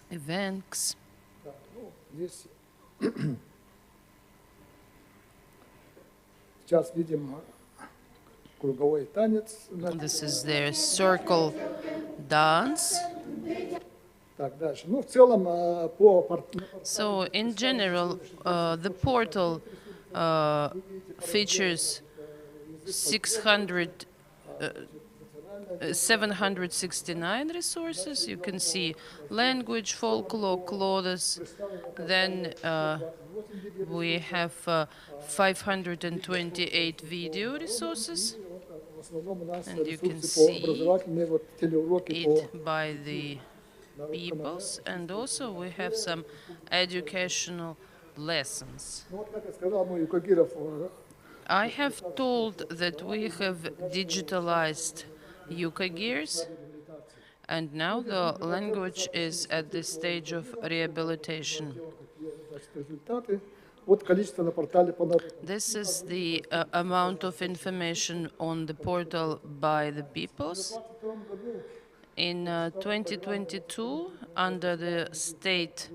events. Здесь сейчас видим круговой танец. This is their circle dance. Так, дальше. Ну, в целом, по So in general, the portal features 769 resources. You can see language, folklore, clothes. Then we have 528 video resources, в основном у нас and you can ресурсы по see образовательные, вот телеуроки по it by the peoples, and also we have some educational lessons. Ну, вот, как я сказал, мы юкагиров I have told that we have digitalized Yuka gears, and now the language is at the stage of rehabilitation. значит, результаты. Вот количество на портале по This is the amount of information on the portal by the peoples. In 2022, under the state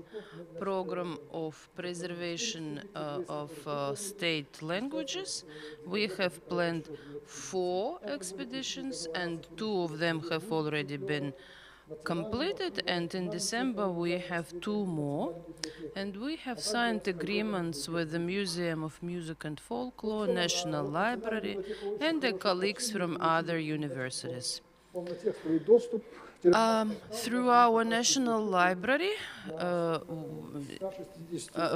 program of preservation of state languages, we have planned 4 expeditions, and 2 of them have already been completed, and in December we have 2 more, and we have signed agreements with the Museum of Music and Folklore, National Library, and the colleagues from other universities. полнотекстовый доступ. Through our national library,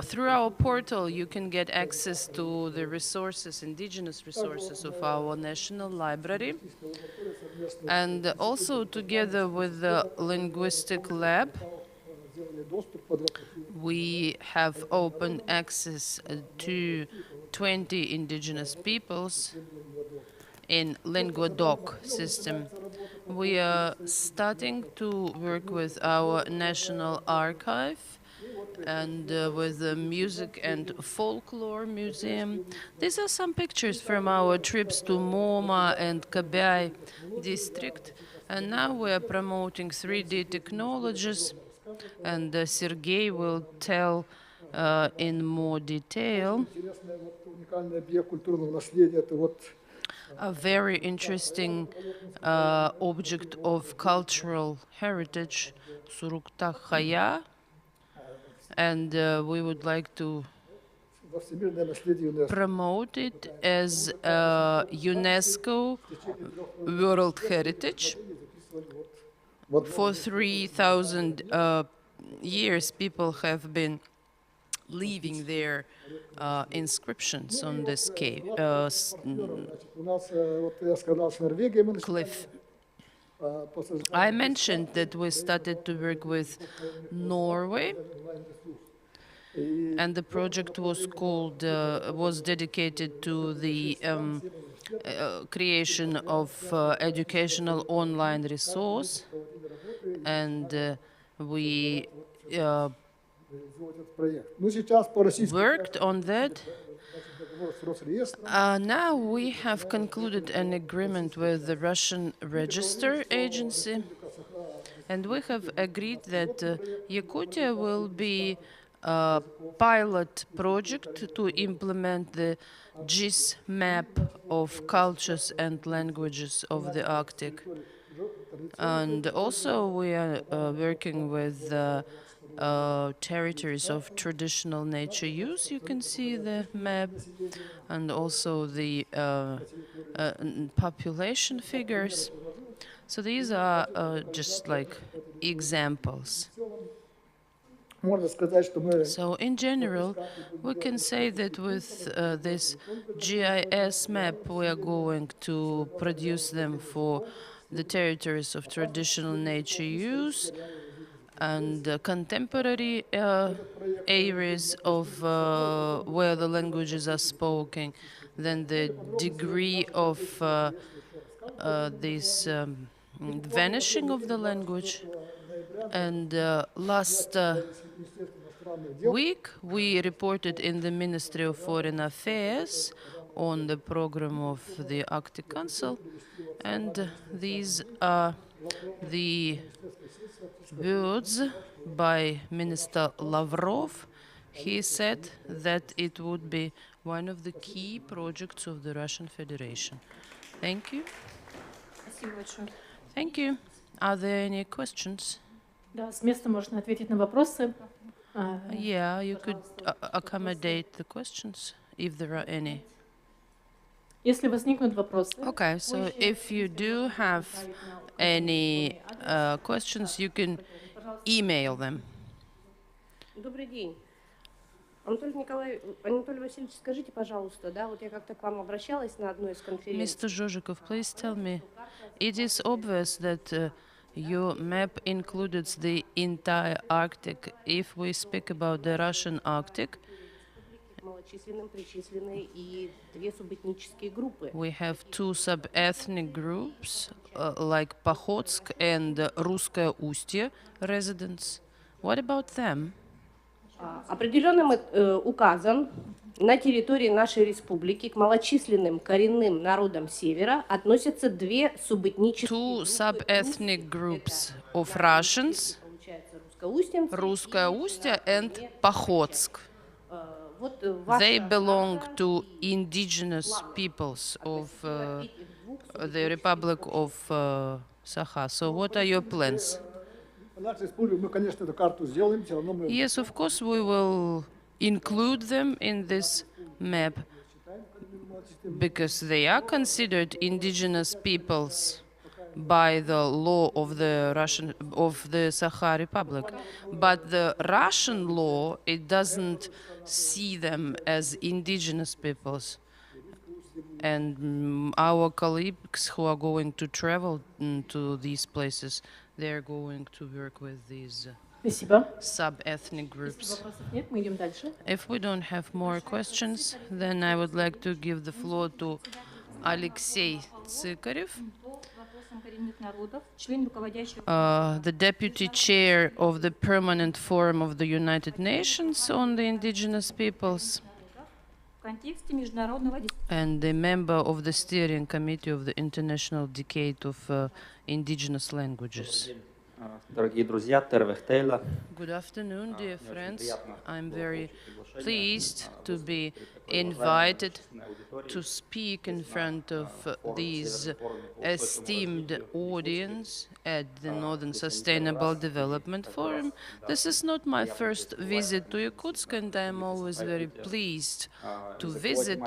through our portal, you can get access to the resources, indigenous resources of our national library. And also together with the Linguistic Lab, we have open access to 20 indigenous peoples in LinguaDoc system. We are starting to work with our national archive and with the Music and Folklore Museum. These are some pictures from our trips to Moma and Kabai district. And now we are promoting 3D technologies, and Sergey will tell in more detail. Интересный уникальный объект культурного наследия – это вот A very interesting object of cultural heritage, Surukta Khaya, and we would like to всемирное наследие ЮНЕСКО. promote it as a UNESCO World Heritage. For 3,000 years, people have been leaving their inscriptions on this cave, У нас, вот я сказал, с Норвегией мы cliff. по сожалению, I mentioned that we started to work with Norway, and the project was called was dedicated to the creation of educational online resource, and we этот проект. Ну, сейчас по российскому worked on that. договору с Росреестром Now we have concluded an agreement with the Russian Register Agency, and we have agreed that Yakutia will be a pilot project to implement the GIS map of cultures and languages of the Arctic. And also we are working with territories of traditional nature use. You can see the map, and also the population figures. So these are just like examples. можно сказать, что мы So in general, we can say that with this GIS map, we are going to produce them for the territories of traditional nature use and contemporary areas of where the languages are spoken. Then the degree of this vanishing of the language. And last week, we reported in the Ministry of Foreign Affairs on the program of the Arctic Council, and these are the words by Minister Lavrov. He said that it would be one of the key projects of the Russian Federation. Thank you. Спасибо большое. Thank you. Are there any questions? Да, с места можно ответить на вопросы. Yeah, you could accommodate the questions if there are any. Если возникнут вопросы, Okay, so if you do have any questions, you can email them. Добрый день. Анатолий Васильевич, скажите, пожалуйста, да, вот я как-то к вам обращалась на одной из конференций. Mr. Zhozhikov, please tell me, it is obvious that your map includes the entire Arctic. If we speak about the Russian Arctic, Малочисленным причислены и две субэтнические группы. we have two sub-ethnic groups like Pokhotsk and Russkое Устье residents. What about them? Определенным указом на территории нашей республики к малочисленным коренным народам Севера относятся две субэтнические Two группы. sub-ethnic groups of Russians, Получается, Russkое Устье and Pokhotsk. They belong to indigenous peoples of the Republic of Sakha. So what are your plans? Наша республика, мы, конечно, эту карту сделаем, все равно мы Yes, of course, we will include them in this map because they are considered indigenous peoples by the law of the Sakha Republic. But the Russian law, it doesn't see them as indigenous peoples. And our colleagues who are going to travel to these places, they're going to work with these спасибо. sub-ethnic Если groups. вопросов нет, мы идем дальше. If we don't have more questions, then I would like to give the floor to Alexei Tsykarev, По вопросам коренных народов, член руководящего the deputy chair of the Permanent Forum of the United Nations on the Indigenous Peoples в контексте международного and the member of the steering committee of the International Decade of Indigenous Languages. Дорогие друзья, Тервех Тейла. Good afternoon, dear friends. I'm very pleased to be invited to speak in front of these esteemed audience at the Northern Sustainable Development Forum. This is not my first visit to Yakutsk, and I'm always very pleased to visit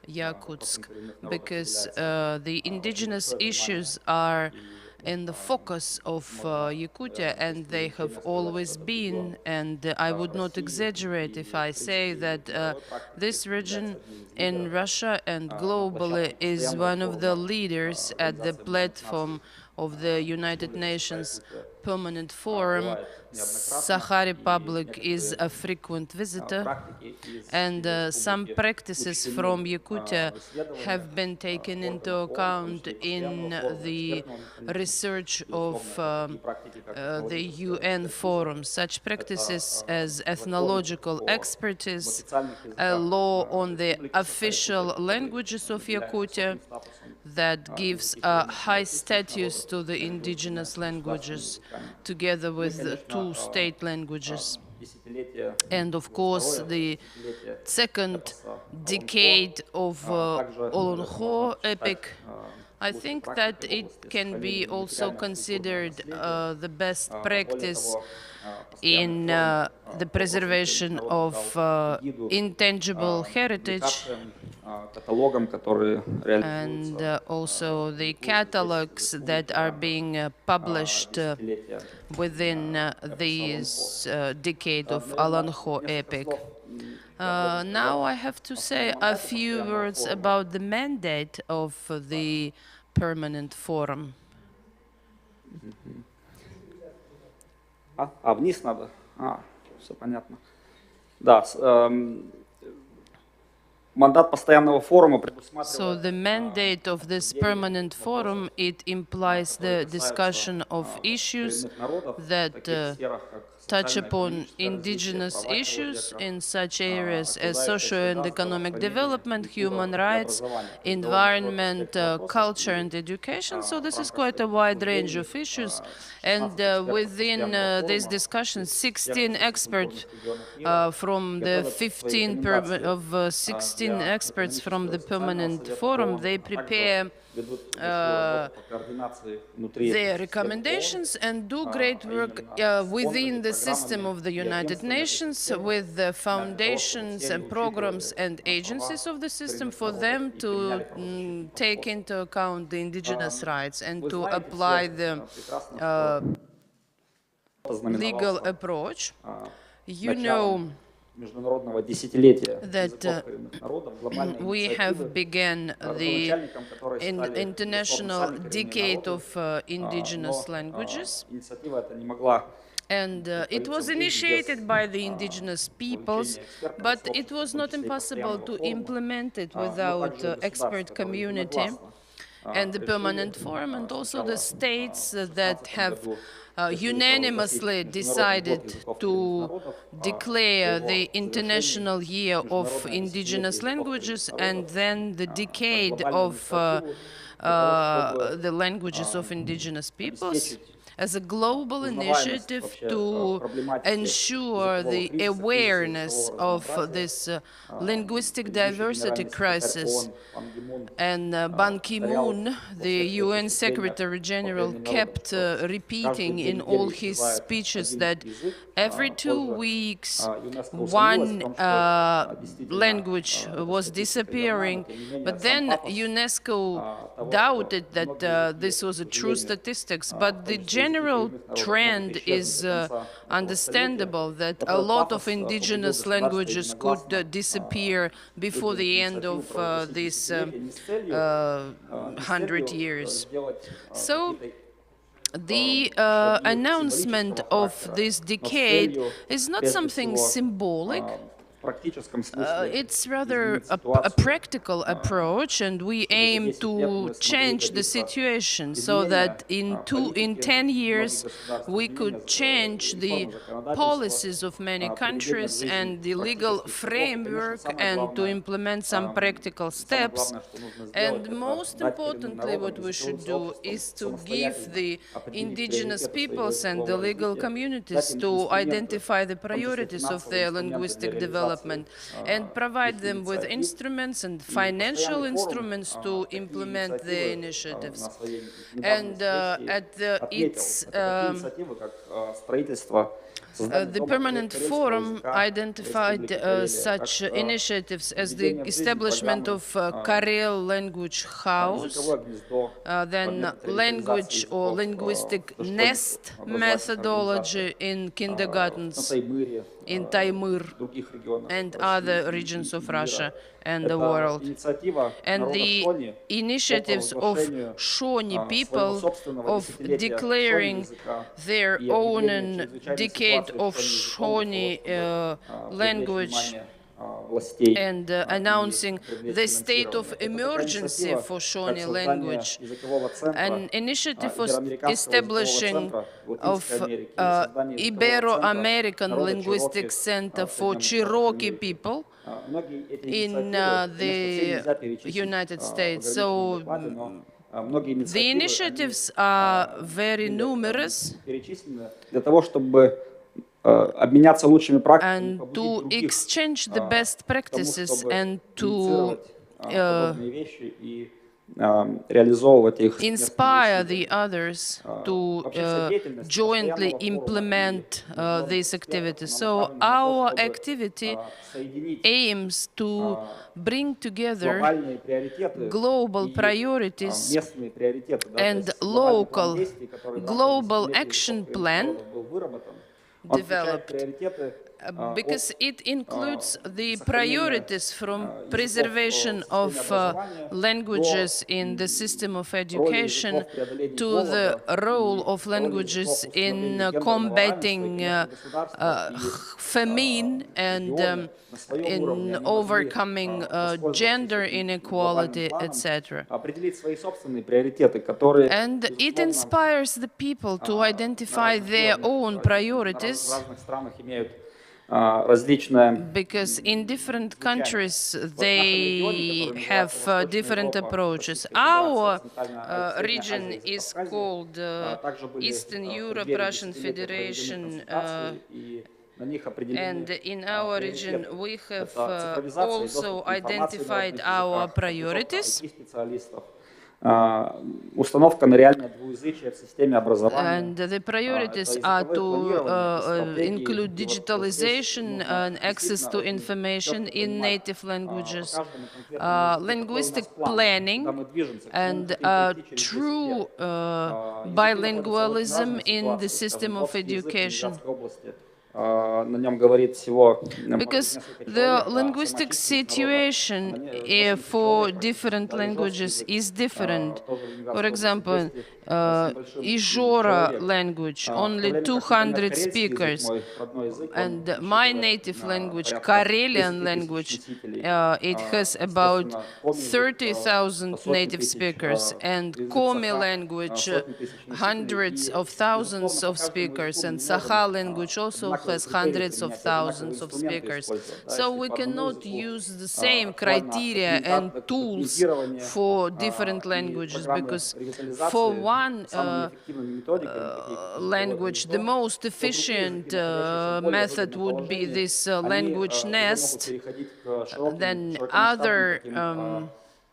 Yakutsk because the indigenous issues are in the focus of Yakutia, and they have always been, and I would not exaggerate if I say that this region in Russia and globally is one of the leaders at the platform of the United Nations Permanent Forum. Sakha Republic is a frequent visitor, and some practices from Yakutia have been taken into account in the research of the UN forum. Such practices as ethnological expertise, a law on the official languages of Yakutia that gives a high status to the indigenous languages, together with the two state languages. And of course, the second decade of Olonho epic, I think that it can be also considered the best practice in the preservation of intangible heritage, and also the catalogs that are being published within this decade of Alanho epic. Now I have to say a few words about the mandate of the Permanent Forum. Вниз надо? Все понятно. Да, мандат постоянного форума предусматривает... So the mandate of this permanent forum, it implies the discussion of issues that touch upon indigenous issues in such areas as socio and economic development, human rights, environment, culture and education. So this is quite a wide range of issues. And within this discussion, 16 experts from the 16 experts from the permanent forum, they prepare their recommendations and do great work within the system of the United Nations with the foundations and programs and agencies of the system for them to take into account the indigenous rights and to apply the legal approach. You know that we have begun the International Decade of Indigenous Languages. And it was initiated by the indigenous peoples, but it was not impossible to implement it without expert community and the permanent forum, and also the states that have unanimously decided to declare the International Year of Indigenous Languages and then the Decade of the Languages of Indigenous Peoples as a global initiative to ensure the awareness of this linguistic diversity crisis. And Ban Ki-moon, the UN Secretary General, kept repeating in all his speeches that every 2 weeks one language was disappearing, but then UNESCO doubted that this was a true statistics, but the general trend is understandable that a lot of indigenous languages could disappear before the end of these 100 years. So the announcement of this decade is not something symbolic. It's rather a practical approach, and we aim to change the situation so that in 10 years we could change the policies of many countries and the legal framework and to implement some practical steps. And most importantly, what we should do is to give the indigenous peoples and the legal communities to identify the priorities of their linguistic development and provide them with instruments and financial instruments to implement the initiatives. And the Permanent Forum identified such initiatives as the establishment of Karel Language House, then language or linguistic nest methodology in kindergartens in Taimyr and other regions of Russia and the world. And the initiatives of Shawnee people of declaring their own decade of Shawnee language and announcing the state of emergency for Shawnee language, an initiative for establishing of Ibero-American Linguistic Center for Cherokee people in the United States. So the initiatives are very numerous, and to exchange the best practices and to inspire the others to jointly implement these activities. So our activity aims to bring together global priorities and local global action plan developed because it includes the сохранения, priorities from языков preservation в of системе образования languages до in the system of роли education языков в преодолении to the голода role и of роли языков languages в установлении in гендерного равенства. И, combating конечно, государство и famine and регионы на своем уровне in они могли overcoming воспользоваться gender этим глобальным inequality, планом, etc. определить свои собственные приоритеты, которые, And it безусловно, inspires the people to на identify разных their уровнях, own в priorities, разных странах имеют различное because in different звучание. countries Вот в нашем регионе, they который have называется Восточная different Европа, approaches. Российская Федерация, Our Центральная, Средняя Азия region и is Закавказье, called также были Eastern в Europe, преддверии Russian десятилетия проведены Federation, консультации, и на них определены and in our region приоритеты. we have Это цифровизация и also доступ к информации на identified родных our языках, подготовка priorities. IT-специалистов, установка на реальное двуязычие в системе образования. And the Это priorities are языковое to планирование и стратегии. include И вот здесь digitalization нужно and access действительно to очень information четко in понимать native по languages, каждому конкретному языку, какой у linguistic нас план, planning, куда мы движемся, к чему мы and хотим прийти через 10 true лет. Языки находятся в очень bilingualism разной in the ситуации. system Скажем, of Обский язык в education. Ленинградской области, на нем говорит всего, может быть, Because несколько the человек, а сама linguistic численность народа, situation 80 for человек практически. different Да, ижорский languages язык, is different. тоже в For Ленинградской области example, 200 с небольшим Ижора человек. language, В то only время как, например, 200 карельский язык, speakers. мой родной язык, он And my насчитывает native language, порядка Karelian 30 тысяч language, носителей. it has about Естественно, коми язык 30,000 сотни native тысяч, speakers, and язык Komi Саха language, сотни тысяч носителей. hundreds И, of безусловно, thousands по of каждому speakers, языку мы and не можем Sakha language also одинаковые has критерии hundreds of применять, одинаковые thousands of инструменты speakers. использовать. Да, So если we по одному cannot языку use the same актуально criteria and tools документирование for different и languages, программы because for ревитализации one самыми эффективными методиками, такие как языковое language, the гнездо, most то другие efficient языки, находящиеся в более method выгодном would be положении, this они language уже могут nest. переходить к широким, Then широкомасштабным other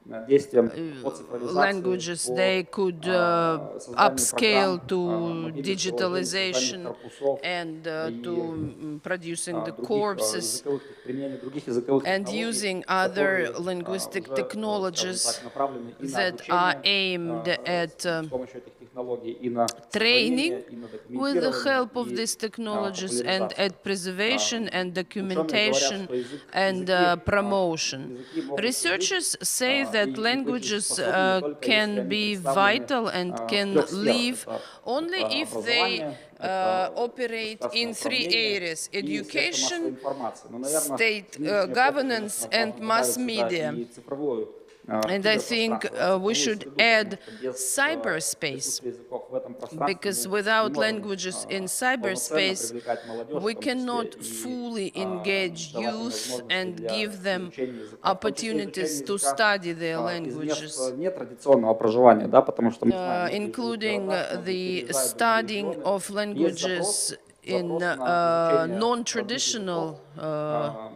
таким действиям по цифровизации, languages they could созданию upscale программ, to мобильных приложений, созданию digitalization корпусов and и to producing the других corpses применение других языковых and технологий, using other которые linguistic уже, скажем technologies так, направлены и на that are обучение aimed at с помощью этих технологий, и на training сохранение, и на with the документирование, help of и these technologies and популяризацию. at preservation and Ученые говорят, documentation что and promotion. языки могут Researchers say и that быть languages жизнеспособными только если can они be представлены vital and в can трех сферах. live only Это if they образование, это operate государственное in three управление areas: и средства массовой education, информации. Но, наверное, state нынешняя эпоха, governance, конечно, and добавить mass сюда media. и цифровую And I think we should add без cyberspace, присутствия языков в этом пространстве because мы не without можем languages in полноценно cyberspace, привлекать молодежь, we в том числе, cannot и fully engage давать им youth возможности and для give them изучения языка, в том числе opportunities изучения to языка study their из мест languages, нетрадиционного проживания, да, потому что мы знаем, многие живут в including городах, многие the переезжают в другие studying регионы. of Есть languages in запрос на изучение non-traditional родных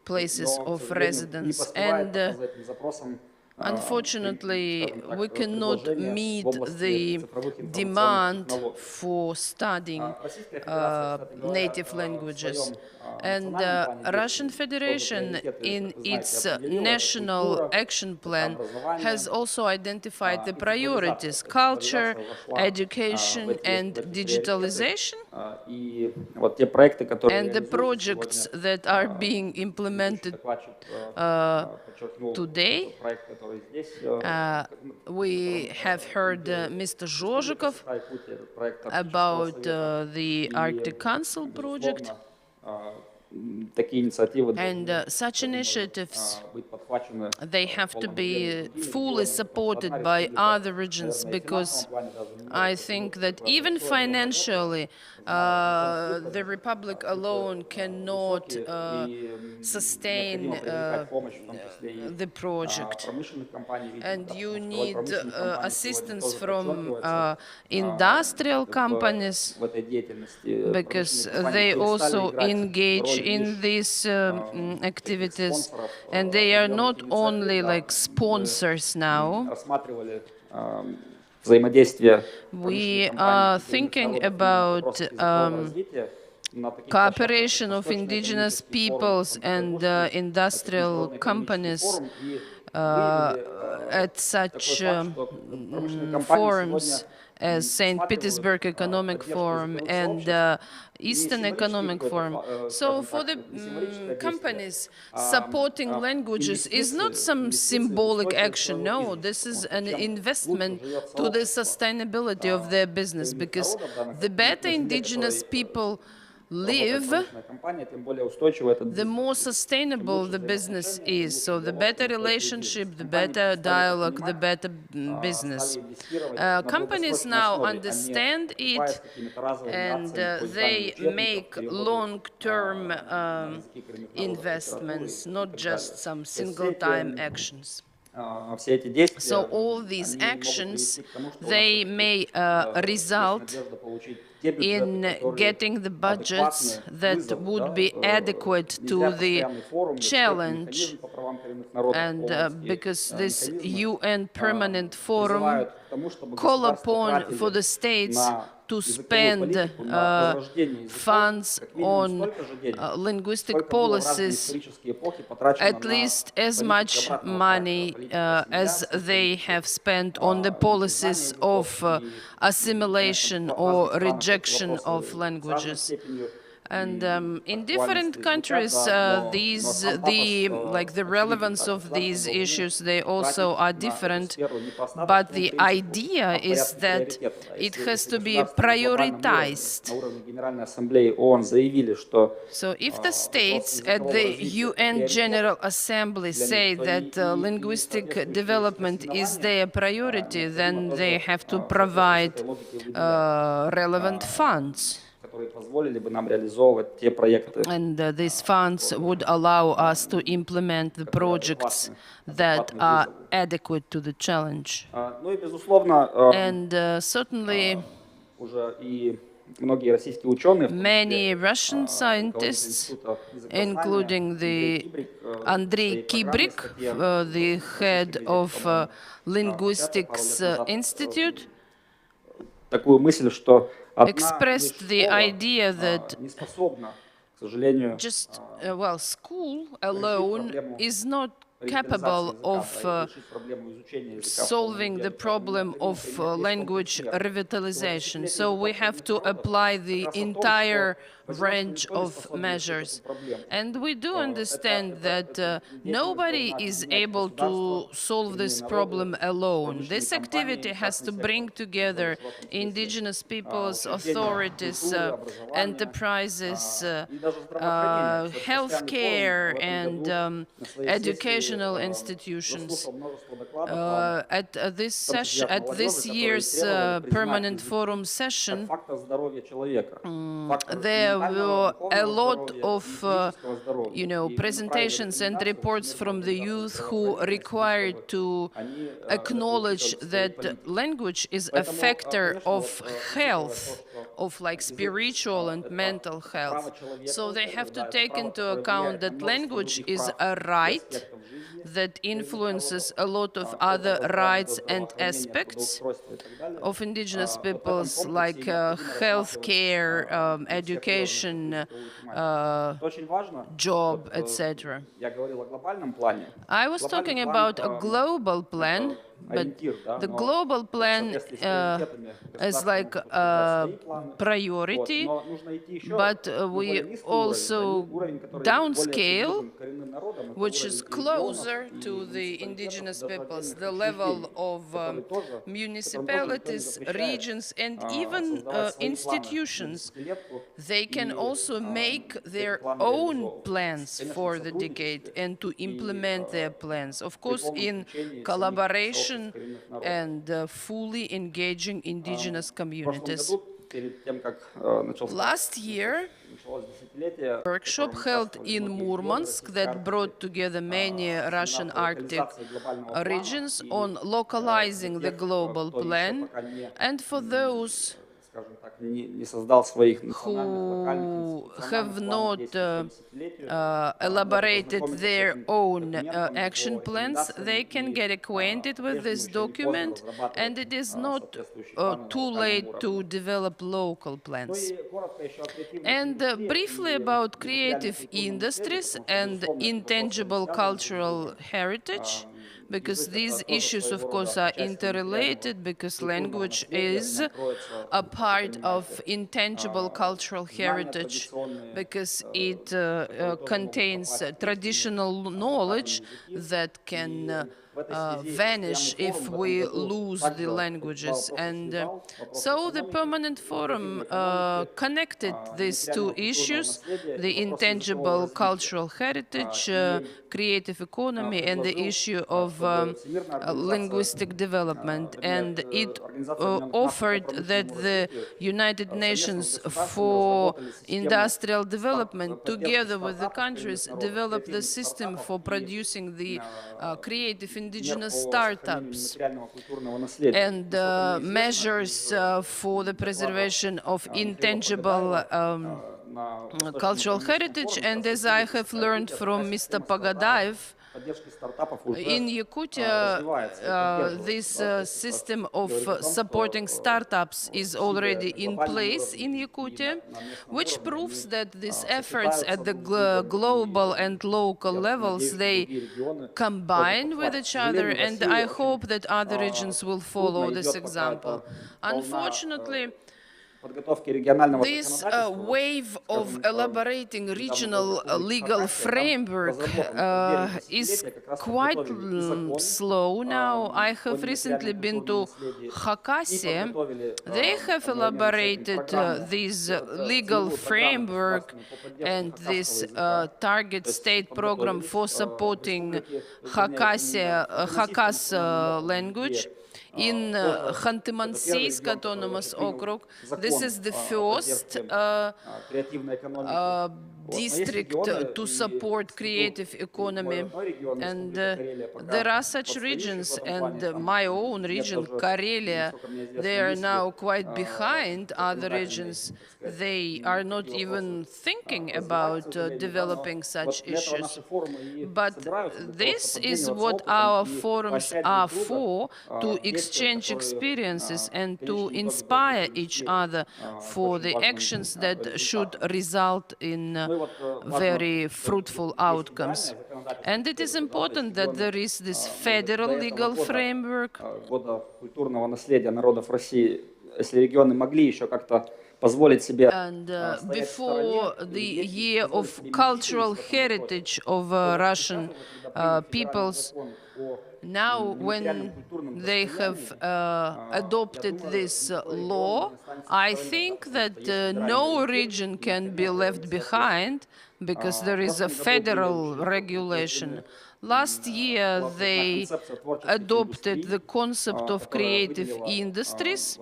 places языков, но, к of сожалению, не residence. поспевает And пока за этим запросом unfortunately, скажем так, we cannot предложения meet в области the цифровых информационных demand технологий. for studying Российская Федерация, кстати говоря, native в languages. своем And национальном плане Russian действий Federation, тоже приоритеты, in как вы знаете, its определила. Это national культура, action это plan, образование, has also identified the и priorities: цифровизация. culture, Цифровизация вошла в education, в and эти приоритеты. digitalization. И вот те проекты, которые And the реализуются projects сегодня, that are being предыдущий implemented докладчик подчеркнул today, тот проект, который здесь. we have heard Mr. Zhozhikov Этот проект about Совета. the И, Arctic Council project. Такие инициативы And должны, such initiatives, быть подхвачены they have в to полном be объеме другими fully регионами, supported потому что by одна other regions, наверное, и в because финансовом плане даже не I может think потянуть that такое even большое работу. financially, the Republic alone cannot sustain Необходимо привлекать помощь, в том числе и the project. промышленных компаний. And you потому что роль need промышленных компаний assistance сегодня тоже from подчеркивается, industrial companies, в этой деятельности. because Промышленные компании they перестали also играть engage роль in лишь these activities, спонсоров and they are определенных not only инициатив. like sponsors now. Рассматривали взаимодействие We промышленных are компаний и thinking народов в about вопросах языкового развития на таких cooperation площадках, of как indigenous Восточный экономический форум, peoples он and Петербургский, industrial Международный экономический companies форум, и выявили at такой such факт, что промышленные компании forums сегодня as St. Petersburg Economic Forum and Eastern Economic Forum. So for the companies, supporting languages is not some symbolic action. No, this is an investment to the sustainability of their business, because the better indigenous people live, the more sustainable the business is. So the better relationship, the better dialogue, the better business. Companies now understand it, and they make long-term investments, not just some single-time actions. So all these actions, they may result in getting the budgets that would be adequate to the challenge, and because this UN Permanent Forum call upon for the states to spend funds on linguistic policies at least as much money as they have spent on the policies of assimilation or rejection of languages. And in different countries, the relevance of these issues, they also are different. But the idea is that it has to be prioritized. So if the states at the UN General Assembly say that linguistic development is their priority, then they have to provide relevant funds. And these funds would allow us to implement the projects that are adequate to the challenge. And certainly, many Russian scientists, including the Andrei Kibrik, the head of Linguistics Institute, expressed the idea that just, school alone is not capable of solving the problem of language revitalization. So we have to apply the entire range of measures. And we do understand that nobody is able to solve this problem alone. This activity has to bring together indigenous peoples, authorities, enterprises, healthcare, and educational institutions. At this year's Permanent Forum session, there were a lot of presentations and reports from the youth who required to acknowledge that language is a factor of health, of spiritual and mental health. So they have to take into account that language is a right that influences a lot of other rights and aspects of indigenous peoples, like healthcare, education, job, etc. I was talking about a global plan, but the global plan is like a priority, but we also downscale, which is closer to the indigenous peoples, the level of municipalities, regions, and even institutions. They can also make their own plans for the decade and to implement their plans, of course, in collaboration and fully engaging indigenous communities. Last year, a workshop held in Murmansk that brought together many Russian Arctic regions on localizing the global plan, and for those who have not elaborated their own action plans, they can get acquainted with this document, and it is not too late to develop local plans. And briefly about creative industries and intangible cultural heritage. because these issues, of course, are interrelated, because language is a part of intangible cultural heritage, because it contains traditional knowledge that can vanish if we lose the languages. And so the Permanent Forum connected these two issues, the intangible cultural heritage, creative economy, and the issue of linguistic development. And it offered that the United Nations for Industrial Development, together with the countries, develop the system for producing the creative indigenous startups and measures for the preservation of intangible cultural heritage. And as I have learned from Mr. Pagadaev, in Yakutia, this system of supporting startups is already in place in Yakutia, which proves that these efforts at the global and local levels, they combine with each other, and I hope that other regions will follow this example. Unfortunately, this wave of elaborating regional legal framework is quite slow now. I have recently been to Khakassia. They have elaborated this legal framework and this target state program for supporting Khakassia language in Khanty-Mansiysk Autonomous Okrug. This is the first district to support creative economy. And there are such regions, and my own region, Karelia, they are now quite behind other regions. They are not even thinking about developing such issues. But this is what our forums are for, to exchange experiences and to inspire each other for the actions that should result in very fruitful outcomes. And it is important that there is this federal legal framework. And before the year of cultural heritage of Russian peoples, now when they have adopted this law, I think that no region can be left behind, because there is a federal regulation. Last year, they adopted the concept of creative industries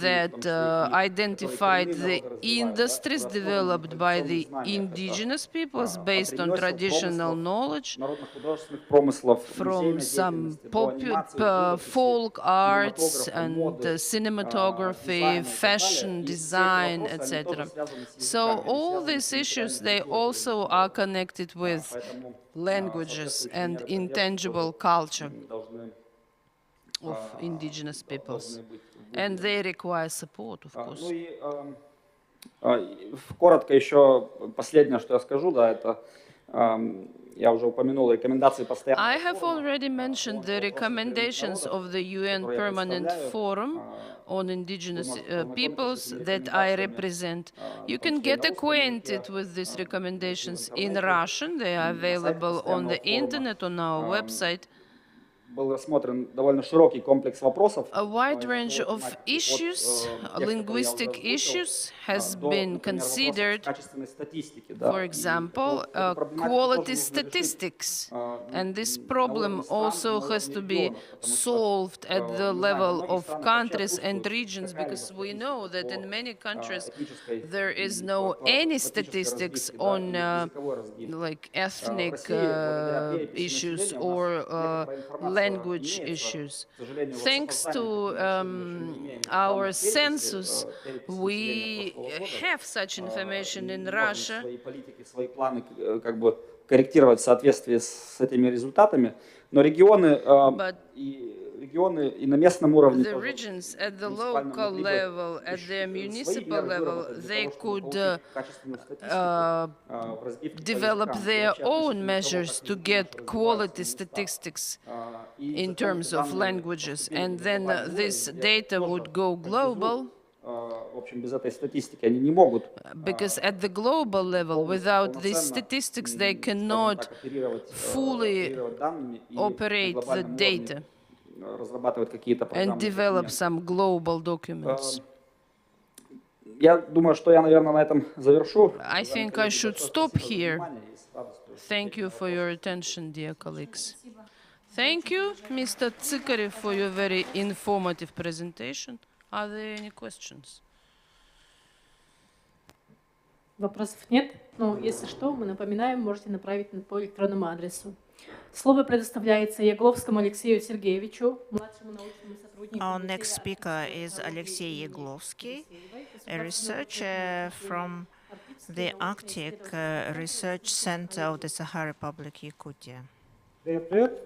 that identified the industries developed by the indigenous peoples based on traditional knowledge from some folk arts and cinematography, fashion, design, etc. So all these issues, they also are connected with languages and intangible culture of indigenous peoples. And they require support, of course. Коротко еще последнее, что я скажу, да, это я уже упомянул рекомендации постоянного. I have already mentioned the recommendations of the UN Permanent Forum on Indigenous peoples that I represent. You can get acquainted with these recommendations in Russian. They are available on the internet, on our website. Был рассмотрен довольно широкий комплекс вопросов. A wide range of issues, linguistic issues, has been considered. For example, quality statistics. And this problem also has to be solved at the level of countries and regions, because we know that in many countries there is no any statistics on like ethnic issues or language issues. Thanks to our census, we have such information in Russia. Свои планы как бы корректировать в соответствии с этими результатами, но регионы и на местном уровне the regions at the local level, at the municipal level, they could develop their own measures to get quality statistics in terms of languages, and then this data would go global, в общем, без этой статистики они не могут, because at the global level, without these statistics, they скажем cannot так, оперировать данными и на operate the глобальном data уровне разрабатывать какие-то and программные develop документы. some global documents. Я думаю, что я, наверное, на этом завершу. I think I should stop here. Thank you for your attention, dear colleagues. Thank you, Mr. Tsikarev, for your very informative presentation. Are there any questions? Вопросов нет, но если что, мы напоминаем, можете направить по электронному адресу. Слово предоставляется Ягловскому Алексею Сергеевичу, младшему научному сотруднику. Our next speaker is Alexei Yaglovsky, a researcher from the Arctic Research Center of the Sakha Republic, Yakutia. Привет, привет.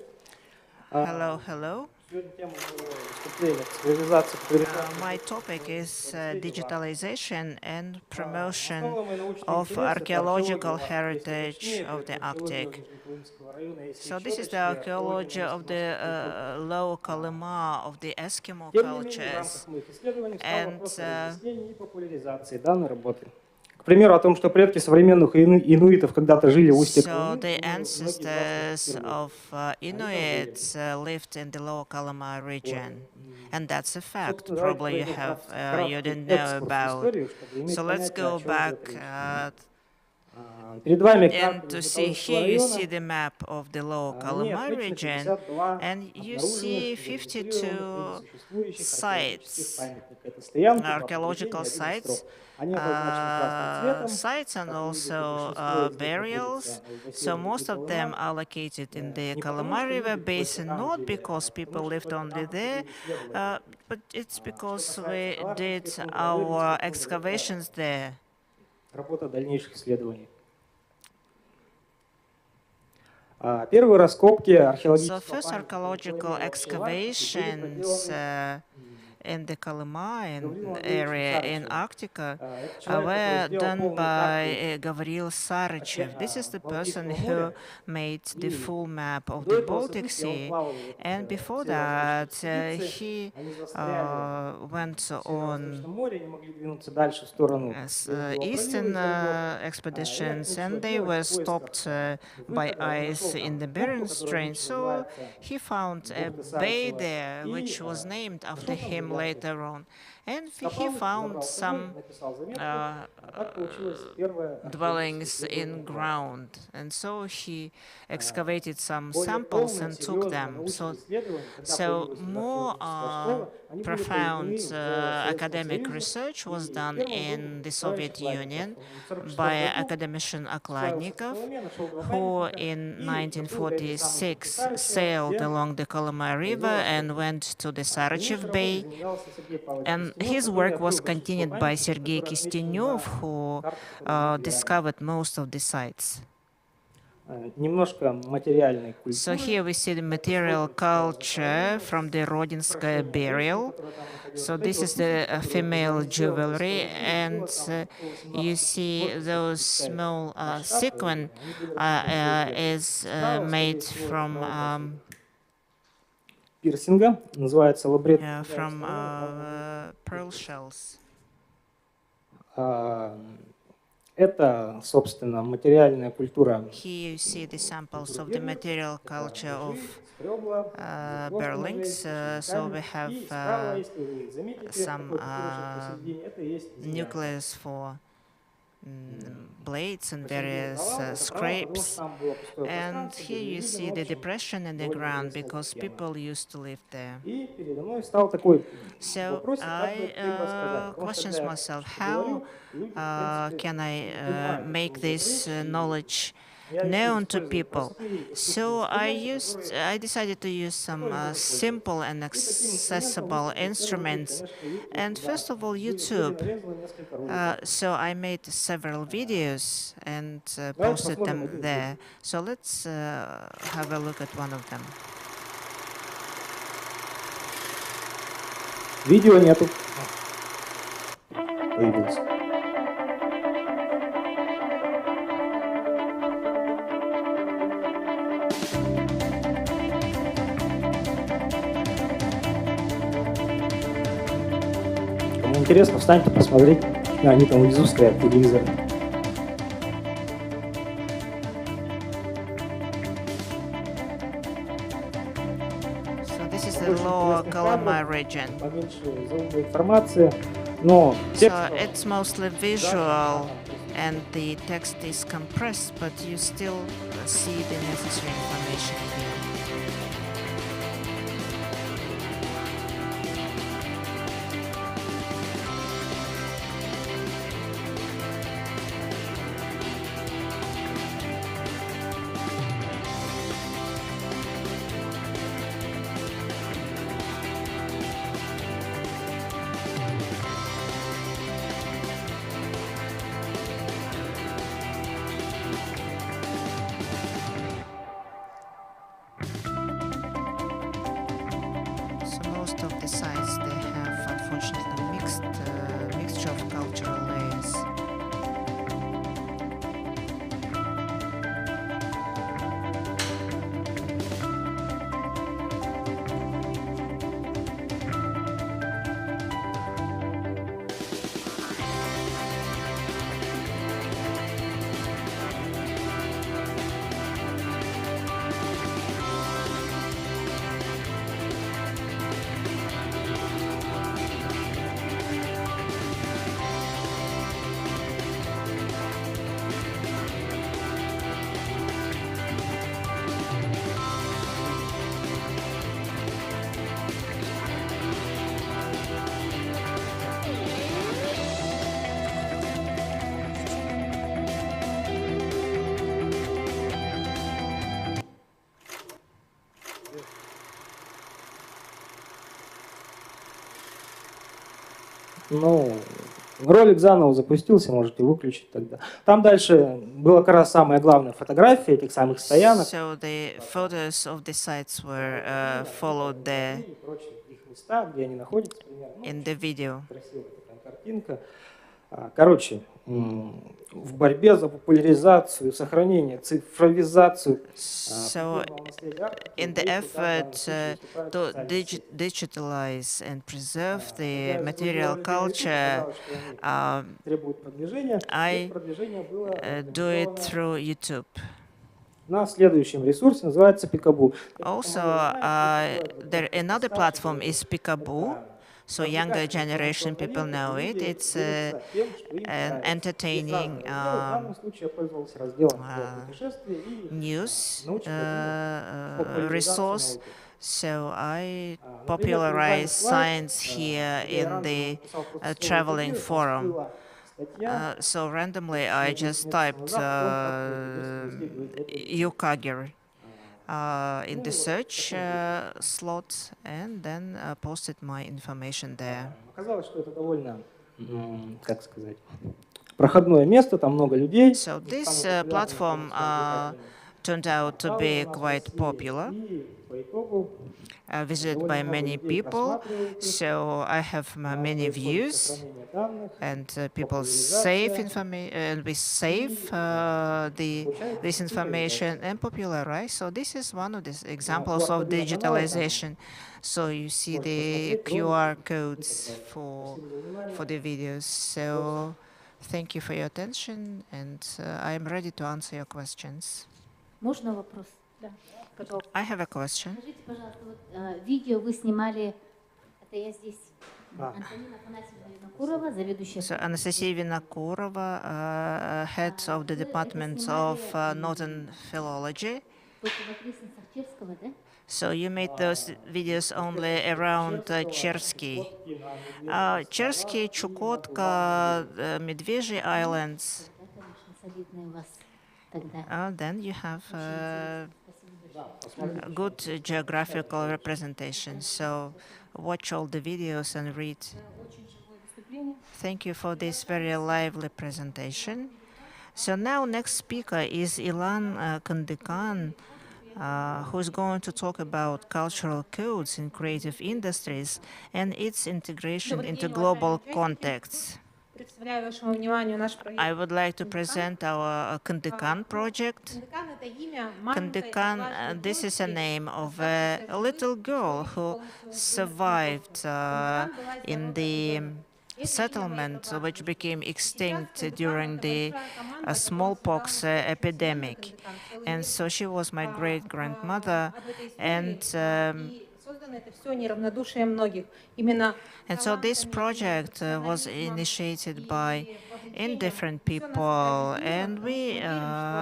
Hello, hello. Сегодня тема моего выступления — цифровизация популяризации. My topic is digitalization and promotion Основа моей научной of интересы — это archaeological археология heritage of the Arctic. So this is the archaeology of the Lower Kolyma, of the Eskimo Тем не менее, в cultures. рамках моих исследований встал And, вопрос о разъяснении и популяризации данной работы. К примеру, о том, что предки современных инуитов когда-то жили в устье So Колымы, the думаю, многие из вас ancestors впервые. of Inuits lived in the Lower Kolyma region, and that's a fact. Собственно, давайте Probably you проведем have краткий you didn't know экскурс в about. историю, чтобы иметь So let's понятие, о go чем back идет речь. and Перед вами карта to see. Междуполярского Here you see района. the map of the Lower В ней Kolyma отмечено region, 52 and you обнаруженных, see зарегистрированных 52 или существующих археологических sites, памятника. Это стоянки, archaeological обсуждения, виды sites, строп. Они обозначены красным цветом. sites, and Как вы видите, also большинство из них burials. находится в So бассейне most реки of them Колыма. are located in the Не потому, Kolyma что River люди только basin, там not жили, because а people потому что lived только only там there, проходили исследования. but it's Что because касается we товарного did естественного our проверки, excavations there. работа дальнейших исследований. Первые раскопки So археологического first памятника archaeological Колыме excavations in the Kolyma area in Arctica were done by Gavril Sarychev. This is the person who made the full map of the Baltic Sea, and before that he went on eastern expeditions, and they were stopped by ice in the Bering Strait. So he found a bay there, which was named after him later on. And he found some dwellings in ground. And so he excavated some samples and took them. So more profound academic research was done in the Soviet Union by academician Akladnikov, who in 1946 sailed along the Kolyma River and went to the Sarychev Bay. And his work was continued by Sergei Kistenyov, who discovered most of the sites. So here we see the material culture from the Rodinskaya burial. So this is the female jewelry, and you see those small sequin is made from пирсинга, называется лабрет. from pearl shells. Это, собственно, материальная культура. Here you see the samples of the material culture of bearlings. So we have some nucleus for blades and various scrapes. And here you see the depression in the ground because people used to live there. So I questions myself, how can I make this knowledge known to people? So I decided to use some simple and accessible instruments, and first of all YouTube. So I made several videos and posted them there. So let's have a look at one of them. Видео нету. Появилось. интересно, встаньте посмотреть. Они там внизу стоят, телевизор. So this is the lower Kalama region. Поменьше заумной информации, но текст So it's mostly visual and the text is compressed, but you still see the necessary information here. So most of the sites they have unfortunately mixture of cultural layers. Ну, ролик заново запустился, можете выключить тогда. Там дальше была как раз самая главная фотография этих самых стоянок. So the photos of the sites were followed there И прочие их места, где они находятся, примерно. in the video. Красивая такая картинка. Короче, в борьбе за популяризацию, сохранение, цифровизацию So in the effort to digitalize and preserve the material culture, требует продвижения. I Продвижение было do it through YouTube. на следующем ресурсе, называется Peekaboo. Also, there another platform is Peekaboo. So younger generation people know it. It's an entertaining news resource. So I popularize science here in the traveling forum. So randomly I just typed Yukagir in the search slot and then posted my information there. Оказалось, что это довольно, как сказать, проходное место, там много людей. So this platform turned out to be quite popular, visited by many people. So I have many views, and people save information, and we save this information and popularize. So this is one of the examples of digitalization. So you see the QR codes for the videos. So thank you for your attention, and I am ready to answer your questions. Можно вопрос? Да, пожалуйста. I have a question. Скажите, пожалуйста, вот видео вы снимали, это я здесь, Антонина Афанасьевна Винокурова, заведующая. So Anastasia Vinokurova, head of the Department of Northern Philology. Только в окрестностях Черского, да? So you made those videos only around Chersky. Chersky, Chukotka, Medvezhye Islands. Да, конечно, солидные у вас тогда. Then you have good geographical representation. So watch all the videos and read. Thank you for this very lively presentation. So now next speaker is Ilan Kandikan, who's going to talk about cultural codes in creative industries and its integration into global contexts. Представляю вашему вниманию наш проект. I would like to present our Kandikan project. Кандыкан — это имя маленькой Kandikan, отважной this is a девушки, name of a little girl who survived in the settlement which became extinct during the smallpox epidemic. And so she was my great-grandmother, and so this project was initiated by indifferent people, and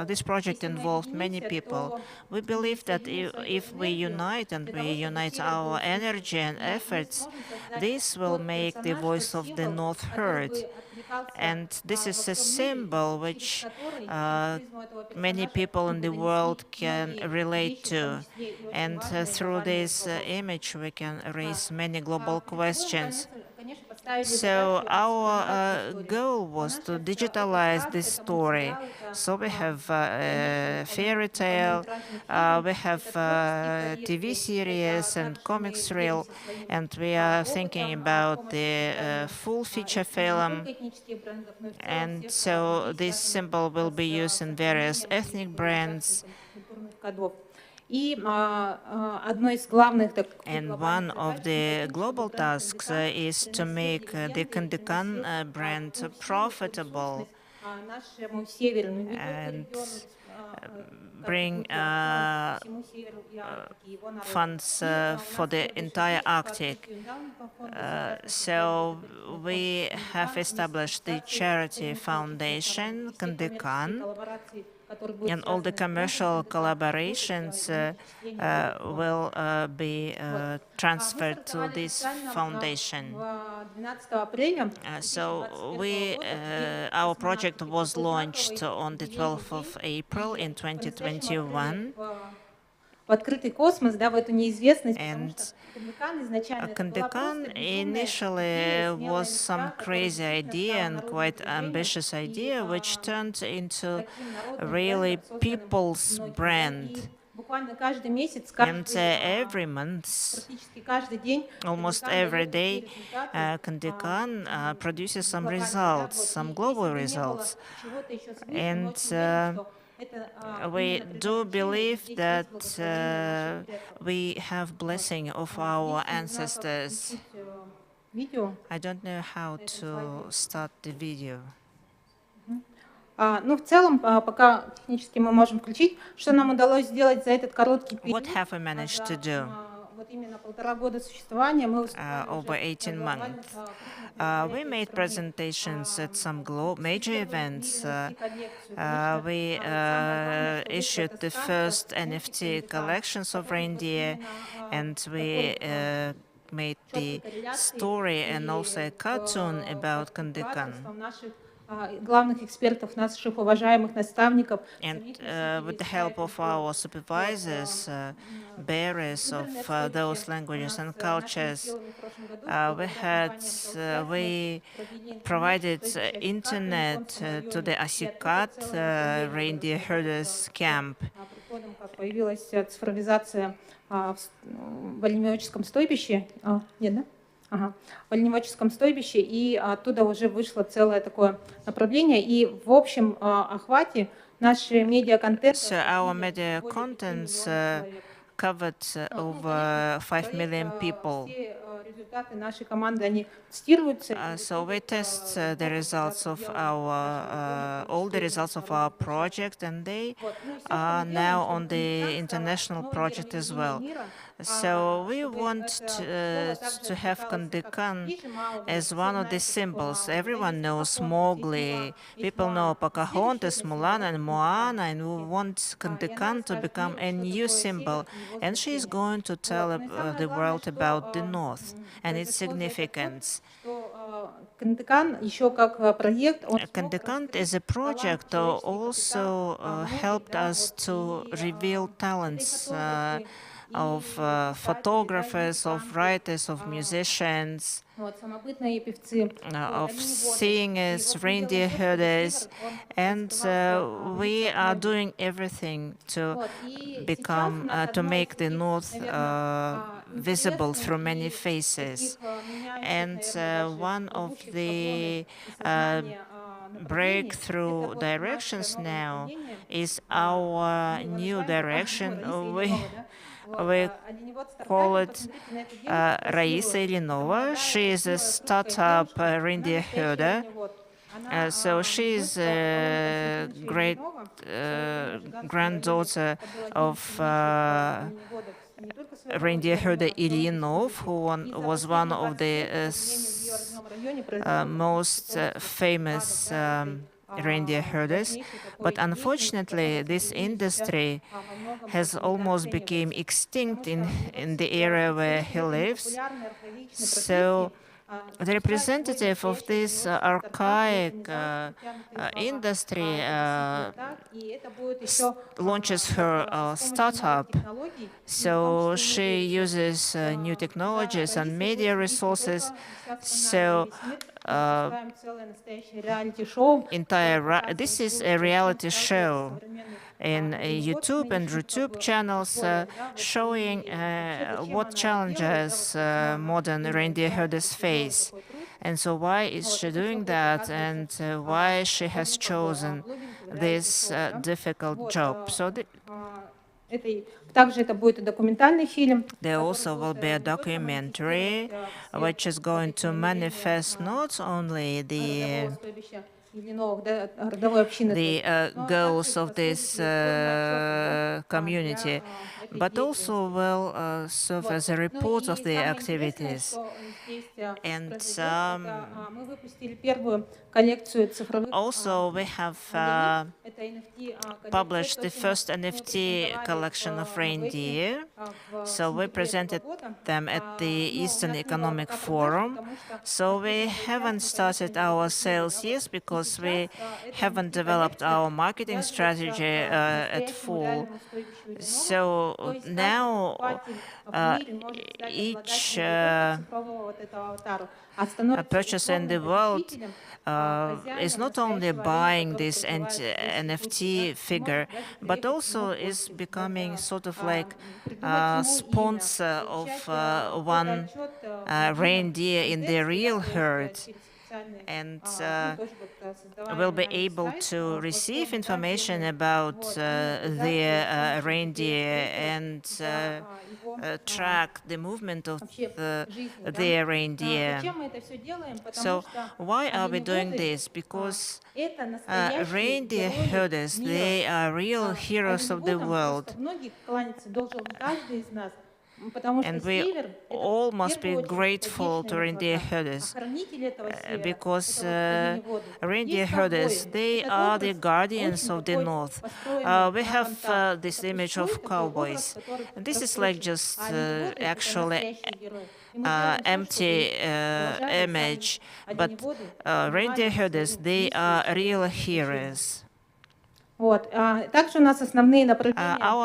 this project involved many people. We believe that if we unite and we unite our energy and efforts, this will make the voice of the North heard. And this is a symbol which many people in the world can relate to. And through this image, we can raise many global questions. So our goal was to digitalize this story. So we have fairy tale, we have TV series and comics reel, and we are thinking about the full feature film. And so this symbol will be used in various ethnic brands. And one of the global tasks is to make the Kandakan brand profitable and bring funds for the entire Arctic. So we have established the charity foundation, Kandakan, and all the commercial collaborations will be transferred to this foundation. So our project was launched on the 12th of April in 2021. And Kandakan initially was some crazy idea and quite ambitious idea, which turned into a really people's brand. And every month, almost every day, Kandakan produces some results, some global results. And we do believe that we have blessing of our ancestors. I don't know how to start the video. Ну, в целом, пока технически мы можем включить, что нам удалось сделать за этот короткий период. What have we managed to do? Вот именно 1,5 года существования мы over 18 months. We made presentations at some major events. We issued the first NFT collections of reindeer, and we made the story and also a cartoon about Kandakan. Главных экспертов, наших уважаемых наставников. And with the help of our supervisors, bearers of those languages and cultures, we provided internet to the Asikat reindeer herders camp. Появилась цифровизация в оленеводческом стойбище. Нет, да? В оленеводческом стойбище, и оттуда уже вышло целое такое направление. И в общем охвате наши медиа-контент... So our media contents covered over 5 million people. So we test the results of all the results of our project, and they are now on the international project as well. So we want to have Kandakan as one of the symbols. Everyone knows Mowgli, people know Pocahontas, Mulan, and Moana, and we want Kandakan to become a new symbol. And she is going to tell the world about the North and its significance. Kandakan as a project also helped us to reveal talents of photographers, of writers, of musicians, of singers, reindeer herders, and we are doing everything to make the North visible through many faces. And one of the breakthrough directions now is our new direction. We call it Raisa Ilinova. She is a startup reindeer herder. So she is a great granddaughter of reindeer herder Ilinov, who was one of the most famous reindeer herders. But unfortunately, this industry has almost become extinct in the area where he lives. So the representative of this archaic industry launches her startup. So she uses new technologies and media resources. So this is a reality show in YouTube and YouTube channels showing what challenges modern reindeer herders face. And so why is she doing that, and why she has chosen this difficult job? So there also will be a documentary which is going to manifest not only the goals of this community, but also will serve as a report of the activities. And also we have published the first NFT collection of reindeer. So we presented them at the Eastern Economic Forum. So we haven't started our sales yet because we haven't developed our marketing strategy at full. So now each purchaser in the world is not only buying this NFT figure, but also is becoming sort of like a sponsor of one reindeer in the real herd, and will be able to receive information about the reindeer and track the movement of their reindeer. So why are we doing this? Because reindeer herders, they are real heroes of the world. And we all must be grateful to reindeer herders because reindeer herders, they are the guardians of the North. We have this image of cowboys. And this is like just actually empty image, but reindeer herders, they are real heroes. Our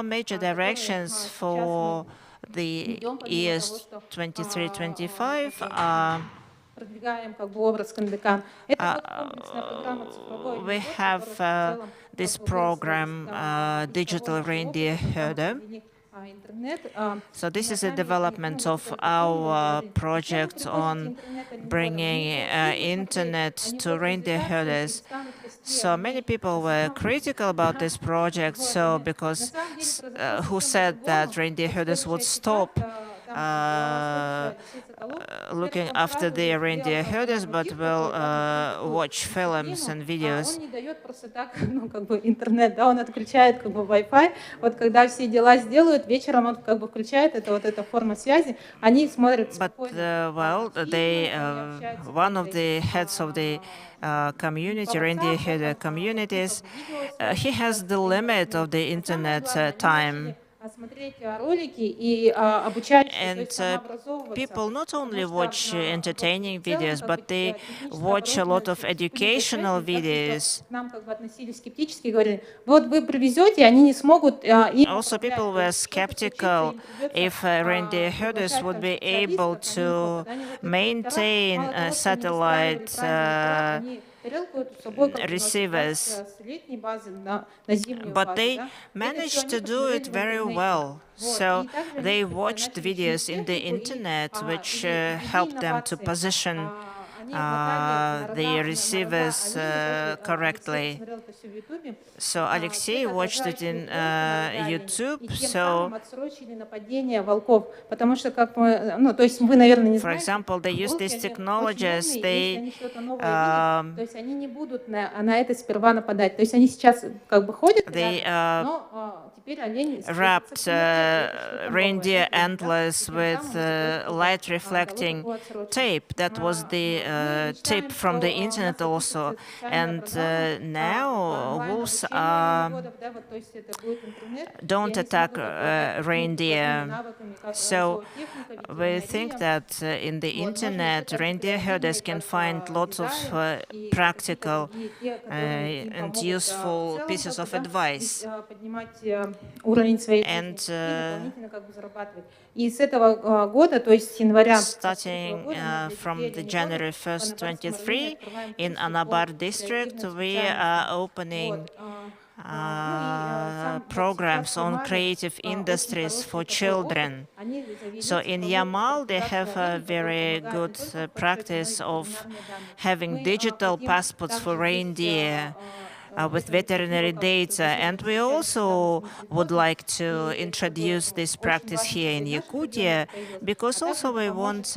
major directions for the years 23-25 we have this program, Digital Reindeer Herder. So this is a development of our project on bringing internet to reindeer herders. So many people were critical about this project, so because who said that reindeer herders would stop looking after their reindeer herders, but will watch films and videos. Интернет, да, он отключает как бы Wi-Fi. Вот когда все дела сделают, вечером он как бы включает, это вот эта форма связи, они смотрят спокойно. Well, they, one of the heads of the community, reindeer herder communities, he has the limit of the internet time. And people not only watch entertaining videos, but they watch a lot of educational videos. Also, people were skeptical if reindeer herders would be able to maintain satellite receivers, but they managed to do it very well. So they watched videos in the internet which helped them to position the receivers correctly. So Alexei watched it in YouTube. So, for example, they use these technologies. They wrapped reindeer antlers with light reflecting tape. That was the tape from the internet also. And now wolves don't attack reindeer. So we think that in the internet, reindeer herders can find lots of practical and useful pieces of advice. And starting from the January 1st, 23, in Anabar district, we are opening programs on creative industries for children. So in Yamal, they have a very good practice of having digital passports for reindeer with veterinary data. And we also would like to introduce this practice here in Yakutia, because also we want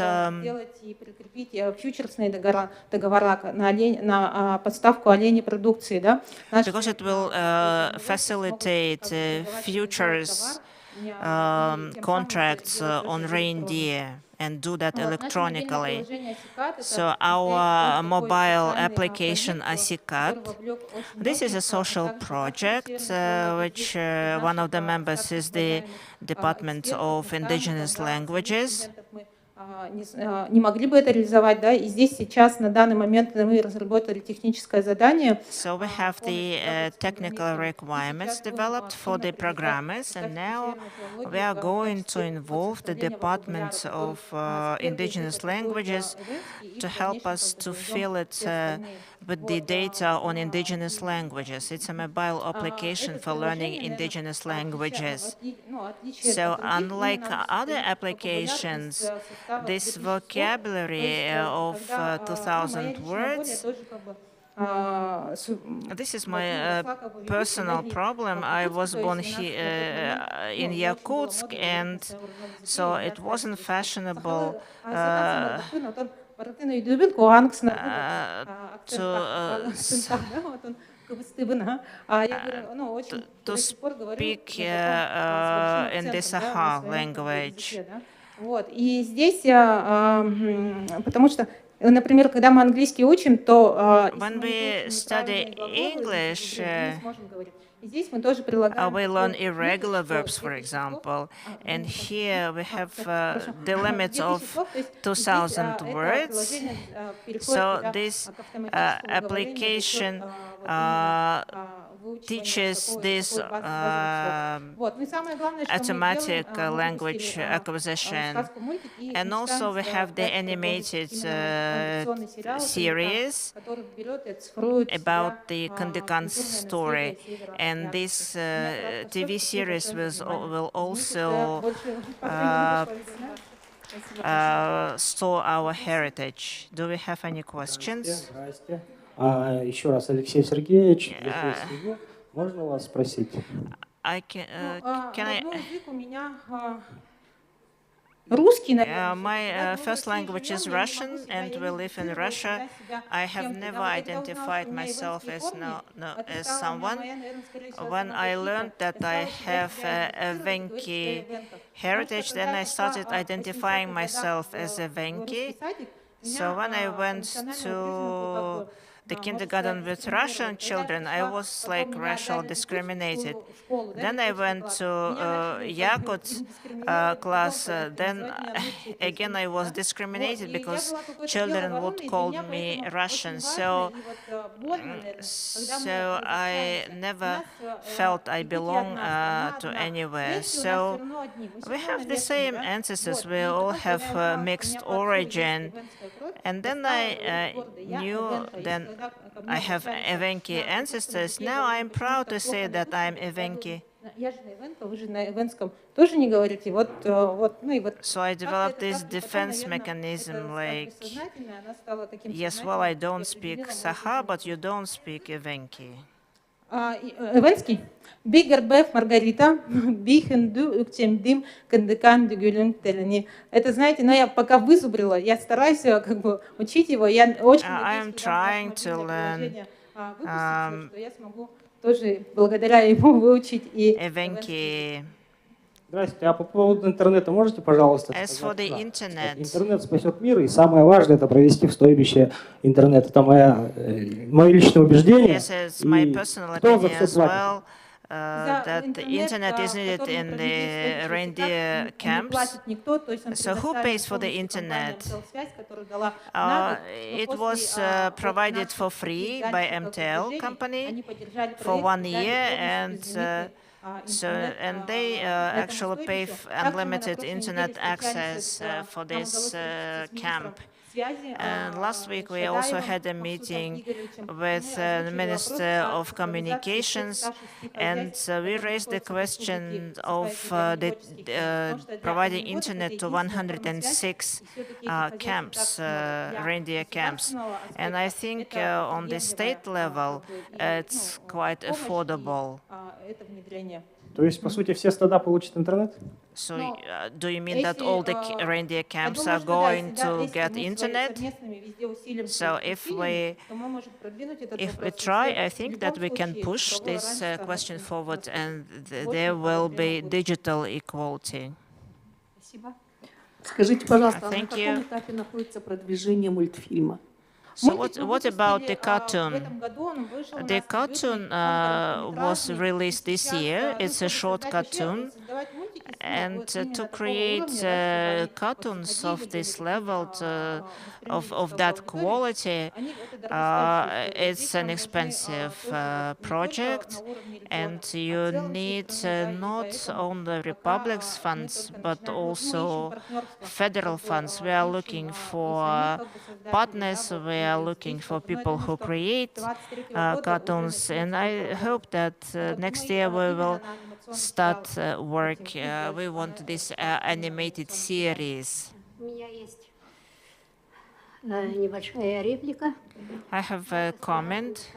because it will facilitate futures contracts on reindeer and do that electronically. So our mobile application Asikat, this is a social project which one of the members is the Department of Indigenous Languages. не могли бы это реализовать, да, и здесь сейчас на данный момент мы разработали техническое задание. So we have the technical requirements developed for the programmers, and now we are going to involve the Department of Indigenous Languages to help us to fill it with the data on indigenous languages. It's a mobile application for learning indigenous languages. So unlike other applications, this vocabulary of 2,000 words, this is my personal problem. I was born here in Yakutsk, and so it wasn't fashionable to speak in the Saha language. Вот. И здесь, потому что, например, когда мы английский учим, то when we study English, we learn irregular verbs, for example, and here we have the limit of 2,000 words. So this application teaches this automatic language acquisition. And also we have the animated series about the Kandikan's story. And this TV series will also store our heritage. Do we have any questions? Еще раз, Алексей Сергеевич, можно вас спросить? My first language is Russian, and we live in Russia. I have never identified myself as someone. When I learned that I have a Venki heritage, then I started identifying myself as a Venki. So when I went to the kindergarten with Russian children, I was like racially discriminated. Then I went to Yakut class. Then again I was discriminated because children would call me Russian. So I never felt I belong to anywhere. So we have the same ancestors. We all have mixed origin. And then I knew then I have Evenki ancestors. Now I'm proud to say that I'm Evenki. Я же на ивенка, вы же на ивенском тоже не говорите. So I developed this defense mechanism like, yes, well, I don't speak Saha, but you don't speak Evenki. Эвенский? Бигер беф Маргарита, бихенду уктемдим кандыкан дюгюлен телени. Это, знаете, но я пока вызубрила, я стараюсь как бы учить его. Я очень I'm trying to learn что я смогу тоже благодаря ему выучить и Evenki. Здравствуйте, а по поводу интернета можете, пожалуйста, As for сказать? the internet, Интернет спасет мир, и самое важное — это провести в стойбище интернет. Это мое личное убеждение. yes, it's my personal Кто за opinion все as платит? well. That the internet is needed in the reindeer camps. So who pays for the internet? It was provided for free by MTL company for 1 year, and they actually pay unlimited internet access for this camp. And last week we also had a meeting with the Minister of Communications, and we raised the question of providing internet to 106 camps, reindeer camps. And I think on the state level it's quite affordable. То есть, по сути, все стада получат интернет? So do you mean that all the reindeer camps are going to get internet? So if we try, I think that we can push this question forward, and there will be digital equality. Скажите, пожалуйста, на Thank каком you. этапе находится продвижение мультфильма? So what about the cartoon? The cartoon was released this year. It's a short cartoon. And to create cartoons of this level, of that quality, it's an expensive project. And you need not only Republic's funds, but also federal funds. We are looking for partners. We are looking for people who create cartoons, and I hope that next year we will start work. We want this animated series. I have a comment.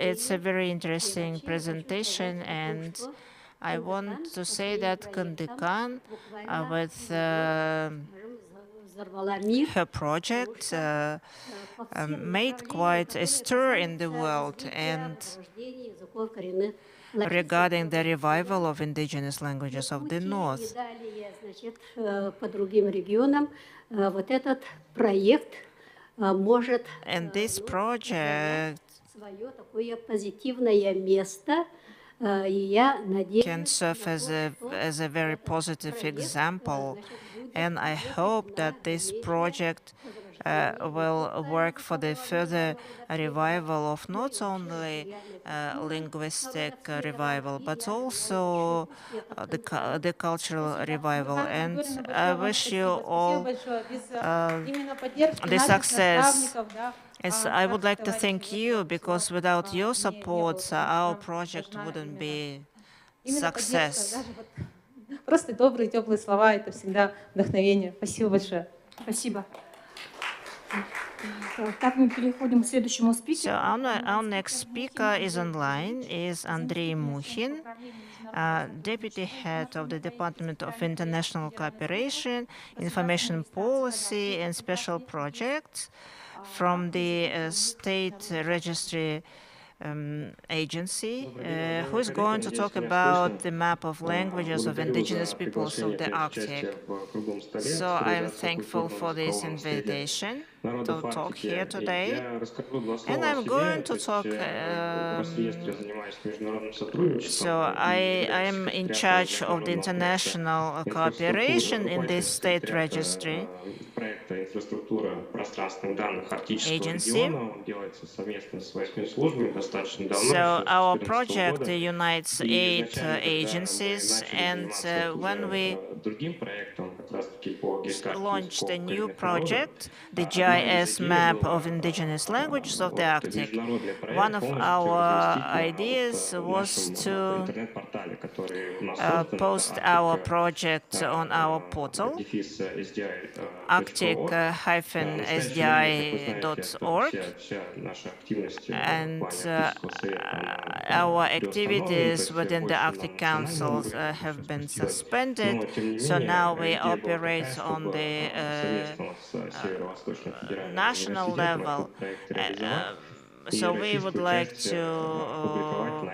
It's a very interesting presentation, and I want to say that Kandikan, with her project, made quite a stir in the world, and regarding the revival of indigenous languages of the North. And this project can serve as a very positive example, and I hope that this project will work for the further revival of not only linguistic revival, but also the cultural revival. And I wish you all the success. Yes, I would like to thank you, because without your support, our project wouldn't be success. Просто добрые, теплые слова — это всегда вдохновение. Спасибо большое. Спасибо. Так, мы переходим к следующему So спикеру. our next speaker is online, is Andrei Mukhin, Deputy Head of the Department of International Cooperation, Information Policy and Special Projects from the State Registry Agency, who is going to talk about the map of languages of indigenous peoples of the Arctic. So I am thankful for this invitation to talk here today. And I'm going to talk, so I am in charge of the international cooperation in this state registry agency. So our project unites 8 agencies, and when we launched a new project, the GIS map of indigenous languages of the Arctic. One of our ideas was to post our project on our portal, arctic-sdi.org, and our activities within the Arctic Councils have been suspended, so now we operate on the national level. So we would like to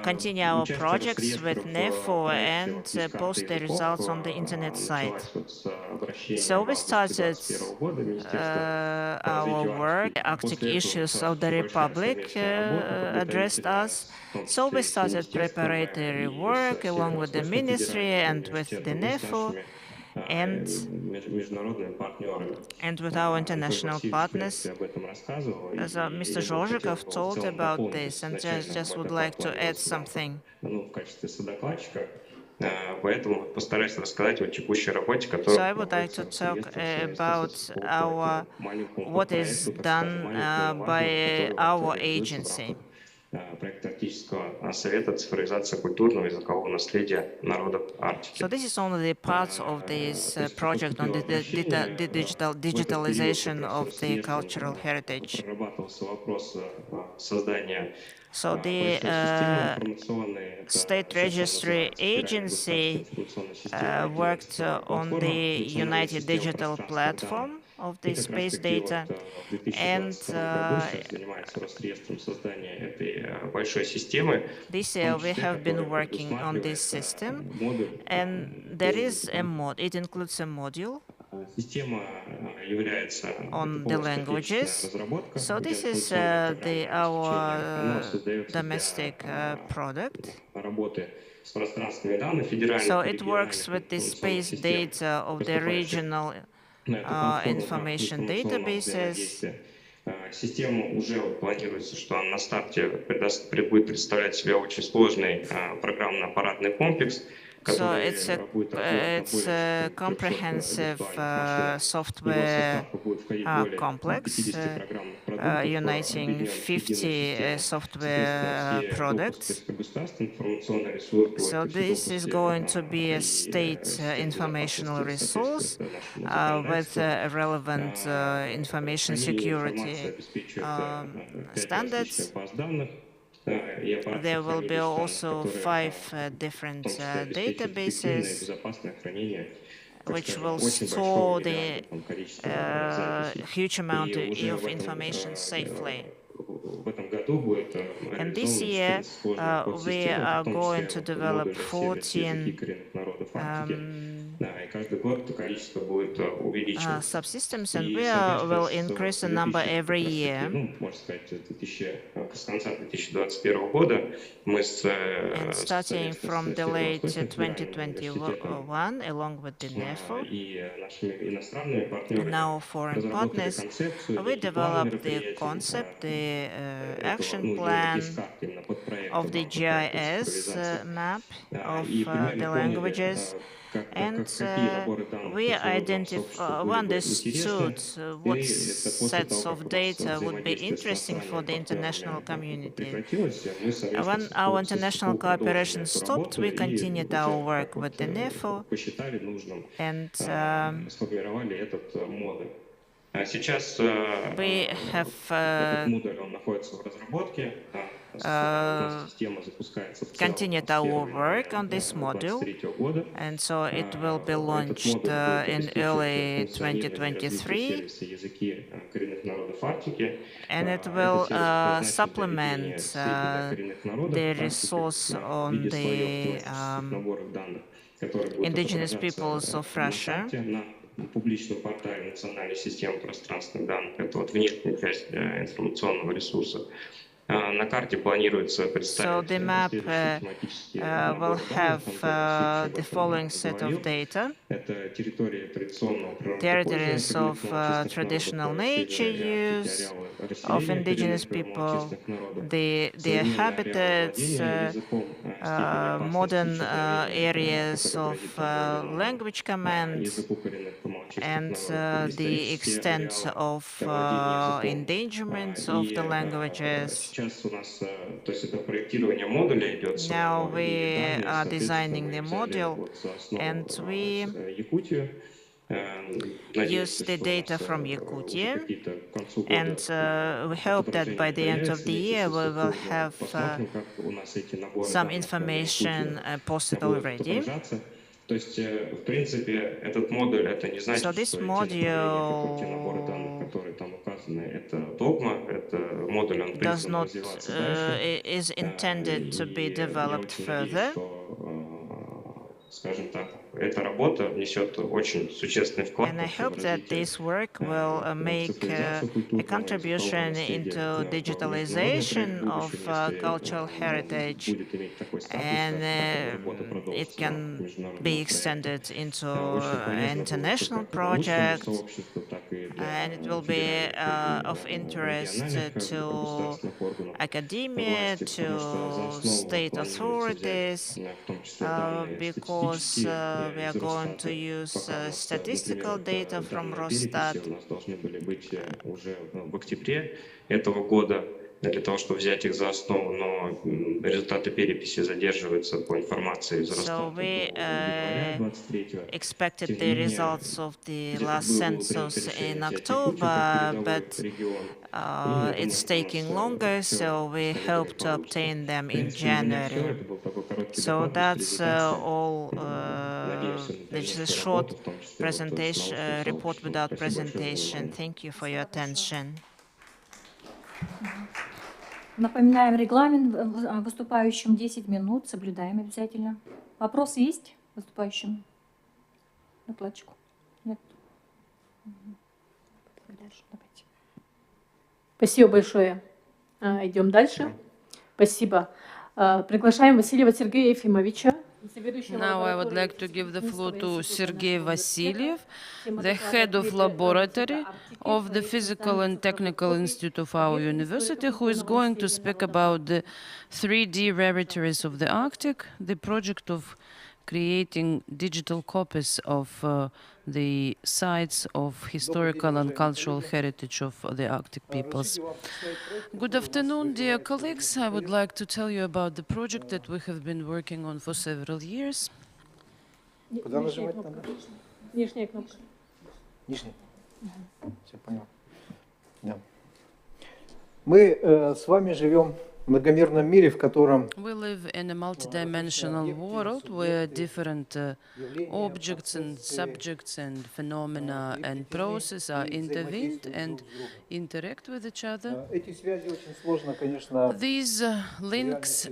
continue our projects with NEFO and post the results on the internet site. So we started our work. Arctic issues of the Republic addressed us. So we started preparatory work along with the ministry and with the NEFO and with our international partners. As Mr. Zhozhikov told about this, and just would like to add something. So I would like to talk about what is done by our agency. So this is only the part of this project on the digitalization of the cultural heritage. So the State Registry Agency worked on the United Digital Platform of the space data, and this year we have been working on this system, and there is a it includes a module on the languages. So this is our domestic product. So it works with the space data of the regional information databases. Система уже планируется, что на старте будет представлять себя очень сложный программно-аппаратный комплекс. So it's a comprehensive software complex uniting 50 software products. So this is going to be a state informational resource with relevant information security standards. There will be also 5 different databases which will store the huge amount of information safely. And this year, we are going to develop 14 subsystems, and we will increase the number every year. And starting from the late 2021, along with the NEFO and our foreign partners, we developed the concept, the action plan of the GIS map of the languages, and we understood what sets of data would be interesting for the international community. When our international cooperation stopped, we continued our work with the NEFO, and we have continued our work on this module, and so it will be launched in early 2023, and it will supplement the resource on the indigenous peoples of Russia. Публичном портале национальной системы пространственных данных. Это вот внешняя часть информационного ресурса. На карте планируется So представить the map следующие тематические will наборы have данных, которые the Всевышний following Бог set of оговорил. data: Это территории традиционного природопользования territories of коренных малочисленных народов traditional nature Севера и Арктики, use ареалы of расселения indigenous коренных people, малочисленных народов, their современные ареалы habitats, владения языком, степень опасности modern человека, areas который of грозит определенному language command, языку коренных малочисленных and народов, the исторические extent ареалы of владения языком. endangerment of И the languages. сейчас у нас, то есть это проектирование модуля идет Now самого, и we данные, are соответственно, designing мы the взяли module, вот за основу and we Якутию. use Надеемся, the что у data нас from уже Yakutia, какие-то к концу and года we hope that by отображения the end of появятся the вместе year со we will структурой. have Посмотрим, как у нас эти наборы some данных на information Якутии posted будут already. отображаться. То есть, в принципе, этот модуль, это не So значит, this что те направления, те наборы данных, module которые там указаны, это догма, это модуль, он does призван not развиваться дальше. is intended to be И я developed очень надеюсь, further. что, скажем так, эта работа внесет очень существенный вклад And I вообще в hope that развитие this work will make цифровизацию a культурного и цифрового contribution наследия into в международный проект в digitalization of будущем, если cultural heritage, будет иметь такой статус, and как работа it продолжится в рамках can международного be проекта. extended into Очень an полезно было бы international как научному project, сообществу, так и для and it will be федеральных of и interest региональных to государственных органов academia, власти, потому что за to основу state планируется взять authorities, в том числе данные because статистические we are из going to Росстата. use Пока у нас, statistical например, data from данные переписи Росстат. у нас должны были быть уже в октябре этого года для того, чтобы взять их за основу, но результаты переписи задерживаются по информации из Росстата So до we января 23-го. expected Тем не the менее, results of the где-то last было принято census решение in взять Якутию как October, передовой but регион. И я думаю, it's что у нас taking longer, все so we скорее hope to получится. obtain them В in принципе, у меня все. January. Это был такой короткий So доклад без that's презентации. all. Надеюсь на This is a дальнейшую short работу, в том числе вот с presentation, научным report сообществом. without Спасибо большое за presentation. внимание. Thank you for your attention. Напоминаем регламент выступающим 10 минут, соблюдаем обязательно. Вопросы есть выступающим? Докладчику? Нет? Дальше, давайте. Спасибо большое. Идем дальше. Спасибо. Приглашаем Васильева Сергея Ефимовича. Now I would like to give the floor to Sergei Vasilyev, the head of laboratory of the Physical and Technical Institute of our university, who is going to speak about the 3D laboratories of the Arctic, the project of creating digital copies of the sites of historical and cultural heritage of the Arctic peoples. Good afternoon, dear colleagues. I would like to tell you about the project that we have been working on for several years. Нижняя кнопка. Нижняя. Все понял. Да. Мы с вами живем в многомерном мире, в котором We live in a multidimensional world where different objects and subjects and phenomena and processes are intervened and interact with each other. эти связи очень сложно, конечно, These links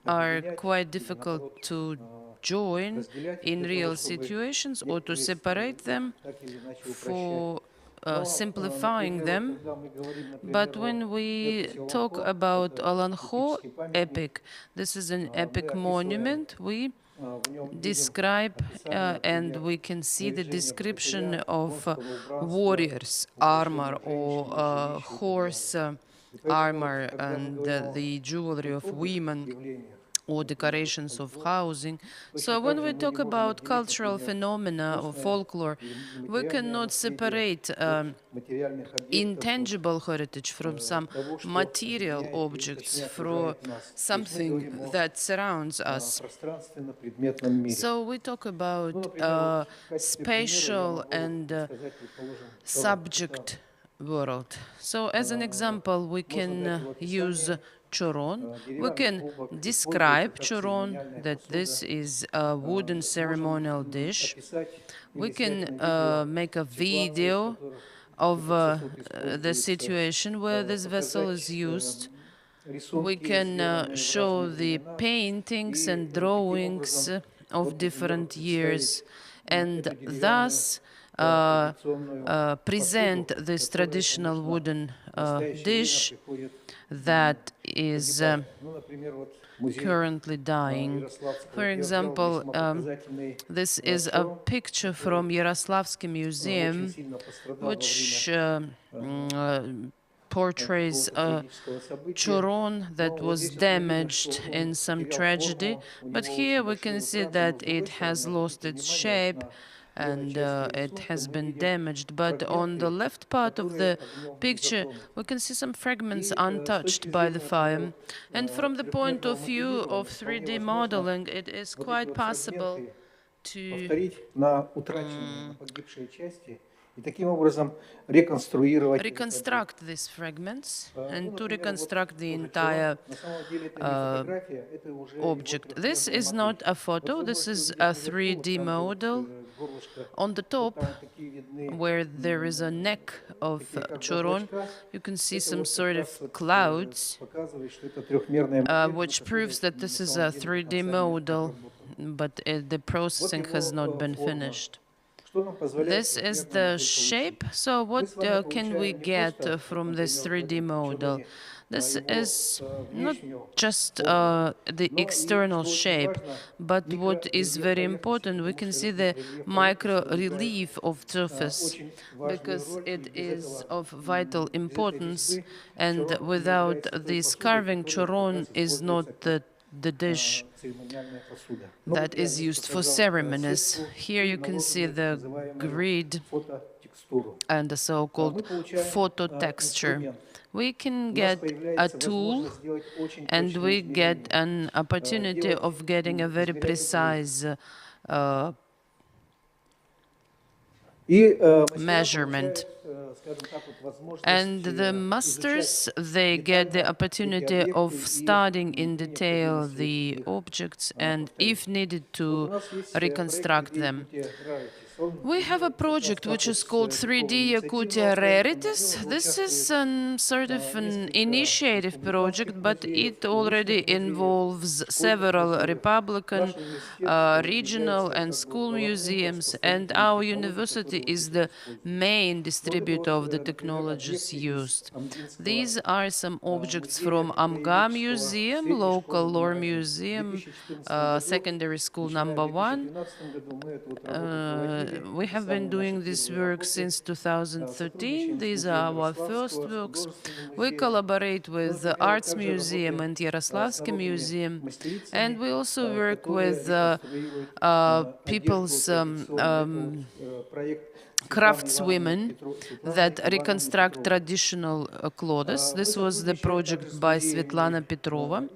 are quite difficult to join in real situations or to separate them for simplifying them. But when we talk about Alanho epic, this is an epic monument. We describe and we can see the description of warriors' armor or horse armor and the jewelry of women or decorations of housing. So when we talk about cultural phenomena or folklore, we cannot separate intangible heritage from some material objects, from something that surrounds us. So we talk about spatial and subject world. So as an example, we can use choron. We can describe choron, that this is a wooden ceremonial dish. We can make a video of the situation where this vessel is used. We can show the paintings and drawings of different years, and thus present this traditional wooden dish that is currently dying. For example, this is a picture from Yaroslavsky Museum, which portrays a choron that was damaged in some tragedy, but here we can see that it has lost its shape and it has been damaged. But on the left part of the picture, we can see some fragments untouched by the fire. And from the point of view of 3D modeling, it is quite possible to reconstruct these fragments and to reconstruct the entire object. This is not a photo, this is a 3D model. On the top, where there is a neck of choron, you can see some sort of clouds, which proves that this is a 3D model, but the processing has not been finished. This is the shape. So what can we get from this 3D model? This is not just the external shape, but what is very important, we can see the micro relief of surface, because it is of vital importance, and without this carving, choron is not the dish that is used for ceremonies. Here you can see the grid and the so-called photo texture. We can get a tool and we get an opportunity of getting a very precise measurement. And the masters, they get the opportunity of studying in detail the objects and, if needed, to reconstruct them. We have a project which is called 3D Yakutia Rarities. This is sort of an initiative project, but it already involves several Republican, regional and school museums, and our university is the main distributor of the technologies used. These are some objects from AMGA Museum, local lore museum, secondary school number 1. We have been doing this work since 2013. These are our first works. We collaborate with the Arts Museum and Yaroslavsky Museum, and we also work with people's craftswomen that reconstruct traditional clothes. This was the project by Svetlana Petrova.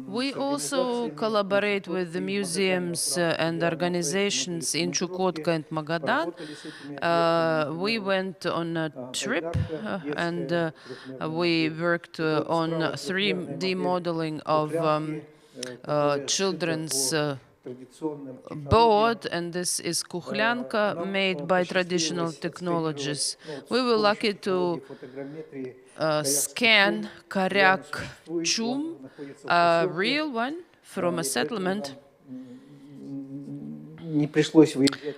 We also collaborate with the museums and organizations in Chukotka and Magadan. We went on a trip and we worked on 3D modeling of children's board, and this is kuhlyanka made by traditional technologies. We were lucky to scan Karyak Chum, a real one from a settlement.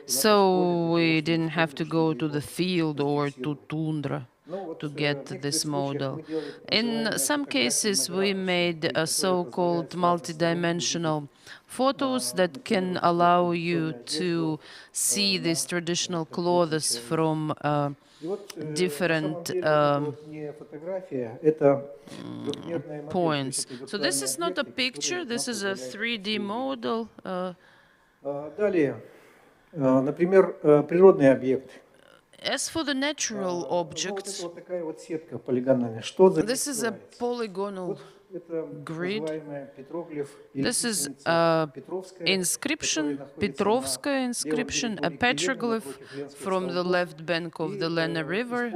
So we didn't have to go to the field or to tundra to get this model. In some cases, we made a so-called multidimensional photos that can allow you to see these traditional clothes from different points. So this is not a picture, this is a 3D model. Например, природные объекты. As for the natural objects, this is a polygonal grid. This is inscription, Petrovskaya inscription, a petroglyph from the left bank of the Lena River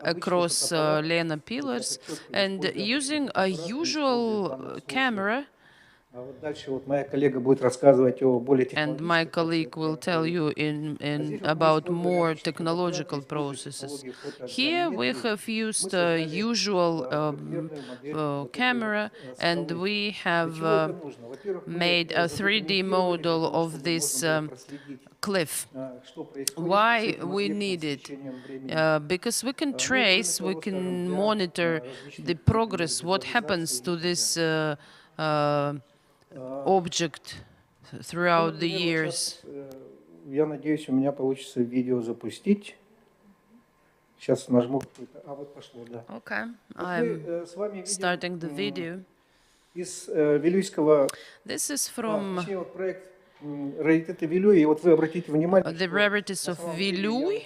across Lena pillars. And using a usual camera, And my colleague will tell you about more technological processes. Here we have used usual camera, and we have made a 3D model of this cliff. Why we need it? Because we can trace, we can monitor the progress, what happens to this object throughout the years. Я надеюсь, у меня получится видео запустить. Сейчас нажму какой-то. А вот пошло, да. Okay, I'm starting the video. Из Вилюйского. This is from проект раритеты Вилюй. И вот вы обратите внимание, the rarities of Вилюй.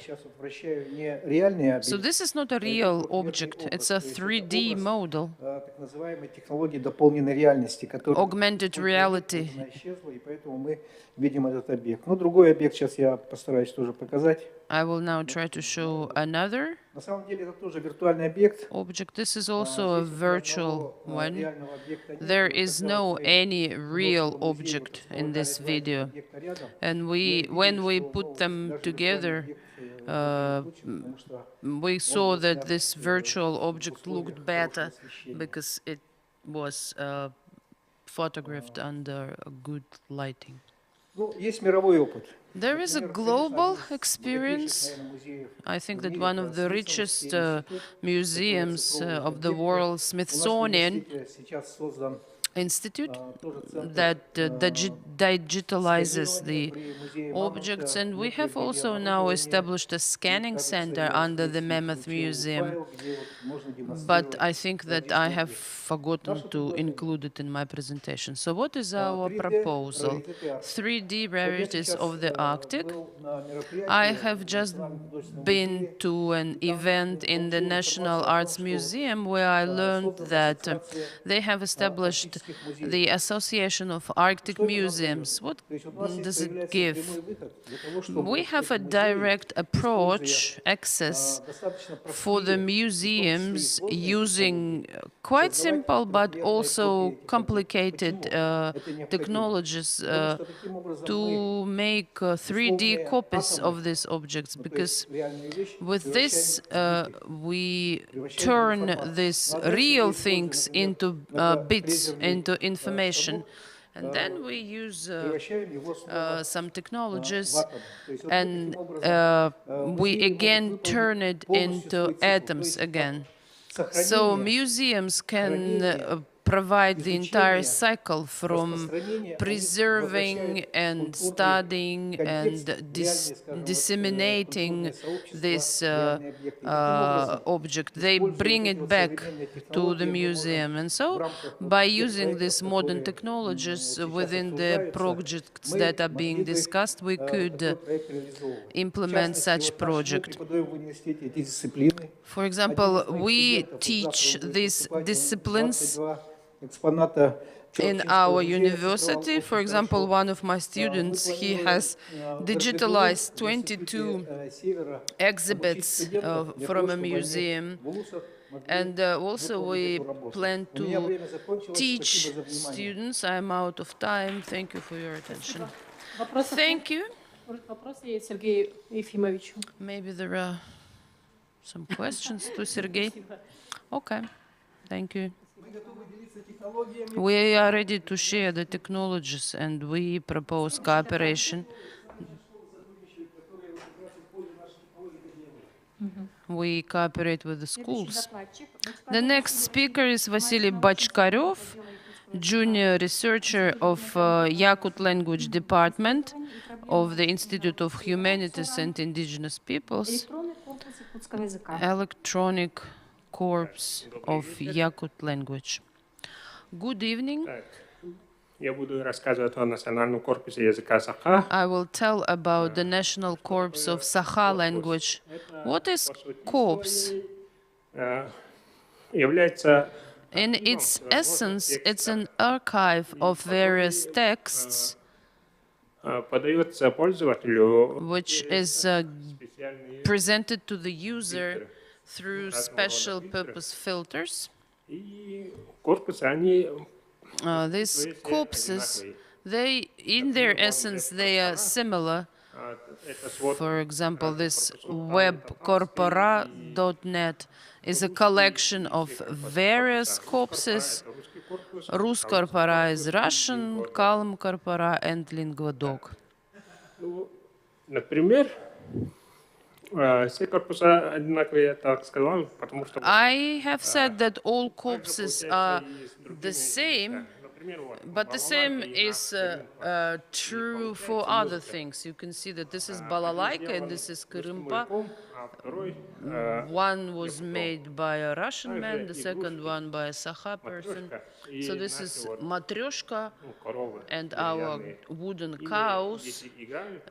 So this is not a real object, it's a 3D model. Так называемой технологии дополненной реальности, которая augmented reality. исчезла, и поэтому мы видим этот объект. Ну, другой объект сейчас я постараюсь тоже показать. I will now try to show another На самом деле это тоже виртуальный объект. object. This is also a virtual one. There is no any real object in this video. And when we put them together, we saw that this virtual object looked better because it was photographed under a good lighting. Ну, есть мировой опыт. There is a global experience. I think that one of the richest museums of the world, Smithsonian Institute, that digitalizes the objects, and we have also now established a scanning center under the Mammoth Museum, but I think that I have forgotten to include it in my presentation. So what is our proposal? 3D rarities of the Arctic. I have just been to an event in the National Arts Museum where I learned that they have established the Association of Arctic Museums. What does it give? We have a direct approach, access for the museums using quite simple but also complicated technologies to make 3D copies of these objects, because with this we turn these real things into bits, into information, and then we use some technologies, and we again turn it into atoms again. So museums can provide the entire cycle from preserving and studying and disseminating this object. They bring it back to the museum. And so by using these modern technologies within the projects that are being discussed, we could implement such project. For example, we teach these disciplines in our university. For example, one of my students, he has digitalized 22 exhibits from a museum. And also we plan to teach students. I'm out of time. Thank you for your attention. Thank you. Maybe there are some questions to Sergey. Okay, thank you. We are ready to share the technologies, and we propose cooperation. We cooperate with the schools. The next speaker is Vasily Bachkarev, junior researcher of Yakut Language Department of the Institute of Humanities and Indigenous Peoples, Electronic Corps of Yakut Language. Good evening. Я буду рассказывать о Национальном корпусе языка Саха. I will tell about the National Corps of Sakha language. What is corpus? Является In its essence, it's an archive of various texts подается пользователю which is presented to the user through special purpose filters. И корпусы, они these corpses, they, in their essence, they are similar. For example, this webcorpora.net is a collection of various corpses. Ruscorpora is Russian, Kalmcorpora, and Linguadoc. Например, все корпуса одинаковые, я так сказал, потому что... I have said that all corpses are the same, but the same is true for other things. You can see that this is balalaika and this is Kırımpa. One was made by a Russian man, the second one by a Sakha person. So this is matryoshka and our wooden cows.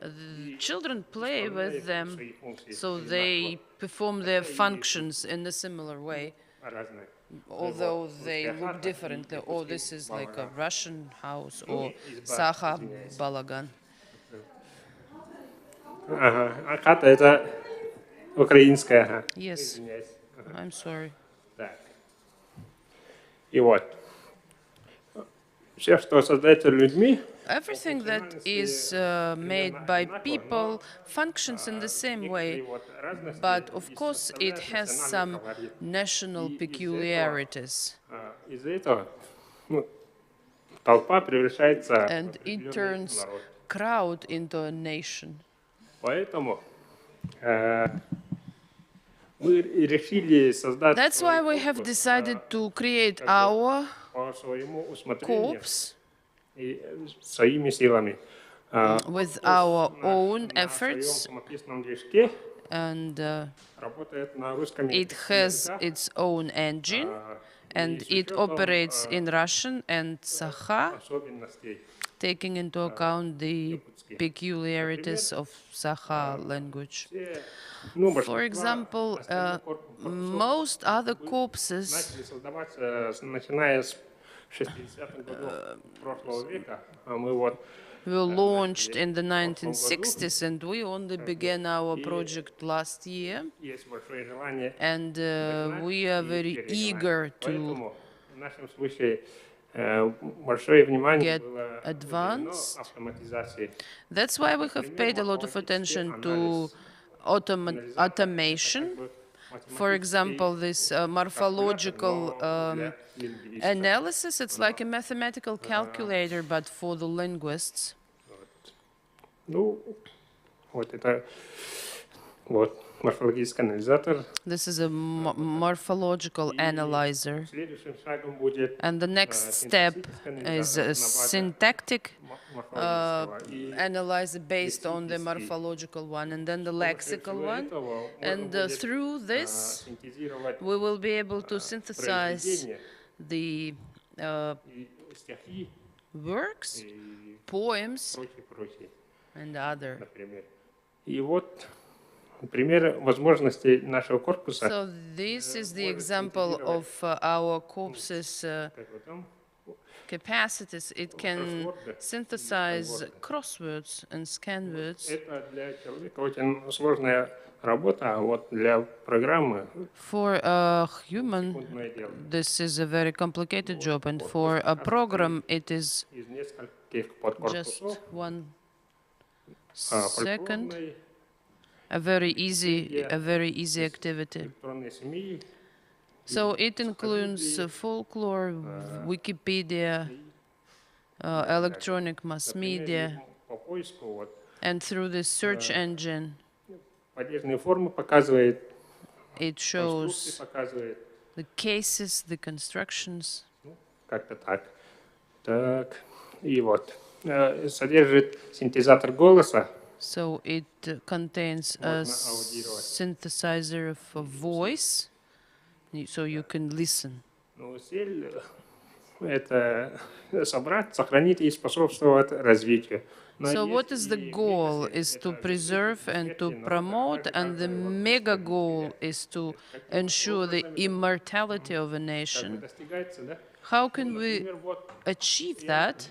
The children play with them, so they perform their functions in a similar way, although they look differently. Or this is like a Russian house or Sakha balagan. Ага, а хата это украинская, ага. Yes, I'm sorry. Так. И вот. Все, что создается людьми, everything that is made by people functions in the same way, but of course it has some national peculiarities. из-за этого толпа превращается And it turns crowd into a nation. Поэтому мы решили создать That's why we have decided to create our corps своими силами. With our own efforts, and it has its own engine, and it operates in Russian and Sakha, taking into account the peculiarities of Sakha language. For example, most other corpses were launched in the 1960s, and we only began our project last year, and we are very eager to get advanced. That's why we have paid a lot of attention to automation. For example, this morphological analysis, it's like a mathematical calculator, but for the linguists. Ну, вот это вот морфологический анализатор. This is a morphological analyzer. And the next step is a syntactic analyzer based on the morphological one, and then the lexical one. And through this, we will be able to synthesize the works, poems, and other. И вот пример возможностей нашего корпуса. So this is the example of our corpus's capacities. It can synthesize crosswords and scan words. Это для человека очень сложная работа, а вот для программы. For a human, this is a very complicated job, and for a program, it is just 1 second. A very easy activity. So it includes folklore, Wikipedia, electronic mass media, and through the search engine, it shows the cases, the constructions. Как-то так. Так, и вот. Содержит синтезатор голоса. So it contains a synthesizer of a voice, so you can listen. Ну, цель это собрать, сохранить и способствовать развитию. So what is the goal? Is to preserve and to promote, and the mega goal is to ensure the immortality of a nation. How can we achieve that?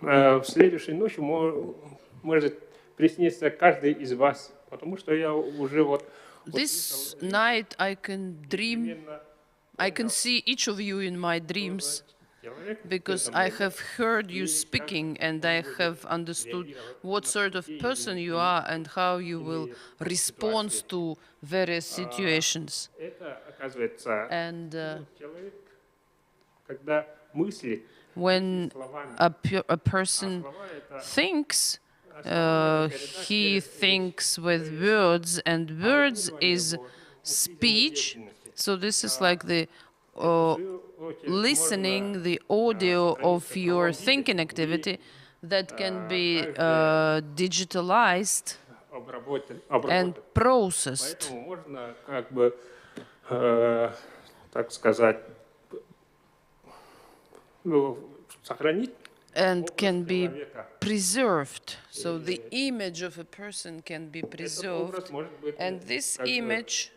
В следующей ночью может присниться каждый из вас, потому что я уже вот... This night I can dream I can see each of you in my dreams because I have heard you speaking and I have understood what sort of person you are and how you will respond to various situations. And when a person thinks, he thinks with words, and words is speech. So this is like the listening, the audio of your thinking activity that can be digitalized and processed. Можно как бы, так сказать, сохранить and can be preserved. So the image of a person can be preserved, and this image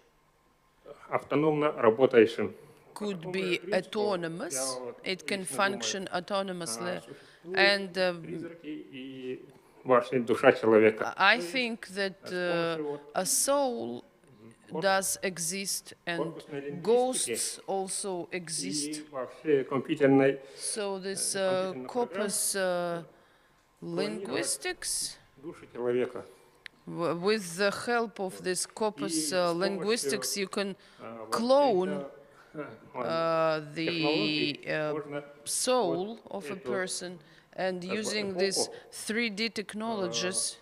автономно работающим. could be autonomous. It can function autonomously. And I think that a soul does exist and ghosts also exist. So this corpus linguistics, with the help of this corpus linguistics, you can clone the soul of a person, and using these 3D technologies,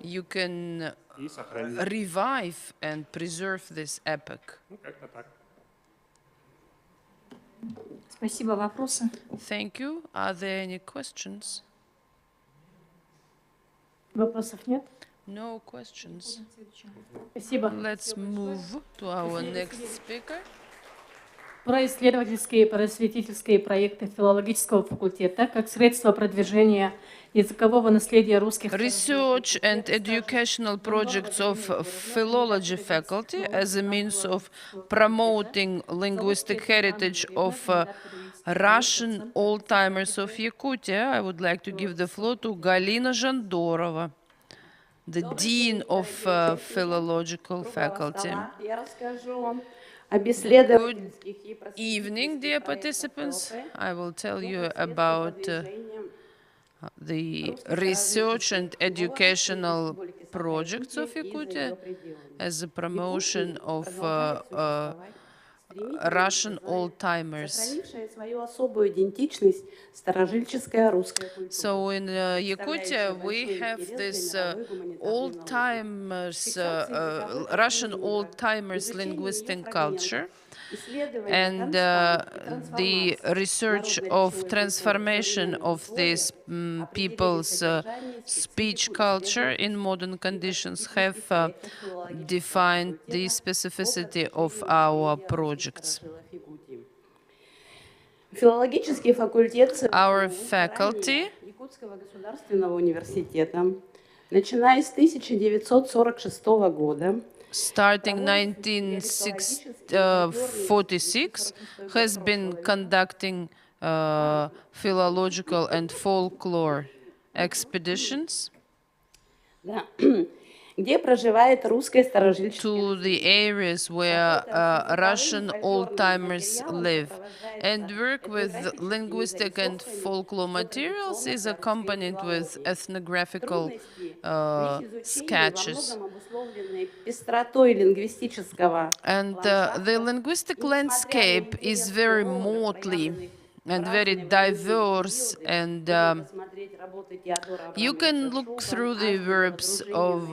you can revive and preserve this epoch. Спасибо. Вопросы? Thank you. Are there any questions? Вопросов нет? No questions. Спасибо. Let's move to our next speaker. Про исследовательские и просветительские проекты филологического факультета как средство продвижения языкового наследия русских. Research and educational projects of philology faculty as a means of promoting linguistic heritage of Russian old-timers of Yakutia. I would like to give the floor to Galina Zhandorova, the Dean of Philological Faculty. Good evening, dear participants. I will tell you about the research and educational projects of Yakutia as a promotion of Russian old-timers. So in Yakutia we have this old-timers, Russian old-timers linguistic culture, and the research of transformation of these people's speech culture in modern conditions have defined the specificity of our projects. Our faculty, Якутского государственного университета, начиная с 1946 года, starting 1946, has been conducting philological and folklore expeditions где проживает русская старожильческая to the areas where Russian old-timers live, and work with linguistic and folklore materials is accompanied with ethnographical sketches. And the linguistic landscape is very motley and very diverse, and you can look through the verbs of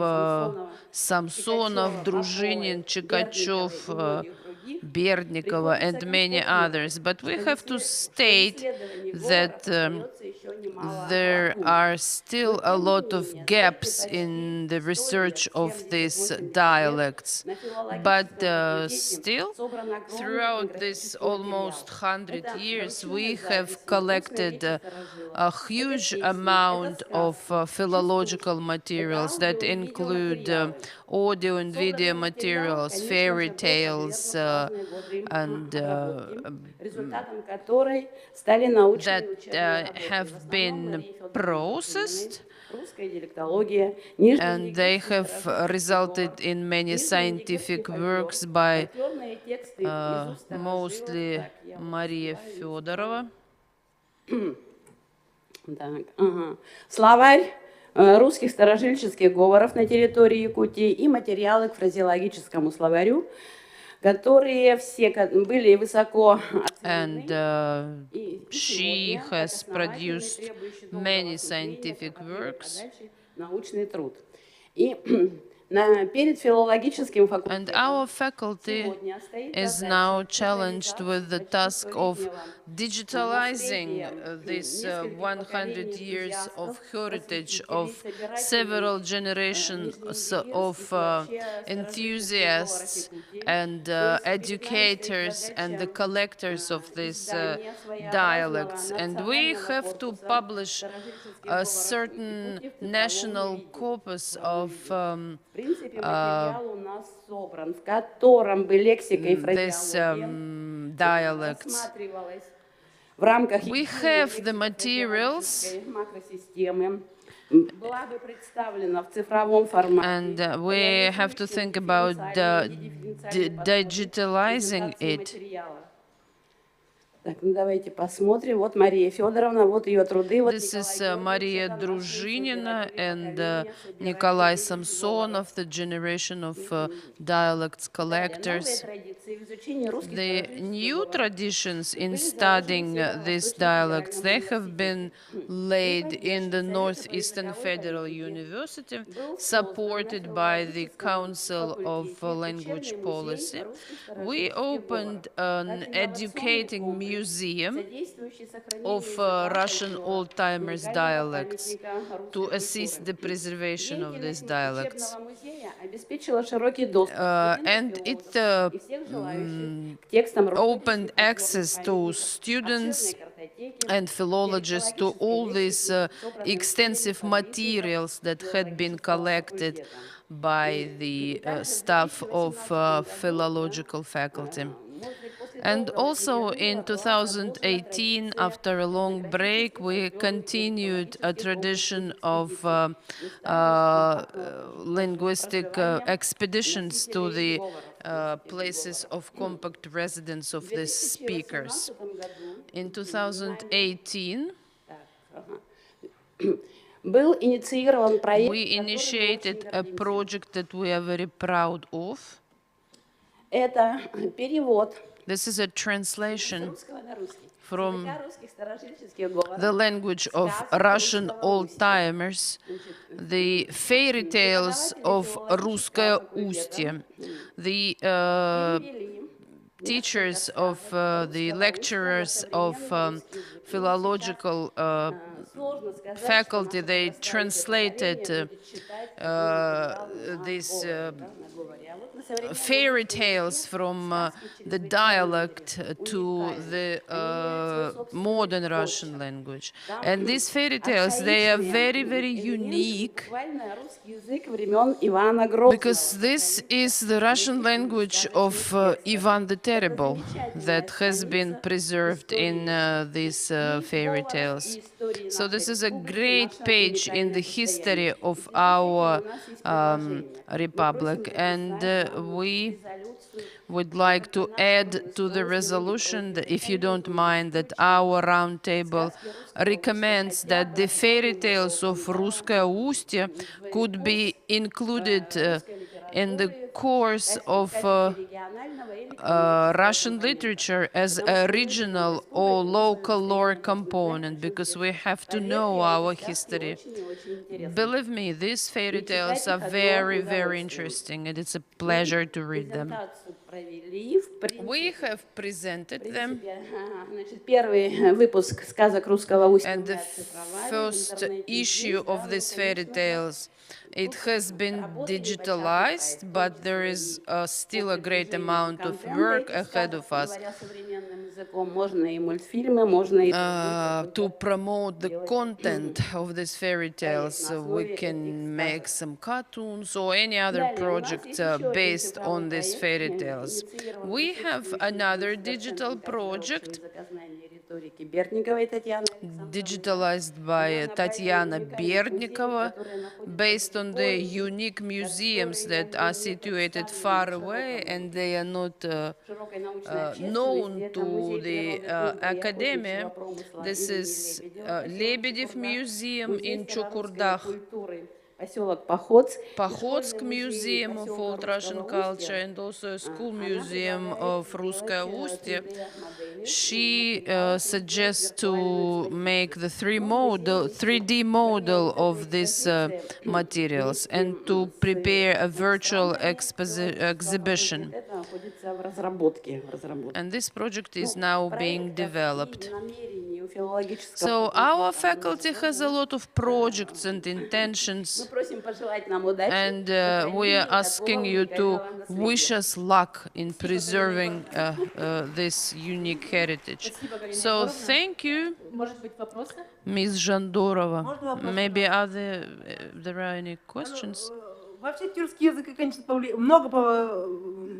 Samsonov, Druzhinin, Chikachev, Berdnikova, and many others. But we have to state that there are still a lot of gaps in the research of these dialects. But still, throughout this almost 100 years, we have collected a huge amount of philological materials that include audio and video materials, fairy tales, and that have been processed, and they have resulted in many scientific works by mostly Maria Fedorova. Словарь русских старожильческих говоров на территории Якутии и материалы к фразеологическому словарю, которые все были высоко and she has produced many scientific works. Научный труд. И перед филологическим факультетом And our faculty is now challenged with the task of digitalizing this 100 years of heritage of several generations of enthusiasts and educators and the collectors of these dialects. And we have to publish a certain national corpus of these dialects. We have the materials, and we have to think about digitalizing it. Давайте посмотрим. Вот Мария Федоровна, вот ее труды. This is Maria Druzhinina and Nikolai Samsonov, the generation of dialects collectors. The new traditions in studying these dialects, they have been laid in the Northeastern Federal University, supported by the Council of Language Policy. We opened an educating museum of Russian old-timers dialects to assist the preservation of these dialects. And it opened access to students and philologists to all these extensive materials that had been collected by the staff of philological faculty. And also in 2018, after a long break, we continued a tradition of linguistic expeditions to the places of compact residence of the speakers. In 2018, we initiated a project that we are very proud of. This is a translation from the language of Russian old-timers, the fairy tales of Rusское Устье. The teachers of the lecturers of philological faculty, they translated these fairy tales from the dialect to the modern Russian language. And these fairy tales, they are very, very unique because this is the Russian language of Ivan the Terrible that has been preserved in these fairy tales. So this is a great page in the history of our republic, and we would like to add to the resolution, that, if you don't mind, that our roundtable recommends that the fairy tales of Rusское Устье could be included in the course of Russian literature as a regional or local lore component, because we have to know our history. Believe me, these fairy tales are very, very interesting, and it's a pleasure to read them. We have presented them, and the first issue of these fairy tales It has been digitalized, but there is still a great amount of work ahead of us to promote the content of these fairy tales. We can make some cartoons or any other project based on these fairy tales. We have another digital project digitalized by Tatiana Berdnikova, based on the unique museums that are situated far away and they are not known to the academia. This is Lebedev Museum in Chukurdach, Pokhotsk Museum of Old Russian Culture, and also a school museum of Ruskaya Ustye. She suggests to make the 3D model of these materials and to prepare a virtual exhibition. And this project is now being developed. So our faculty has a lot of projects and intentions, and we are asking you to wish us luck in preserving this unique heritage. So thank you, Ms. Zhandorova. Maybe there are any questions? Вообще тюркский язык, конечно, много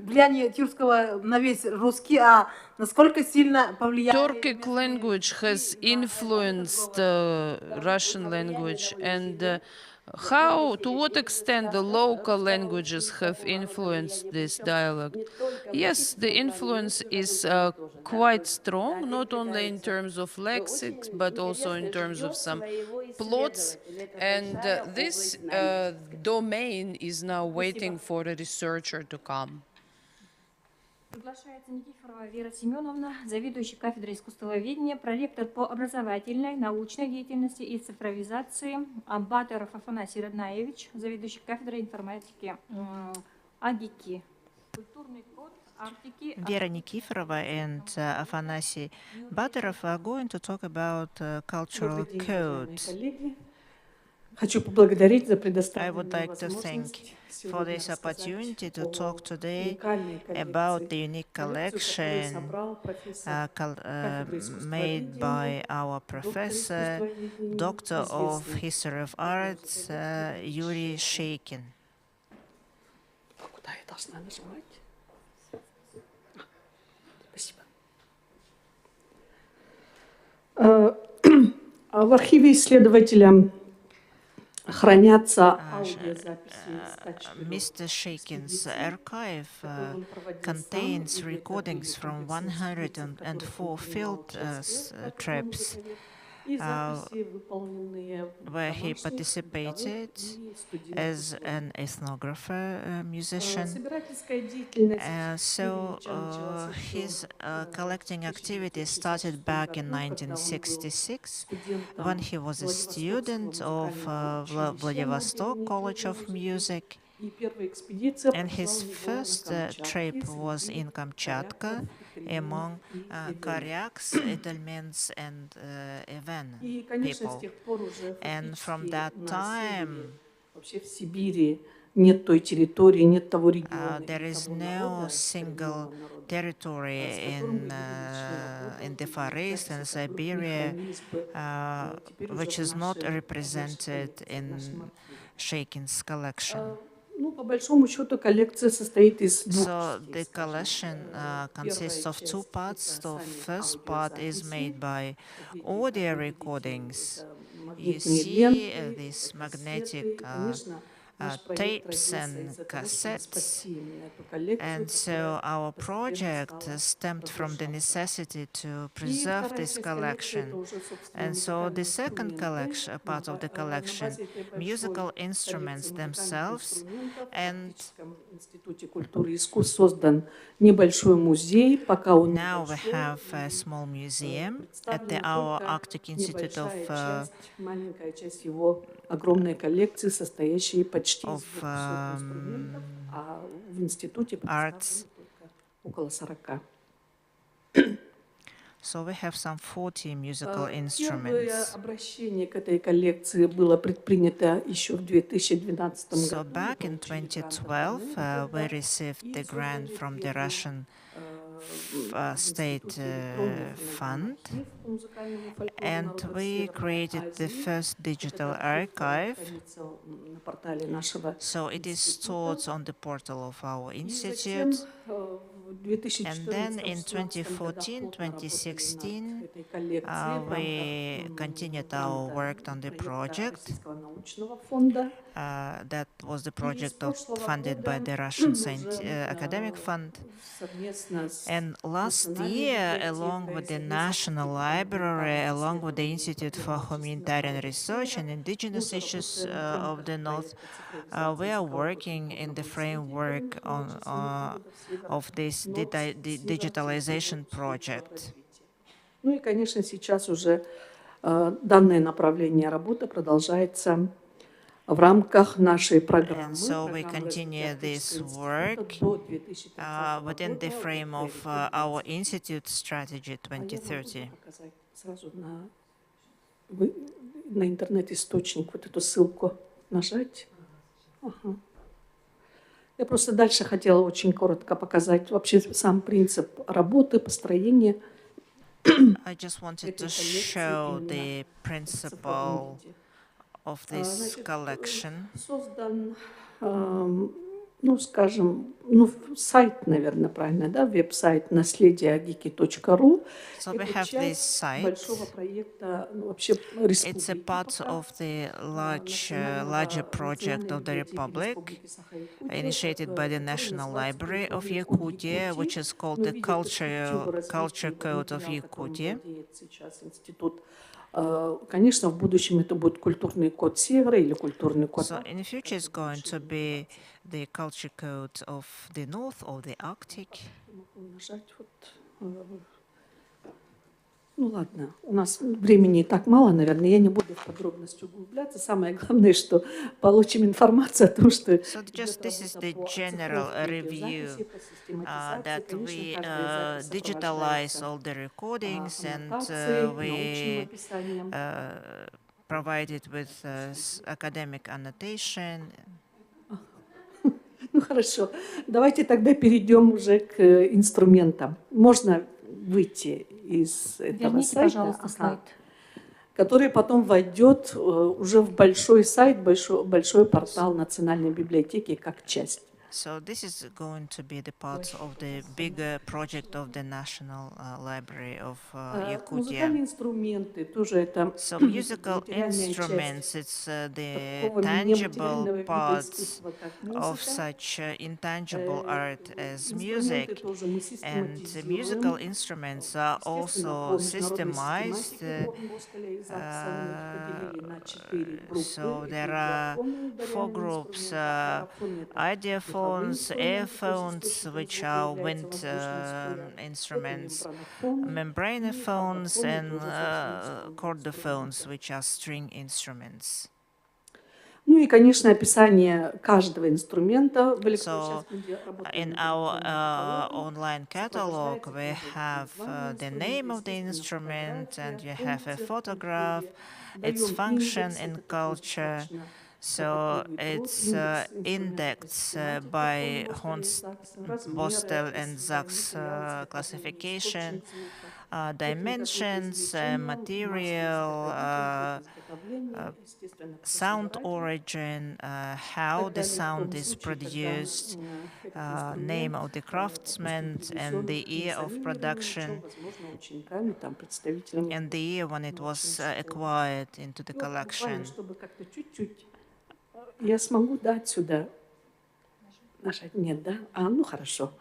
влияния тюркского на весь русский, а насколько сильно повлияли... Turkic language has influenced Russian language, and to what extent the local languages have influenced this dialect? Yes, the influence is quite strong, not only in terms of lexics, but also in terms of some plots. And this domain is now waiting for a researcher to come. Приглашается Никифорова Вера Семеновна, заведующий кафедрой искусствоведения, проректор по образовательной, научной деятельности и цифровизации, Батыров Афанасий Раднаевич, заведующий кафедрой информатики АГИКИ. Культурный код Арктики. Vera Nikiforova and Afanasy Batyrov are going to talk about cultural code. I would like to thank for this opportunity to talk today about the unique collection made by our professor, Doctor of History of Arts, Yuri Sheikin. В архиве исследователя хранятся аудиозаписи Mr. Sheikin's archive contains recordings from 104 field trips where he participated as an ethnographer, musician. So his collecting activities started back in 1966 when he was a student of Vladivostok College of Music. And his first trip was in Kamchatka among Koryaks, Edelmens, and Even people. And from that time, there is no single territory in the Far East and Siberia which is not represented in Sheikin's collection. So the collection consists of two parts. The first part is made by audio recordings. You see these magnetic tapes and cassettes, and so our project stemmed from the necessity to preserve this collection. And so the second collection, part of the collection, musical instruments themselves, and now we have a small museum at our Arctic Institute of Arts. So we have some 40 musical Первое instruments. обращение к этой коллекции было предпринято еще в 2012 So году. back in 2012, we received the grant from the Russian state fund, and we created the first digital archive. So it is stored on the portal of our institute. And then in 2014-2016, we continued our work on the project. That was the project funded by the Russian Academic Fund. And last year, along with the National Library, along with the Institute for Humanitarian Research and Indigenous Issues of the North, we are working in the framework of this digitalization project. Ну и, конечно, сейчас уже данное направление работы продолжается в рамках нашей программы. And so we continue this work within the frame of our Institute Strategy 2030. Сразу на интернет-источник вот эту ссылку нажать. Ага. Я просто дальше хотела очень коротко показать вообще сам принцип работы, построения. I just wanted to show the principle of this collection. Создан, ну, скажем, сайт, наверное, правильно, да, веб-сайт наследиеагики.ру. So we have this site. Большого проекта, вообще, It's a part of the larger project of the Republic, initiated by the National Library of Yakutia, which is called the Culture Code of Yakutia. Конечно, в будущем это будет культурный код Севера или культурный код. So in the future, it's going to be the culture code of the North or the Arctic. Ну ладно, у нас времени и так мало, наверное, я не буду в подробности углубляться. Самое главное, что получим информацию о том, что... So just this is the general review that we digitalize all the recordings and we provide it with academic annotation. Ну хорошо, давайте тогда перейдем уже к инструментам. Можно выйти из этого Верните, сайта, пожалуйста, слайд. который потом войдет уже в большой сайт, большой портал Национальной библиотеки как часть. So this is going to be the part of the bigger project of the National Library of Yakutia. So musical instruments, it's the tangible parts of such intangible art as music. And musical instruments are also systemized. So there are 4 groups, ideophones, airphones, which are wind instruments, membranophones, and chordophones, which are string instruments. Ну и, конечно, описание каждого инструмента в So in our online catalog, we have the name of the instrument, and you have a photograph, its function in culture. So it's indexed by Horst, Bostel, and Zach's classification, dimensions, material, sound origin, how the sound is produced, name of the craftsman, and the year of production, and the year when it was acquired into the collection. Я смогу, да, отсюда нажать? Нет, да? Ну хорошо.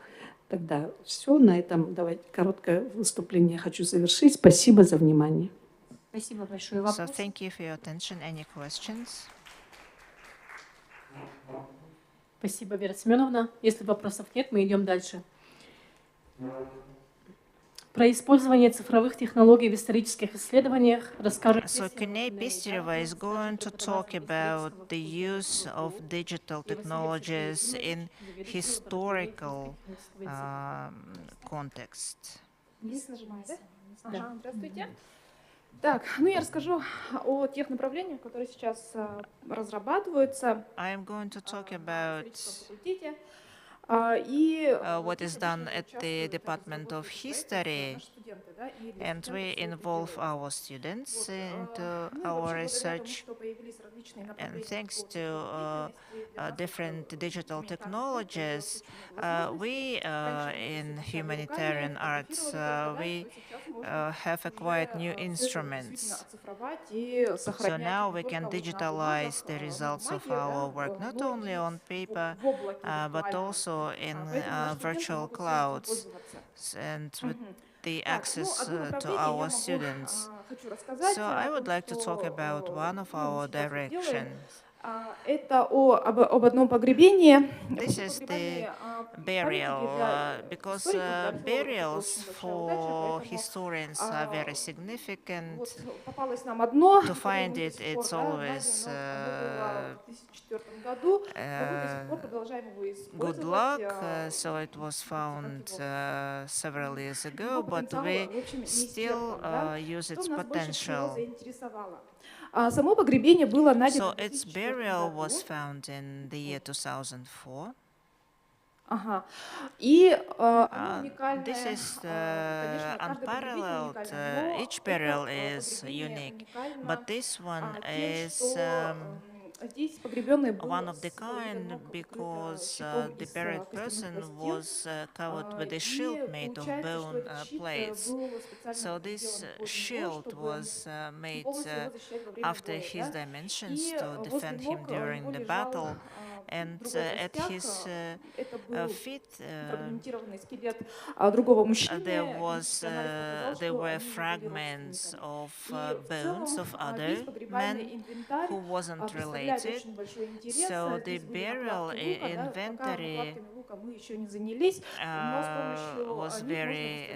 Тогда все, на этом давайте короткое выступление хочу завершить. Спасибо за внимание. Спасибо большое. So thank you for your attention. Any questions? Спасибо, Вера Семеновна. Если вопросов нет, мы идем дальше. Про использование цифровых технологий в исторических исследованиях расскажет... So Kune Pistereva is going to talk about the use of digital technologies in historical context. Ага, здравствуйте. Так, ну я расскажу о тех направлениях, которые сейчас разрабатываются I am going to talk на about историческом факультете. what is done at the Department of History, and we involve our students into our research. And thanks to different digital technologies, we in humanitarian arts, we have acquired new instruments. So now we can digitalize the results of our work not only on paper, but also in virtual clouds and with the access to our students. So I would like to talk about one of our directions. Это об одном погребении. This is the burial, because burials for historians are very significant. Попалось нам одно, To которое find мы до it, сих пор, it's да, always оно было в 2004 году, но мы до сих пор продолжаем его good использовать. luck. So it was found several years ago, Его but потенциал, we в общем, не still исчерпан, да. use Что its нас больше всего potential. заинтересовало? Само погребение было найдено So в its 2004 burial году. was found in the year 2004. Ага. И оно This уникальное, is конечно, каждое погребение unparalleled. уникально, но Each burial это is погребение unique, уникально but this one тем, is что здесь погребенный был one of the с головы до kind ног покрыто because щитом the из buried костяных person пластин. was covered with a shield И made of получается, что bone этот щит plates. был специально So this сделан под него, shield чтобы was made полностью его защищать во время after боя, his да? dimensions И to возле defend him ног у during него the лежал battle, and другой at костяк. his Это был feet фрагментированный скелет другого мужчины. there There were fragments of bones of other men who wasn't related. So the burial inventory was very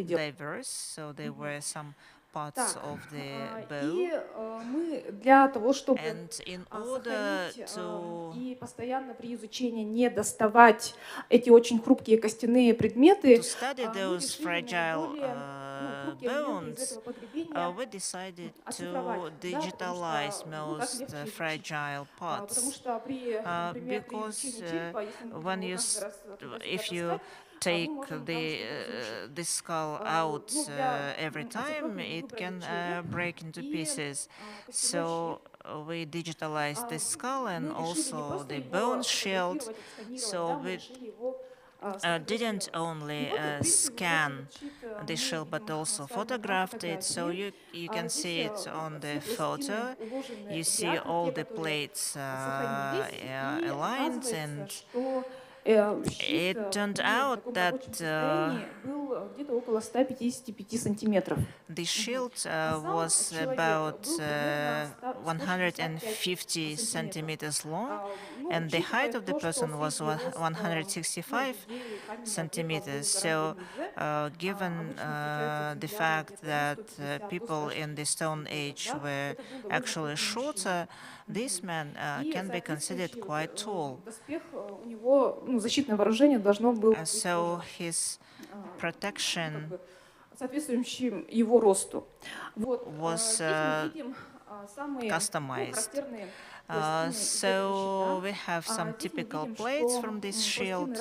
diverse. So there were some parts of the bow. And in order to и постоянно при изучении не доставать эти очень хрупкие костяные предметы, study those fragile bones, we decided to digitalize most fragile parts. Because when if you take the skull out every time, it can break into pieces. So we digitalized the skull and also the bone shield. So we didn't only scan the shell but also photographed it, so you can see it on the photo. You see all the plates aligned, and it turned out that the shield was about 150 centimeters long, and the height of the person was 165 centimeters. So given the fact that people in the Stone Age were actually shorter, this man can be considered quite tall. So his protection was customized. So we have some typical plates from this shield,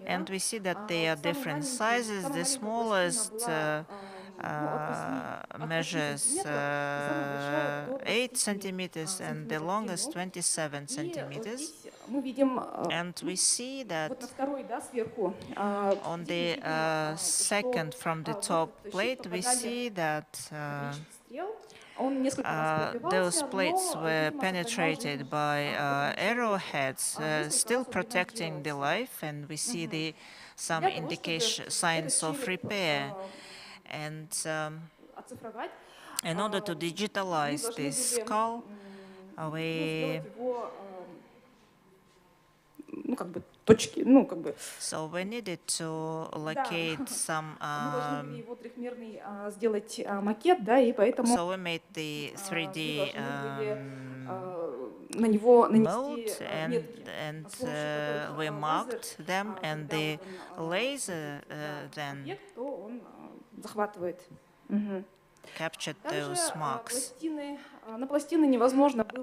and we see that they are different sizes. The smallest measures 8 centimeters and the longest 27 centimeters. And we see that on the second from the top plate, we see that those plates were penetrated by arrowheads, still protecting the life, and we see some signs of repair. And in order to digitalize this skull, so we needed to locate some. So we made the 3D mold, and we marked them, and the laser then captured those marks.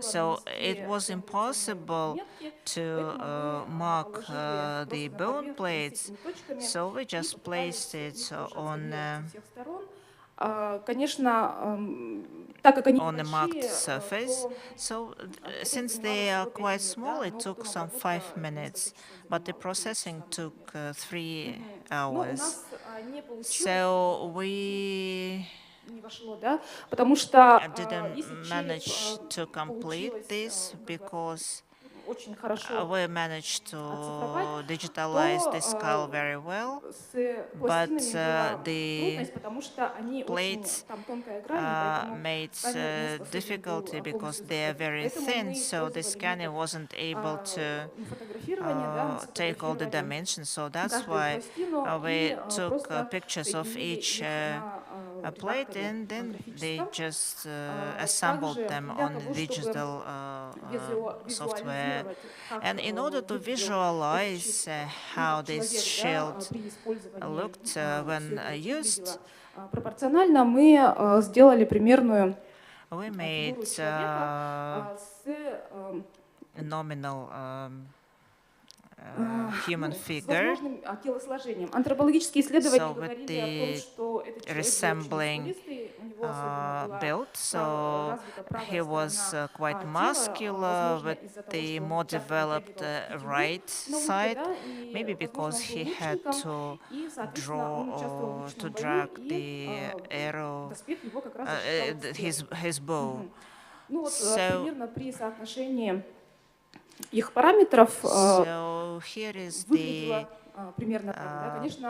So it was impossible to mark the bone plates, so we just placed it on a marked surface. So since they are quite small, it took some 5 minutes, but the processing took 3 hours. So we didn't manage to complete this because we managed to digitalize the skull very well, but the plates made difficulty because they are very thin, so the scanner wasn't able to take all the dimensions. So that's why we took pictures of each plate, and then they just assembled them on the digital software. And in order to visualize how this shield looked when used, we made a nominal human figure. So with the resembling build, so he was quite muscular with the more developed right side, maybe because he had to draw or to drag the arrow, his bow. So here is the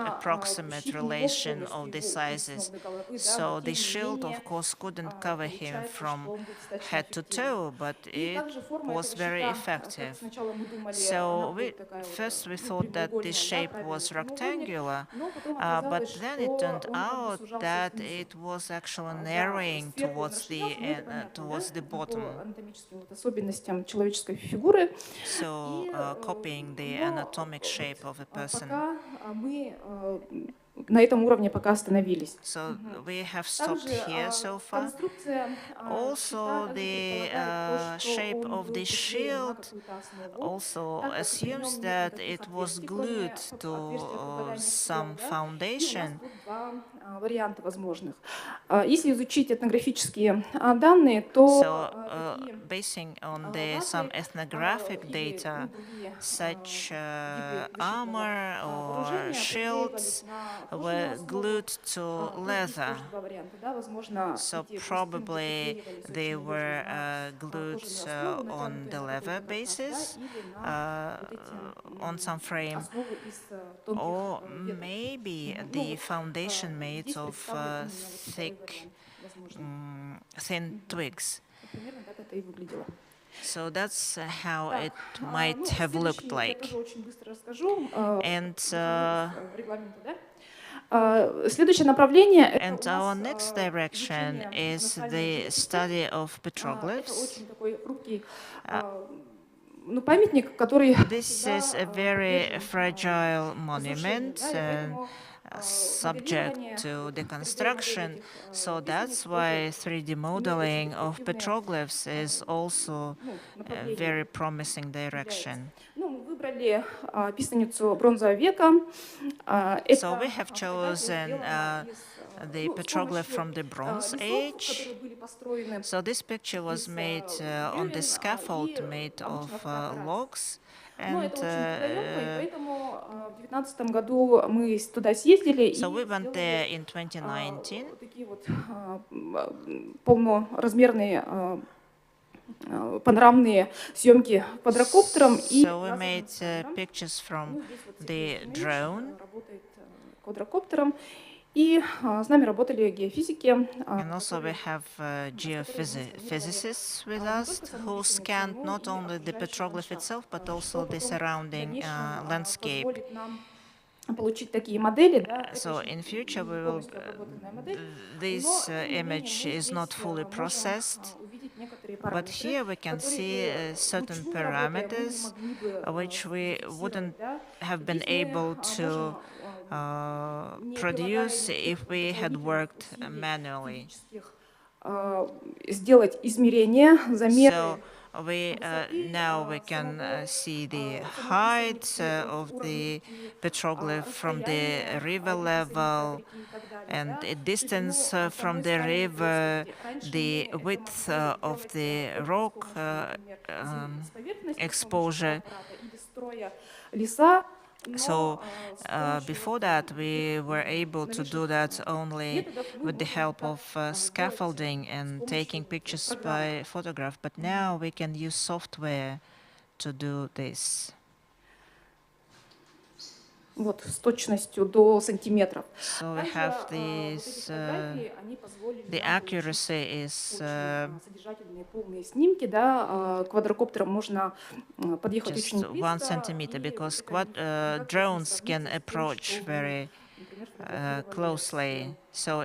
approximate relation of the sizes. So the shield, of course, couldn't cover him from head to toe, but it was very effective. So first we thought that the shape was rectangular, but then it turned out that it was actually narrowing towards the bottom. So copying the anatomic shape of a person. So we have stopped here so far. Also, the shape of the shield also assumes that it was glued to some foundation. So, basing on some ethnographic data, such armor or shields were glued to leather. So probably they were glued on the leather basis, on some frame, or maybe the foundation made of thin twigs. So that's how it might have looked like. And our next direction is the study of petroglyphs. This is a very fragile monument, subject to deconstruction, so that's why 3D modeling of petroglyphs is also a very promising direction. So we have chosen the petroglyph from the Bronze Age. So this picture was made on the scaffold made of logs. And so we went there in 2019. So we made pictures from the drone. And also we have geophysicists with us who scanned not only the petroglyph itself, but also the surrounding landscape. So in future we will, this image is not fully processed, But here we can see certain parameters which we wouldn't have been able to produce if we had worked manually. Сделать измерения, замеры. So now we can see the height of the petroglyph from the river level and the distance from the river, the width of the rock exposure. So before that, we were able to do that only with the help of scaffolding and taking pictures by photograph. But now we can use software to do this. Вот, с точностью до сантиметров. So we have this, the accuracy is Содержательные полные снимки, да, квадрокоптером можно подъехать очень just 1 centimeter, because drones can approach very closely, so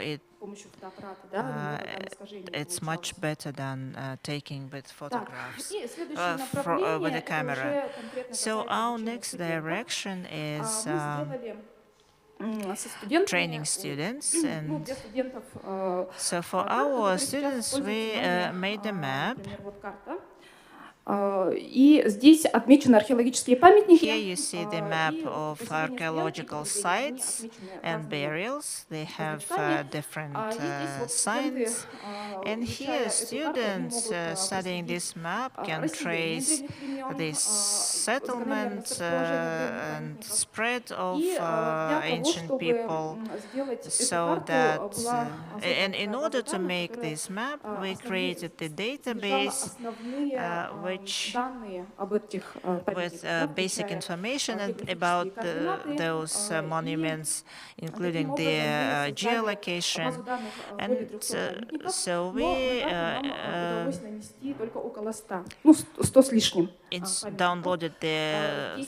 it's much better than taking with photographs, with a camera. So our next direction is training students. And so for our students, we made a map. И здесь отмечены археологические памятники. Here you see the map of archaeological sites and burials. They have different signs. And here students studying this map can trace the settlement and spread of ancient people. So that, and in order to make this map, we created the database with basic information about those monuments, including their geolocation. And so we downloaded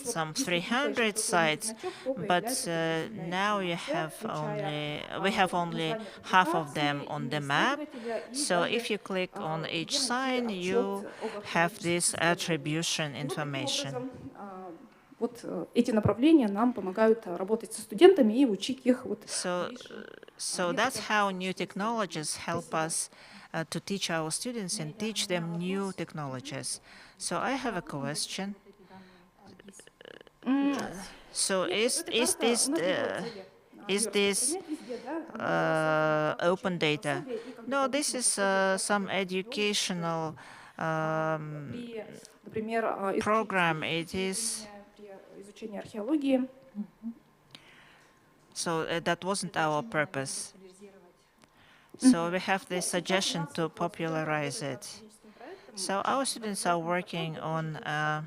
some 300 sites, but now we have only half of them on the map. So if you click on each sign, you have this attribution information. Вот эти направления нам помогают работать со студентами и учить их. So that's how new technologies help us to teach our students and teach them new technologies. So I have a question. So is this open data? No, this is some educational program. It is. So that wasn't our purpose. So we have this suggestion to popularize it. So our students are working on a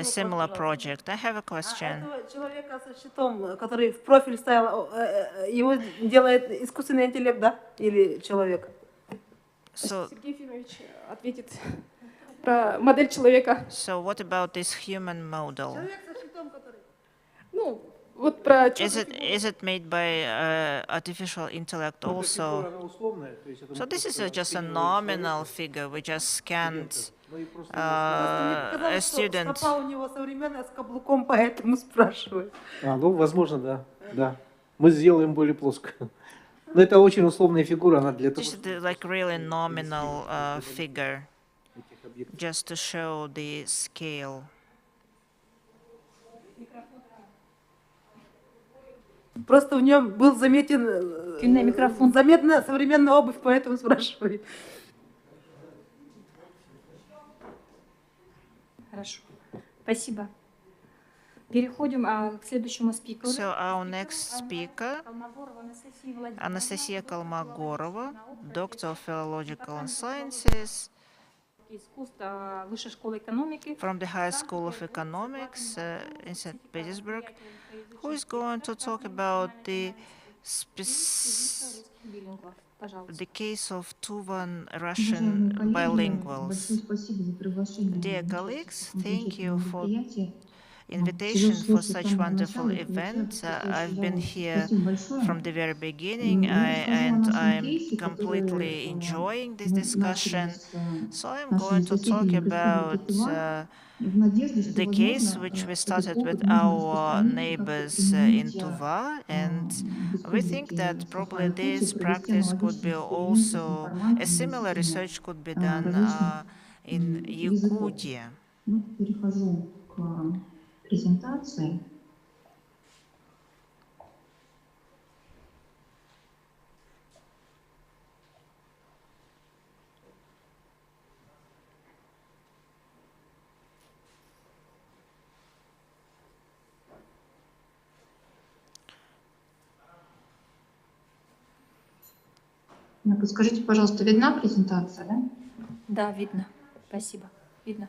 similar project. I have a question. Человека со щитом, который в профиль ставил, его делает искусственный интеллект, да? Или человек? Сергей Ефимович ответит про модель человека. So what about this human model? Человек со щитом, который... Ну, вот про... Is it made by artificial intellect also? So this is just a nominal figure. We just scanned a student. Стопа у него современная с каблуком, поэтому спрашиваю. Ну, возможно, да. Мы сделаем более плоско. Но это очень условная фигура, она для того, This is like really nominal figure, just to show the scale. Просто в нем был заметна современная обувь, поэтому спрашиваю. Хорошо. Спасибо. Переходим к следующему спикеру. So our next speaker, Anastasia Kolmogorova, Doctor of Philological Sciences from the High School of Economics in St. Petersburg, who is going to talk about the case of Tuvan Russian bilinguals. Dear colleagues, thank you for invitation for such wonderful event. I've been here from the very beginning, and I'm completely enjoying this discussion. So I'm going to talk about the case which we started with our neighbors in Tuva, and we think that probably this practice could be also, a similar research could be done in Yakutia. Ну, перехожу к презентации. Подскажите, пожалуйста, видна презентация, да? Да, видно. Спасибо. Видно.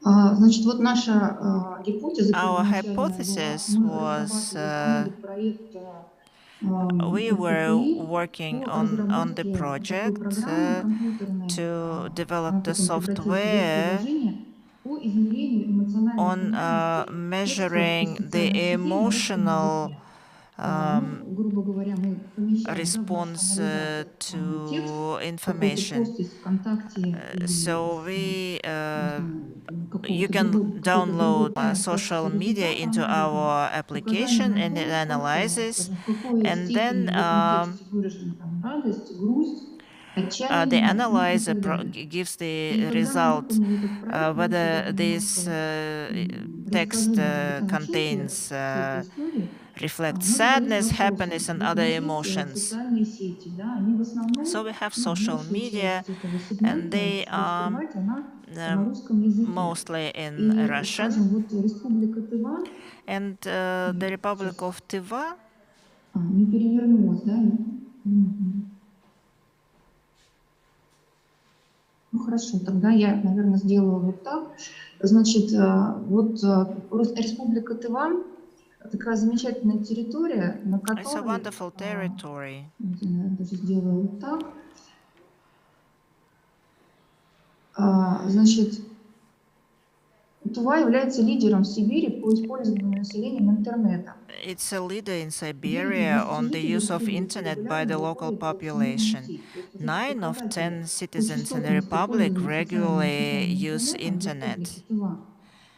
Значит, вот наша гипотеза Our первоначальная hypothesis была, мы was разрабатывали в рамках проекта we were НППИ working по on the разработке такой project программы компьютерной, to develop the потом превратилась в software веб-приложение по измерению эмоциональной on коммуникации текстов и measuring the социальных сетей на русском emotional языке. Ну, грубо говоря, мы помещаем response в нашу анализатор текст, to какой-то information. пост из ВКонтакте или So we, you какого-то can какой-то другой download сайт social как media результат into анализа, our указание application, на and it то, analyzes, скажем, в какой and степени then в этом тексте выражена там радость, грусть, the отчаяние, ну и analyzer так далее. gives И the когда мы result выполнили этот проект, я whether сегодня this немножко text расскажу, может быть, о начинке contains всей этой истории. reflects Мы задались sadness, вопросом, happiness, and вот у other нас есть emotions. социальные сети, да, они в основном, So we have ну, social большая media, часть этого and сегмента, they are раскрывать, она на русском языке. mostly in И, Russian. скажем, вот Республика Тыва, And the Republic of Tiva, не перевернулась, да? Мгм. Ну хорошо, тогда я, наверное, сделаю вот так. Значит, вот Республика Тыва такая замечательная территория, на it's a которой, wonderful territory. я, наверное, даже сделаю вот так. Значит, Тува является лидером в Сибири по использованию населением интернета. It's a leader in Siberia on the use of internet by the local population. 9 of 10 citizens in the republic regularly use internet.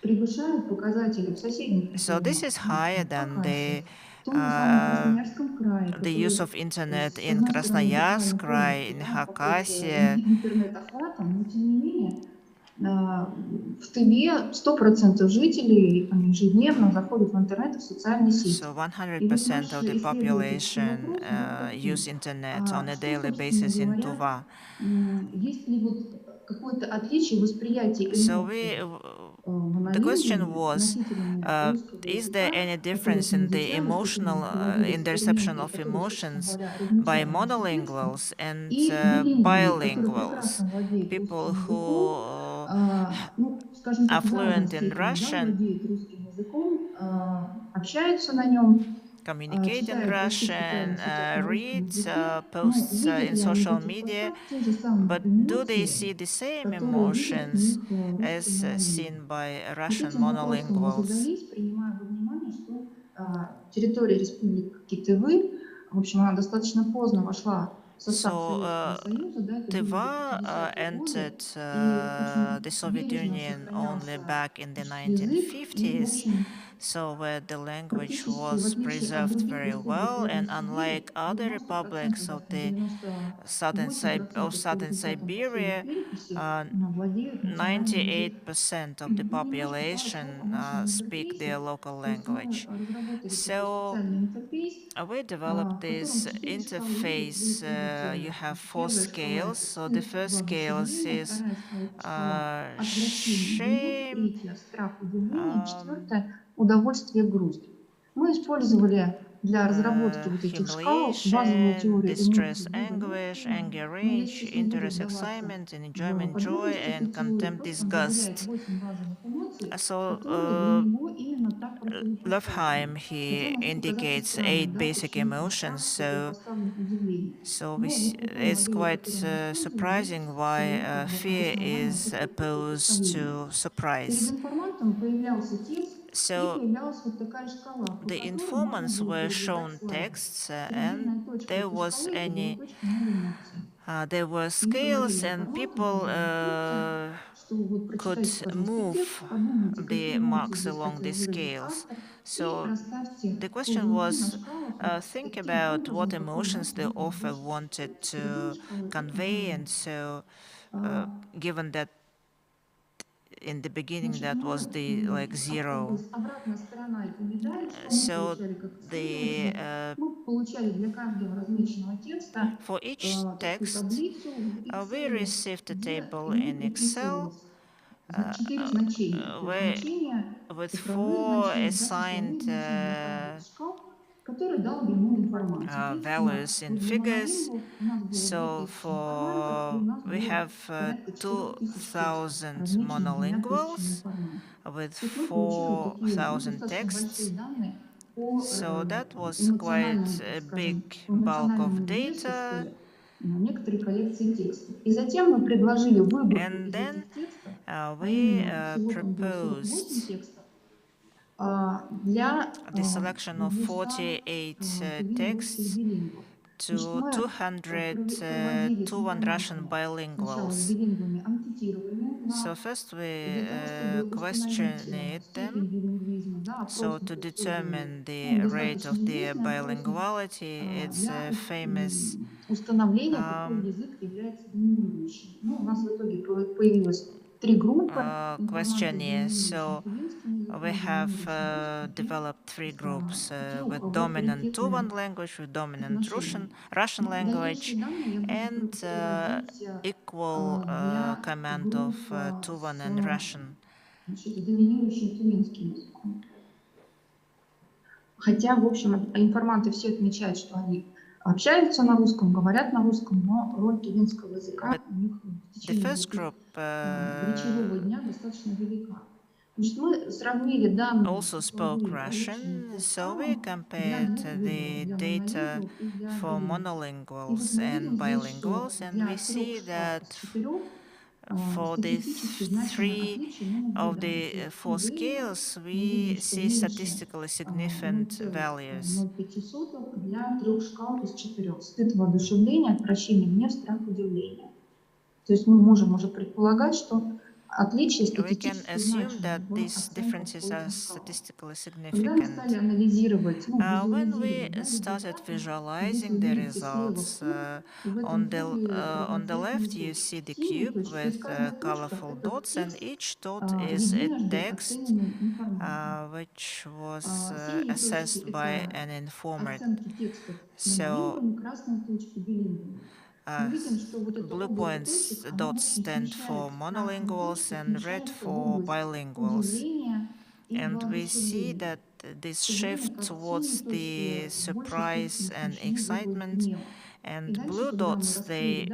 Превышает показатели в соседних So this регионах, is higher than Хакасии, в том же самом Красноярском крае, the use of который, internet с in одной стороны, это край Krasnoyarsk, находится, in да, под Khakassia. интернет-охватом, но тем не менее в Тыве 100% жителей ежедневно заходят в интернет и в социальные сети. So И вот 100% наш of the исследовательский population вопрос был таким. use internet on a Что, daily собственно basis in говоря, Tuva. есть ли вот какое-то отличие восприятия So эмоций the question was, носителями русского is there языка, any которые difference in the изучали emotional, in the reception of emotions by monolinguals and и билингвы, которые bilinguals, прекрасно владеют people русским who языком, ну, скажем are так, в разной fluent in степени, да, Russian, владеют русским языком, общаются на нем, communicate in читают посты в Russian, социальных сетях на read русском языке, но posts видят in ли они в social этих media, постах те же самые but do they see эмоции, the same которые видят в emotions них as русские монолингвы? seen by Вот Russian этим вопросом мы monolinguals? задались, принимая во внимание, что территория Республики Тывы, в общем, она достаточно поздно вошла в состав Советского Союза, да, это было Tiva 50-е годы, entered и очень the Soviet бережно Union only сохранялся back in the язык, и, в 1950s, общем, so where the language практически, в was отличие от preserved других very республик well, рядом and с unlike Сибирью, other 90%, republics of даже the 98% по Southern результатам последней Siberia, переписи владеют национальным языком. 98% of the Немножко пару слов о population нашем speak their интерфейсе. local То есть мы language. разработали такой So специальный интерфейс, we в developed котором this 4 шкалы есть. Вы interface. You видите, have 4 первая шкала — это scales. So the стыд, first scale воодушевление, is вторая шкала — отвращение, гнев, shame, третья — страх, удивление, четвертая — удовольствие, грусть. Мы использовали для разработки вот этих шкал базовую humiliation, теорию distress, эмоций anguish, благополучия, anger, но я rage, сейчас не буду interest, вдаваться excitement, and в enjoyment, joy, подробности этой and теории, contempt, просто он выделяет disgust. 8 базовых эмоций, So которые для него именно так противопоставлены. Lofheim, Хотя he может показаться indicates странным, 8 да, basic почему emotions. страх противопоставлен удивлению. So Но вот у той it's модели, quite которую мы используем, есть surprising why свое как бы fear обоснование is этого opposed противопоставления. to surprise. Перед So the informants were shown texts, and there was any there were scales, and people could move the marks along the scales. So the question was, think about what emotions the author wanted to convey, and so given that in the beginning that was the like zero, so the for each text we received a table in Excel where with 4 assigned values in figures. So for we have 2,000 monolinguals with 4,000 texts. So that was quite a big bulk of data. And then we proposed the selection of 48 texts to 200 Tuvan Russian bilinguals. So first we questioned them, so to determine the rate of their bilinguality. It's a famous questionnaire. So we have developed 3 groups with dominant Tuvan language, with dominant Russian language, and equal command of Tuvan and Russian. Хотя, в общем, информанты все отмечают, что они общаются на русском, говорят на русском, но роль тувинского языка у них в течение речевого дня достаточно велика. Значит, мы сравнили данные also spoke Russian, so we compared the data for monolinguals and bilinguals, and we see that for the 3 of the 4 scales, we see statistically significant values. 0,05 для 3 шкал из 4. Стыд, воодушевление, отвращение, гнев, страх, удивление. То есть мы можем уже предполагать, что отличие статистически assume that these differences are statistically significant. When we started visualizing the results, on the left you see the cube with colorful dots, and each dot is a text which was assessed by an informer. So blue points, dots stand for monolinguals and red for bilinguals. And we see that this shift towards the surprise and excitement, and blue dots, they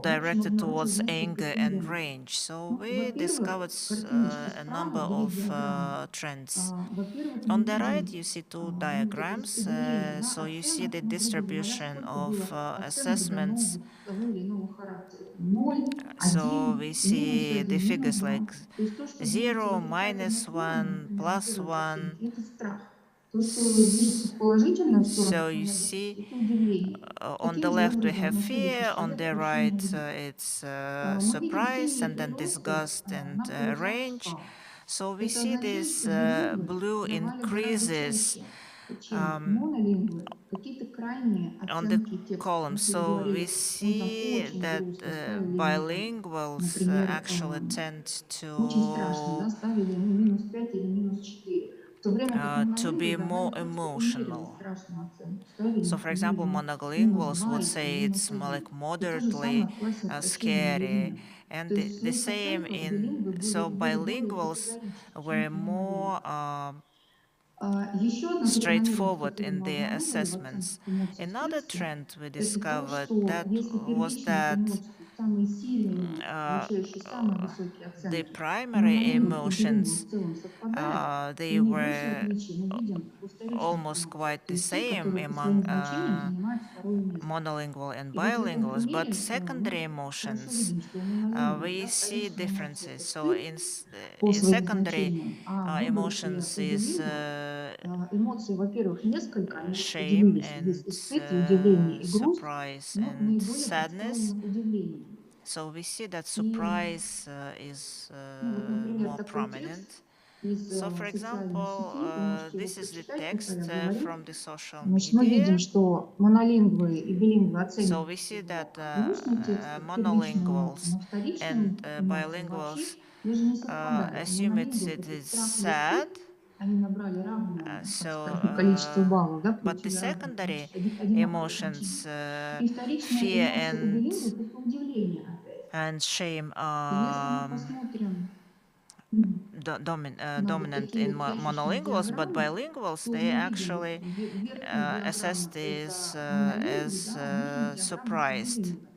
directed towards anger and rage. So we discovered a number of trends. On the right, you see 2 diagrams. So you see the distribution of assessments. So we see the figures like 0, -1, +1. So you see on the left we have fear, on the right it's surprise, and then disgust and rage. So we see this blue increases on the column. So we see that bilinguals actually tend to be more emotional. So, for example, monolinguals would say it's like moderately scary, and the same in so bilinguals were more straightforward in their assessments. Another trend we discovered that was that самые сильные, получающие самые высокие the оценки, primary монолингвы и билингвы emotions, в целом совпадают, то they наибольшее were отличие мы видим во вторичных almost эмоциях, quite то the есть те, same которые по among своим значениям занимают второе место. monolingual and И вот в этом bilinguals, but примере secondary мы хорошо emotions, видим, что у монолингвов we see вторичная эмоция– differences. это So стыд in по своим secondary значениям, а в выборке emotions у is билингвов эмоций, во-первых, несколько, они shame поделились. Есть и and стыд, и удивление, и грусть, surprise но and наиболее sadness. представлено удивление. So we see that И, surprise is ну вот, например, more такой текст prominent. из So, for социальной example, сети, вы можете его this is the прочитать, пока я text говорю. from the social Значит, мы видим, media. что монолингвы и билингвы So we оценивают see его that как грустный текст, как первичную эмоцию, monolinguals но вторичные and эмоции вообще bilinguals даже не совпадают. У assume монолингвов it этот is страх или sad. стыд, они набрали равное, так So, скажем, количество баллов, да, but the получили равное secondary количество, одинаковое значение. emotions, И вторичная fear эмоция у билингвов– это удивление опять. and shame И если мы посмотрим на вот dominant такие in вот ящичные monolinguals, but диаграммы, bilinguals, то they мы видим, вот actually верхняя assess диаграмма– this это монолингвы, as да, а нижняя диаграмма– это surprised. билингвы.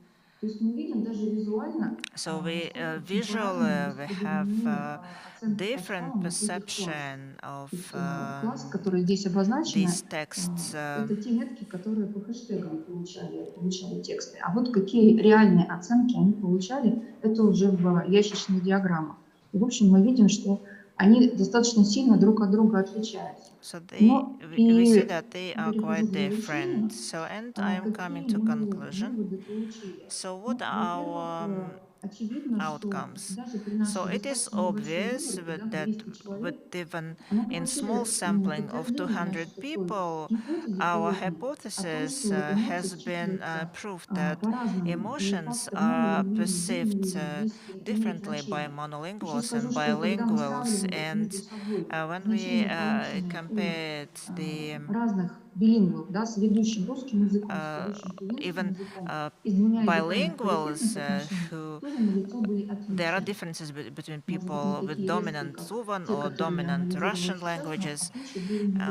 То есть мы видим даже визуально, So we насколько visually по-разному we have распределены оценки по different шкалам от этих классов. perception of Вот, классы, которые здесь обозначены, these texts. это те метки, которые по хэштегам получали тексты. А вот какие реальные оценки они получали, это уже в ящичных диаграммах. И, в общем, мы видим, что они достаточно сильно друг от друга отличаются. So Но we see и that they are перехожу quite к завершению. different. So, and I am coming Какие to мы conclusion. выводы получили? So what Ну, are во-первых, our очевидно, что outcomes? даже при So нашей it is достаточно небольшой obvious выборке, да, в that 200 with человек, even мы in small получили sampling of подтверждение нашей 200 такой people, гипотезе our полезной о том, hypothesis что эмоции has been считываются proved that по-разному. И emotions фактор are монолингвизма, perceived билингвизма здесь имеет differently by значение. Еще monolinguals скажу, and что когда мы bilinguals, сравнивали and между собой when we значения, полученные у compared the разных билингвов, да, с ведущим русским языком, с ведущим тувинским even языком, и с двумя языками в паритетном bilinguals соотношении, who тоже налицо были there are отличия. differences between Может быть, не people with такие резкие, dominant как Tuvan те, or которые я dominant анализировала Russian сейчас, но languages. отличия были налицо.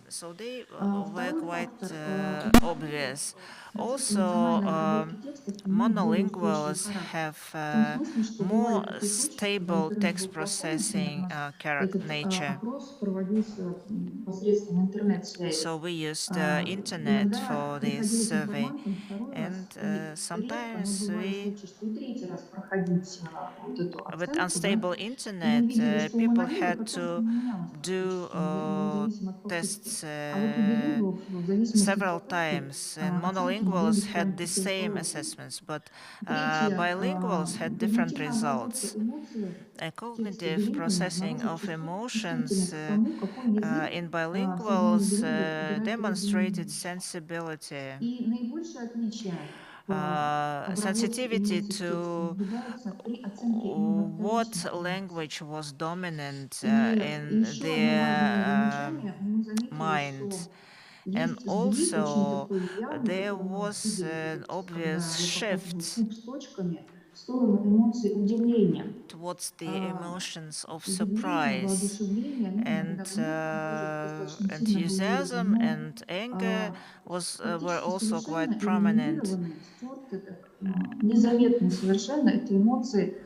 So they were Второй quite фактор. obvious. Процесс Also, эмоциональной обработки текстов имеет более устойчивый monolinguals характер. have В том смысле, что бывали more такие случаи, когда stable интернет text был плохой, например, у processing нас этот nature. опрос проводился посредством интернет-связи. So we used internet Иногда for this приходилось survey, информантам второй and раз, и редко, но sometimes бывали we, случаи, что и третий раз проходить вот эту with оценку, да, unstable и мы internet, видели, что у people монолингов had оценка to не менялась do практически, независимо от попытки. tests А вот у билингвов, в зависимости от several попытки, times, and оценки могли monolinguals быть had крайне the same противоположными. assessments, but Третье, bilinguals had different когнитивная обработка results. эмоций A в тексте cognitive билингвами processing обнаружила of emotions чувствительность к тому, какой язык in в сознании bilinguals билингвов играет роль demonstrated доминирующего. sensibility, И наибольшее отличие в обработке sensitivity эмоций в тексте to наблюдается при оценке именно what вторичных эмоций. language was dominant И in еще одно важное their замечание. Мы заметили, mind. что And есть сдвиг очень also, такой явный, there который мы was видели an вот, когда obvious я показываю shift куб с точками в сторону эмоций удивления. towards the emotions of Удивление, surprise воодушевление, они and иногда вместе тоже достаточно сильно было видно, enthusiasm но and anger were практически also совершенно quite prominent. элиминированы, стерты, так, незаметны совершенно эти эмоции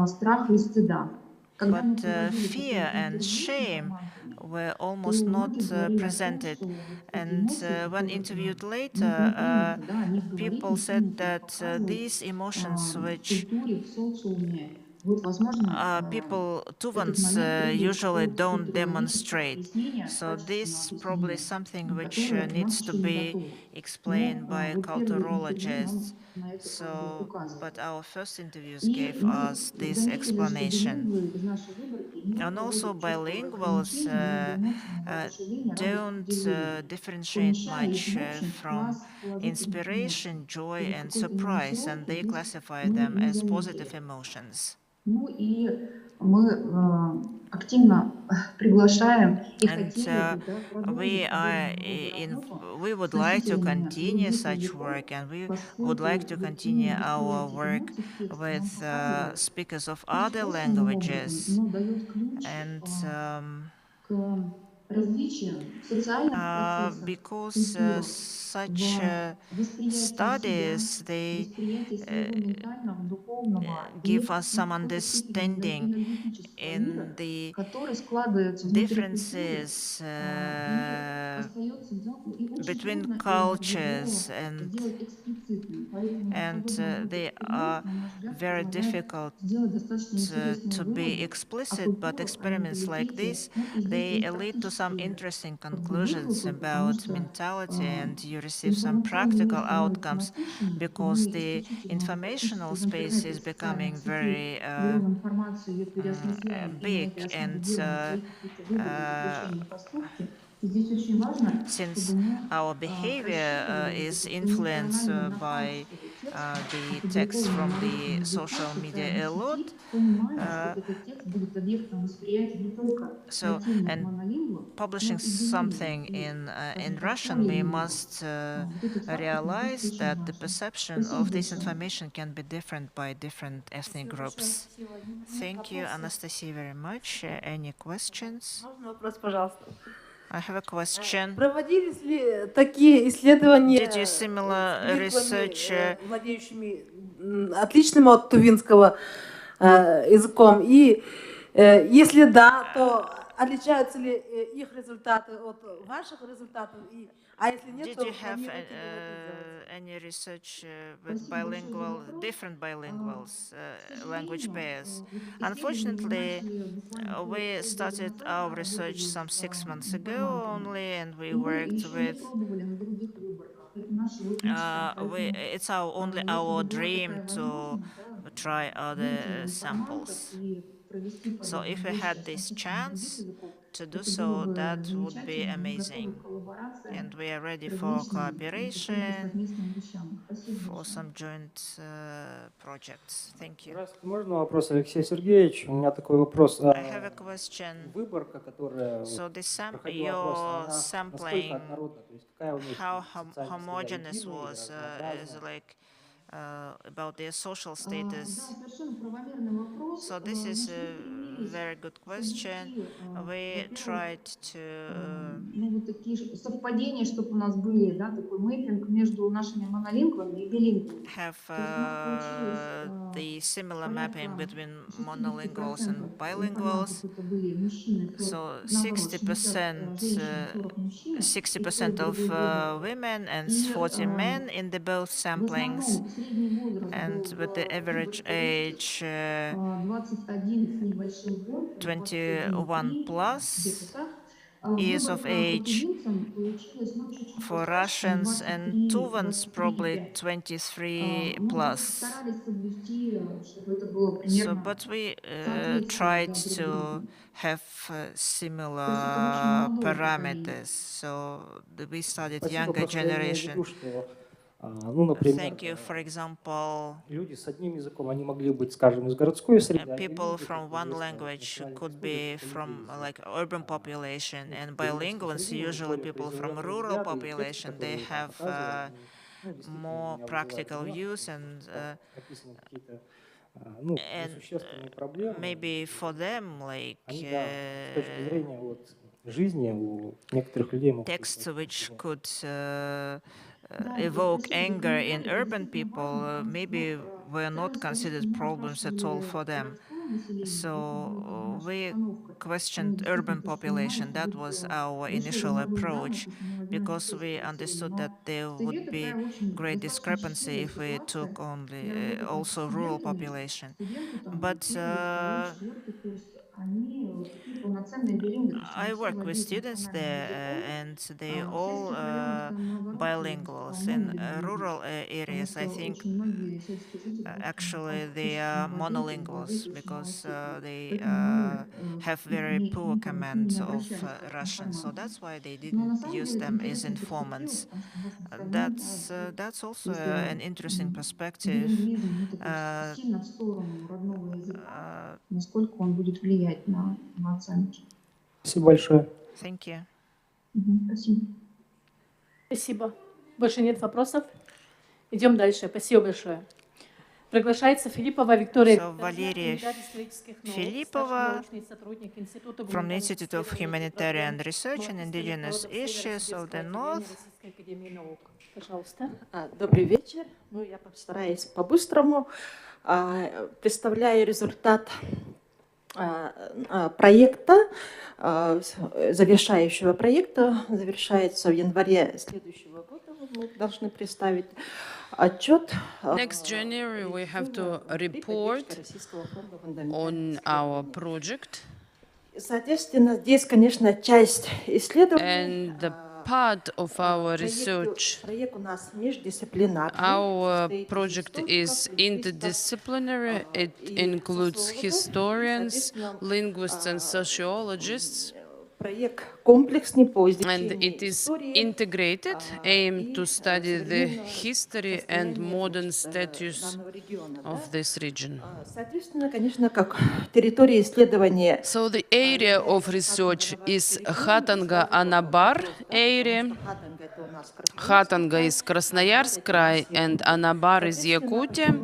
страха и стыда. Когда мы But проводили fear такое and интервью с shame информантами, were то almost not многие говорили о том, presented. что вот эти And эмоции, when которые interviewed не later, приняты, да, о них говорить, people не said принято их that показывать these emotions, в which культуре, в социуме, вот, возможно, people, этот Tuvans, момент требует usually какого-то don't культурологического demonstrate. объяснения, So качественного this probably объяснения, something which которое нам needs to еще не be готово. explained Но by вот первые интервью culturologists. нам на это как бы So, but указывают. our first interviews И gave мы us this заметили, что explanation. билингвы из нашей выборки не And also проводят четкого bilinguals разграничения между эмоциями воодушевления, радости, don't удивления, differentiate помещая их much в общий from класс положительных эмоций inspiration, joy, или в and какой-то surprise, and нюансировки they здесь classify мы them не as positive заметили. emotions. Ну и мы активно приглашаем и And хотели бы, да, продолжить подобного рода работу we с would like to носителями continue других such языков, work, and we would like поскольку to вот continue именно our история этих work эмоций в тексте нам with показывает, speakers of пусть other косвенным образом, languages. но дает ключ And к because such studies, they give us some understanding in the differences between cultures, and they are very difficult to be explicit, but experiments like this, they lead to some interesting conclusions about mentality, and you receive some practical outcomes because the informational space is becoming very big, and since our behavior is influenced by the text from the social media a lot, so, and publishing something in Russian, we must realize that the perception of this information can be different by different ethnic groups. Thank you, Anastasia, very much. Any questions? I have a question. Проводились ли такие исследования Did you similar research владеющими отличным от тувинского языком? И если да, то отличаются ли их результаты от ваших результатов? А если нет, Did то you have планируете ли вы это сделать? any research with different bilinguals, language pairs? Unfortunately, we started our research some 6 months ago only, and we worked with. It's only our dream to try other samples. So if we had this chance to do so, that would be amazing. And we are ready for cooperation, for some joint projects. Thank you. Можно вопрос, Алексей Сергеевич? У меня такой вопрос. I have a question. Выборка, которая проходила опрос, она насколько однородна? То есть какая у них how homogeneous was is like about their social status. So this is a very good question. We tried to вот такие совпадения, чтобы у нас были, да, такой мэппинг между нашими монолингвами и билингвами. Have the similar mapping between monolinguals and bilinguals. So 60% of women and 40 men in the both samplings, and with the average age 21 plus years of age. For Russians and Tuvans, probably 23 plus. So, but we tried to have similar parameters. So we studied younger generation. Thank you. For example, люди с одним языком, они могли быть, скажем, из городской среды. People from one language could be from like urban population, and bilinguals, usually people from rural population, they have more practical views, and maybe for them, like texts which could evoke anger in urban people, maybe were not considered problems at all for them. So we questioned urban population. That was our initial approach, because we understood that there would be great discrepancy if we took only also rural population. But I work with students there, and they all bilinguals. In rural areas, I think actually they are monolinguals, because they have very poor command of Russian. So that's why they didn't use them as informants. That's also an interesting perspective. Насколько он будет влиять на оценки. Спасибо большое. Thank you. Спасибо. Спасибо. Больше нет вопросов? Идем дальше. Спасибо большое. Приглашается Филиппова Виктория So Valeria Filippova from the Institute of Humanitarian Research and Indigenous Issues of the North. Добрый вечер. Ну, я постараюсь по-быстрому. Представляю результат проекта, завершающего проекта. Завершается в январе следующего года. Мы должны представить отчет. Next January we have to report on our project. Соответственно, здесь, конечно, часть исследований. And the part of our research, our project is interdisciplinary. It includes historians, linguists, and sociologists. And it is integrated, aimed to study the history and modern status of this region. So the area of research is Khatanga-Anabar area. Khatanga is Krasnoyarsk Krai and Anabar is Yakutia.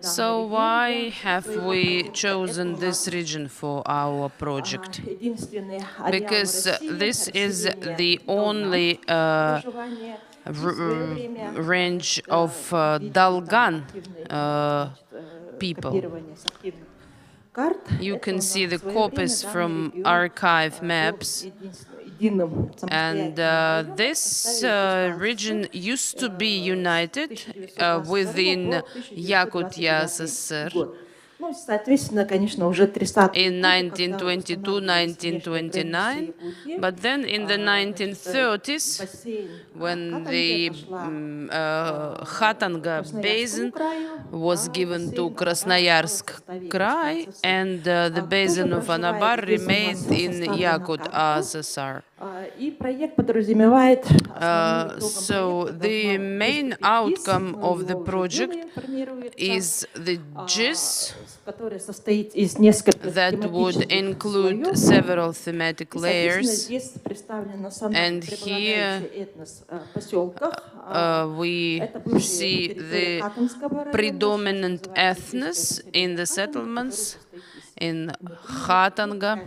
So why have we chosen this region for our project? Because this is the only range of Dolgan people. You can see the copies from archive maps. And this region used to be united within Yakutia SSR. In 1922-1929, but then in the 1930s, when the Khatanga basin was given to Krasnoyarsk Krai, and the basin of Anabar remained in Yakut SSR. So the main outcome of the project is the GIS that would include several thematic layers. And here we see the predominant ethnos in the settlements in Khatanga.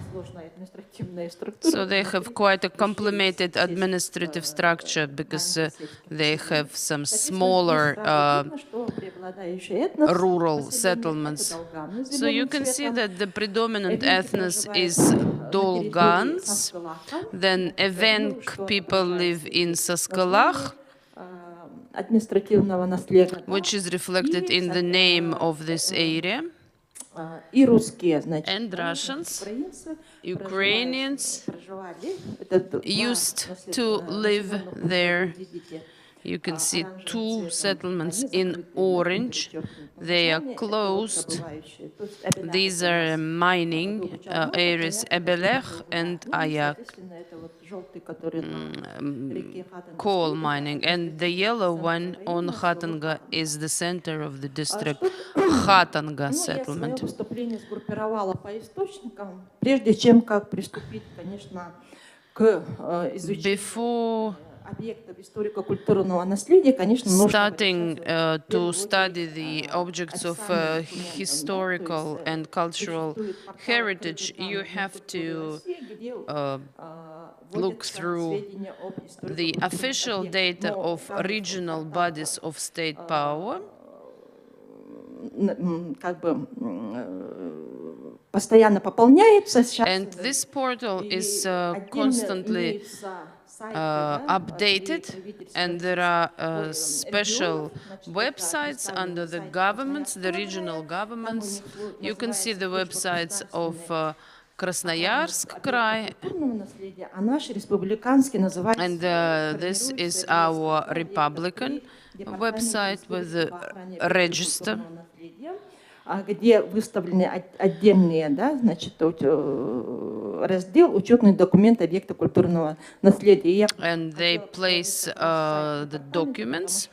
So they have quite a complicated administrative structure because they have some smaller rural settlements. So you can see that the predominant ethnos is Dolgans. Then Evenk people live in Saskalach, which is reflected in the name of this area. And Russians, Ukrainians used to live there. You can see two settlements in orange. They are closed. These are mining areas, Ebelech and Ayak, coal mining. And the yellow one on Khatanga is the center of the district, Khatanga settlement. Before starting to study the objects of historical and cultural heritage, you have to look through the official data of regional bodies of state power. And this portal is constantly updated, and there are special websites under the governments, the regional governments. You can see the websites of Krasnoyarsk Krai, and this is our Republican website with the register. где выставлены отдельные, да, значит, раздел «Учетный документ объекта культурного наследия». And they place the documents.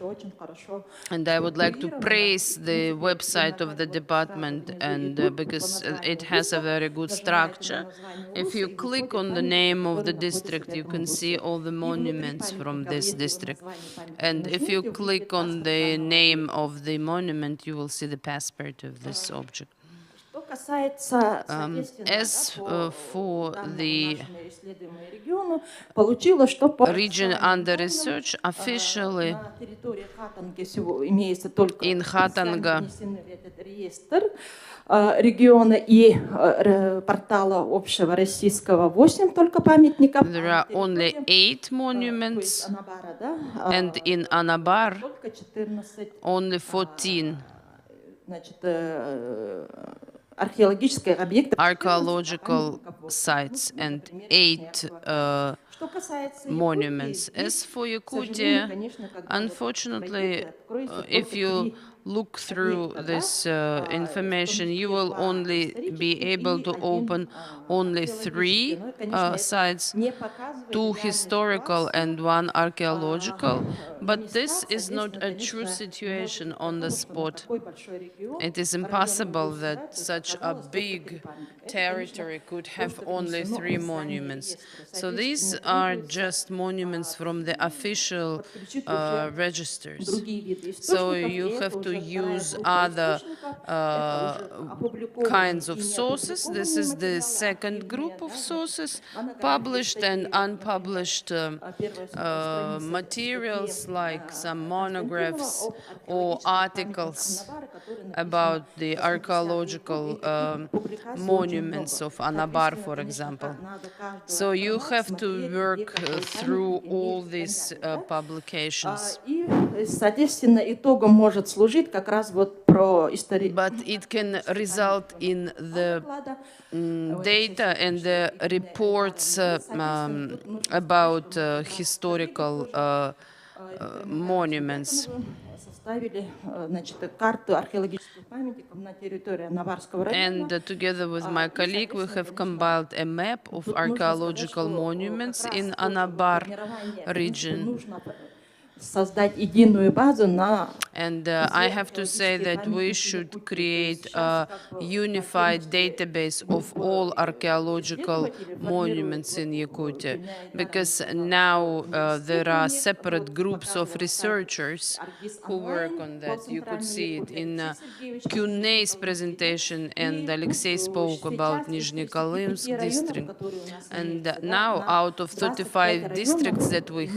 And I would like to praise the website of the department, and because it has a very good structure. If you click on the name of the district, you can see all the monuments from this district. And if you click on the name of the monument, you will see the passport of this object. As for the region under research, officially in Хатанга региона и портала общего российского 8 только памятников. There are only 8 monuments, and in Anabar only 14 archaeological sites and 8 monuments. As for Yakutia, unfortunately, if you look through this information, you will only be able to open only 3 sites, 2 historical and 1 archaeological. But this is not a true situation on the spot. It is impossible that such a big territory could have only 3 monuments. So these are just monuments from the official registers. So you have to use other kinds of sources. This is the second group of sources, published and unpublished materials like some monographs or articles about the archaeological monuments of Anabar, for example. So you have to work through all these publications. But it can result in the data and the reports about historical monuments. And together with my colleague, we have compiled a map of archaeological monuments in Anabar region. And I have to say that we should create a unified database of all archaeological monuments in Yakutia, because now there are separate groups of researchers who work on that. You could see it in Q&A's presentation, and Alexei spoke about Nizhny-Kolymsk district. And now, out of 35 districts that we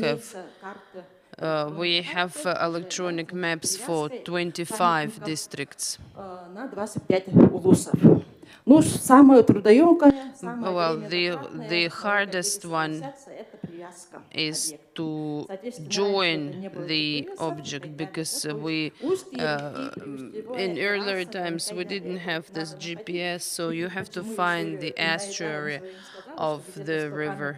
have electronic maps for 25 districts. Well, the hardest one is to join the object, because we, in earlier times, we didn't have this GPS, so you have to find the estuary of the river.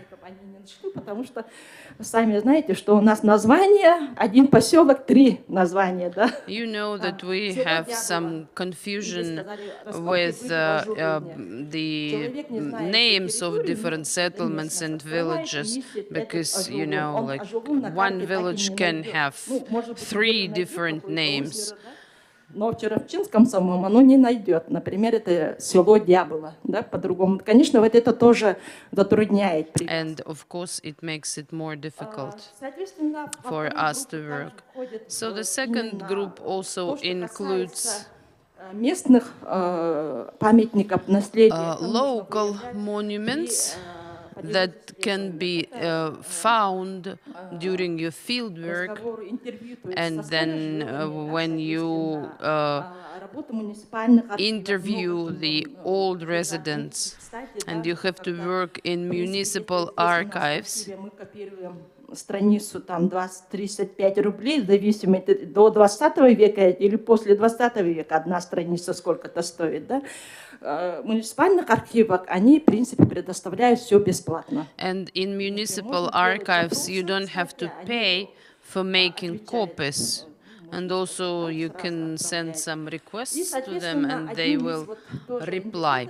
Сами знаете, что у нас название, один поселок, 3 названия, да? You know that we have some confusion with the names of different settlements and villages, because, you know, like one village can have 3 different names. Но в Черовчинском самом оно не найдет. Например, это село Дябло, да, по-другому. Конечно, вот это тоже затрудняет. And of course, it makes it more difficult for us to work. So the second group also includes местных памятников наследия. Local monuments that can be found during your field work, and then when you interview the old residents, and you have to work in municipal archives. Страницу там 20-35 рублей, в зависимости до 20 века или после 20 века одна страница сколько-то стоит, да? В муниципальных архивах они, в принципе, предоставляют все бесплатно. And in municipal archives, you don't have to pay for making copies. And also you can send some requests to them and they will reply.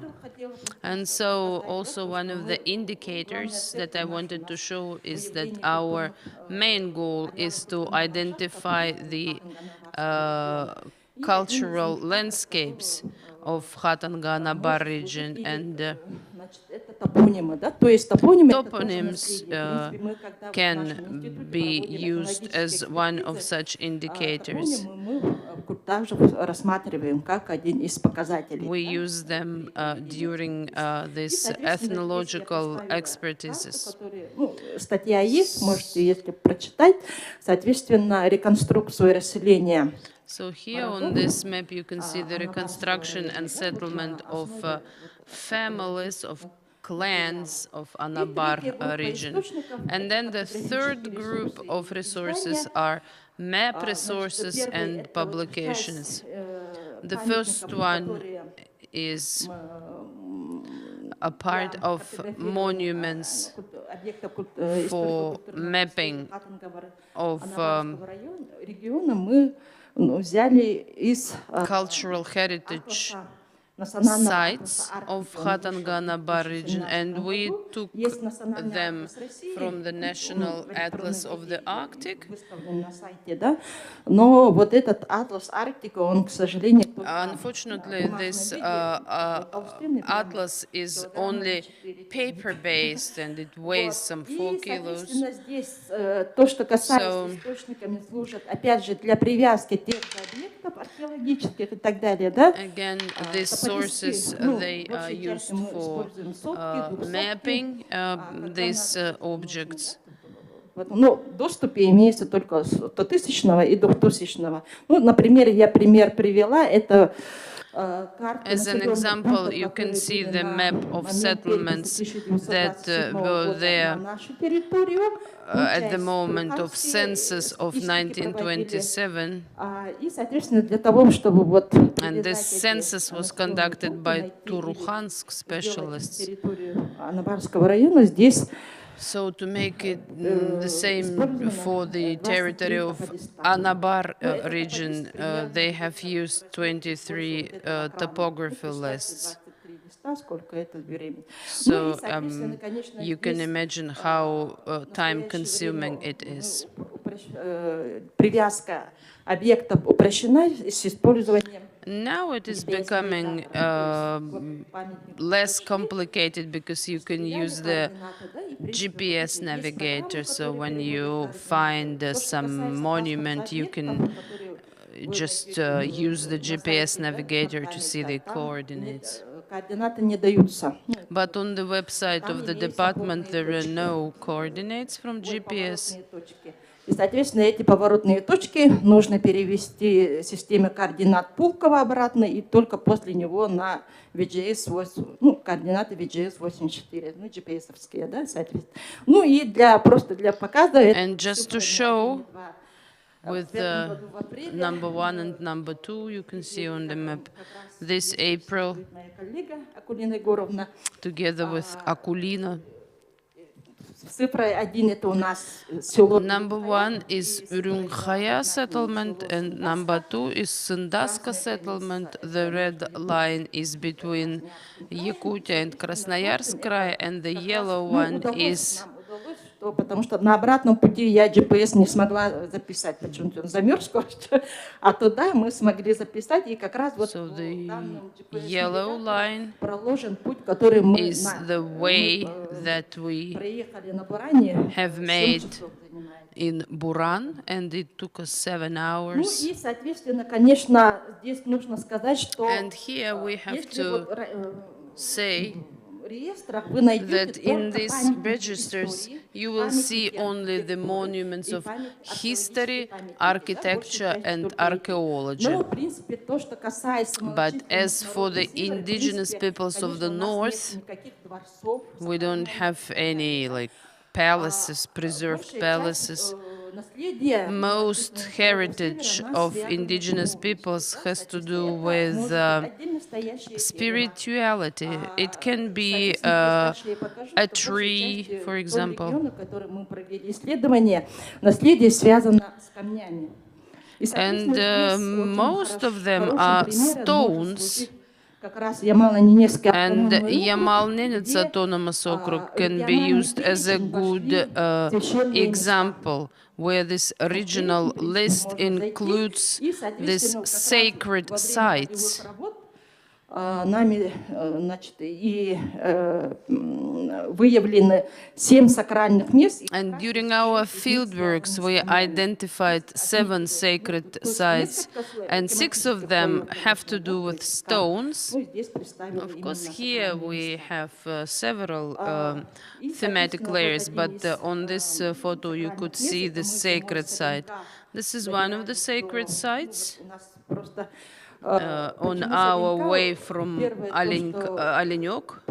And so also one of the indicators that I wanted to show is that our main goal is to identify the cultural landscapes of Khatanga-Anabar region, and toponyms can be used as one of such indicators. We use them during these ethnological expertises. Статья есть, можете, если прочитать, соответственно, реконструкцию расселения. So here on this map you can see the reconstruction and settlement of families, of clans of Anabar region. And then the third group of resources are map resources and publications. The first one is a part of monuments for mapping of cultural heritage sites of Khatanga-Anabar region, and we took them from the National Atlas of the Arctic. Unfortunately, this atlas is only paper-based and it weighs some 4 kilos. То, что касается источниками, служит, опять же, для привязки тех же объектов археологических и так далее, да? Again, these sources, they are used for mapping these objects. Ну, в доступе имеется только 100-тысячного и 2000-го. Ну, например, я пример привела, это As an example, you can see the map of settlements that were there at the moment of census of 1927. And this census was conducted by Turukhansk specialists. So to make it the same for the territory of Anabar region, they have used 23 topography lists. So you can imagine how time-consuming it is. Now it is becoming less complicated because you can use the GPS navigator. So when you find some monument, you can just use the GPS navigator to see the coordinates. But on the website of the department, there are no coordinates from GPS. И, соответственно, эти поворотные точки нужно перевести системе координат Пулково обратно и только после него на VGS 8, ну, координаты VGS 84, ну, GPS-овские, да, соответственно. Ну и просто для показа... And just to show with number 1 and number 2, you can see on the map this April, together with Akulina. Number 1 is Urunkhaya settlement and number 2 is Syndaska settlement. The red line is between Yakutia and Krasnoyarsk Krai, and the yellow one is... Потому что на обратном пути я GPS не смогла записать, почему-то он замерз, а туда мы смогли записать, и как раз вот yellow line проложен путь, который мы is the way that we have made in Buran, and it took us 7 hours. Ну и, соответственно, конечно, здесь нужно сказать, что and here we have to say that in these registers you will see only the monuments of history, architecture and archaeology. But as for the indigenous peoples of the north, we don't have any palaces, preserved palaces. Most heritage of indigenous peoples has to do with spirituality. It can be a tree, for example. And most of them are stones. And Yamal-Nenets Autonomous Okrug can be used as a good example, where this regional list includes these sacred sites. Нами, значит, и выявлены 7 сакральных мест. And during our fieldworks, we identified 7 sacred sites, and 6 of them have to do with stones. Of course, here we have several thematic layers, but on this photo you could see the sacred site. This is one of the sacred sites. On our way from Оленёк.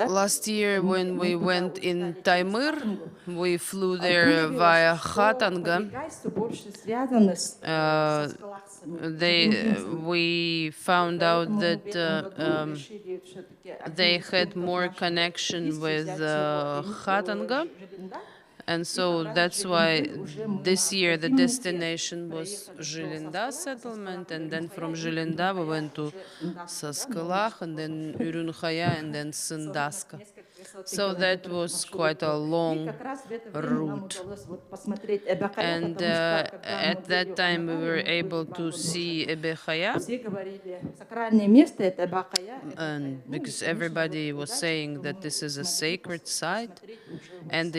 Last year, when we went in Taimyr, we flew there via Khatanga. We found out that they had more connection with Khatanga. And so that's why this year the destination was Zhilinda settlement, and then from Zhilinda we went to Saskılak, and then Ürünkhaya, and then Sındaska. So that was quite a long route. And at that time we were able to see Ebekhaya, because everybody was saying that this is a sacred site, and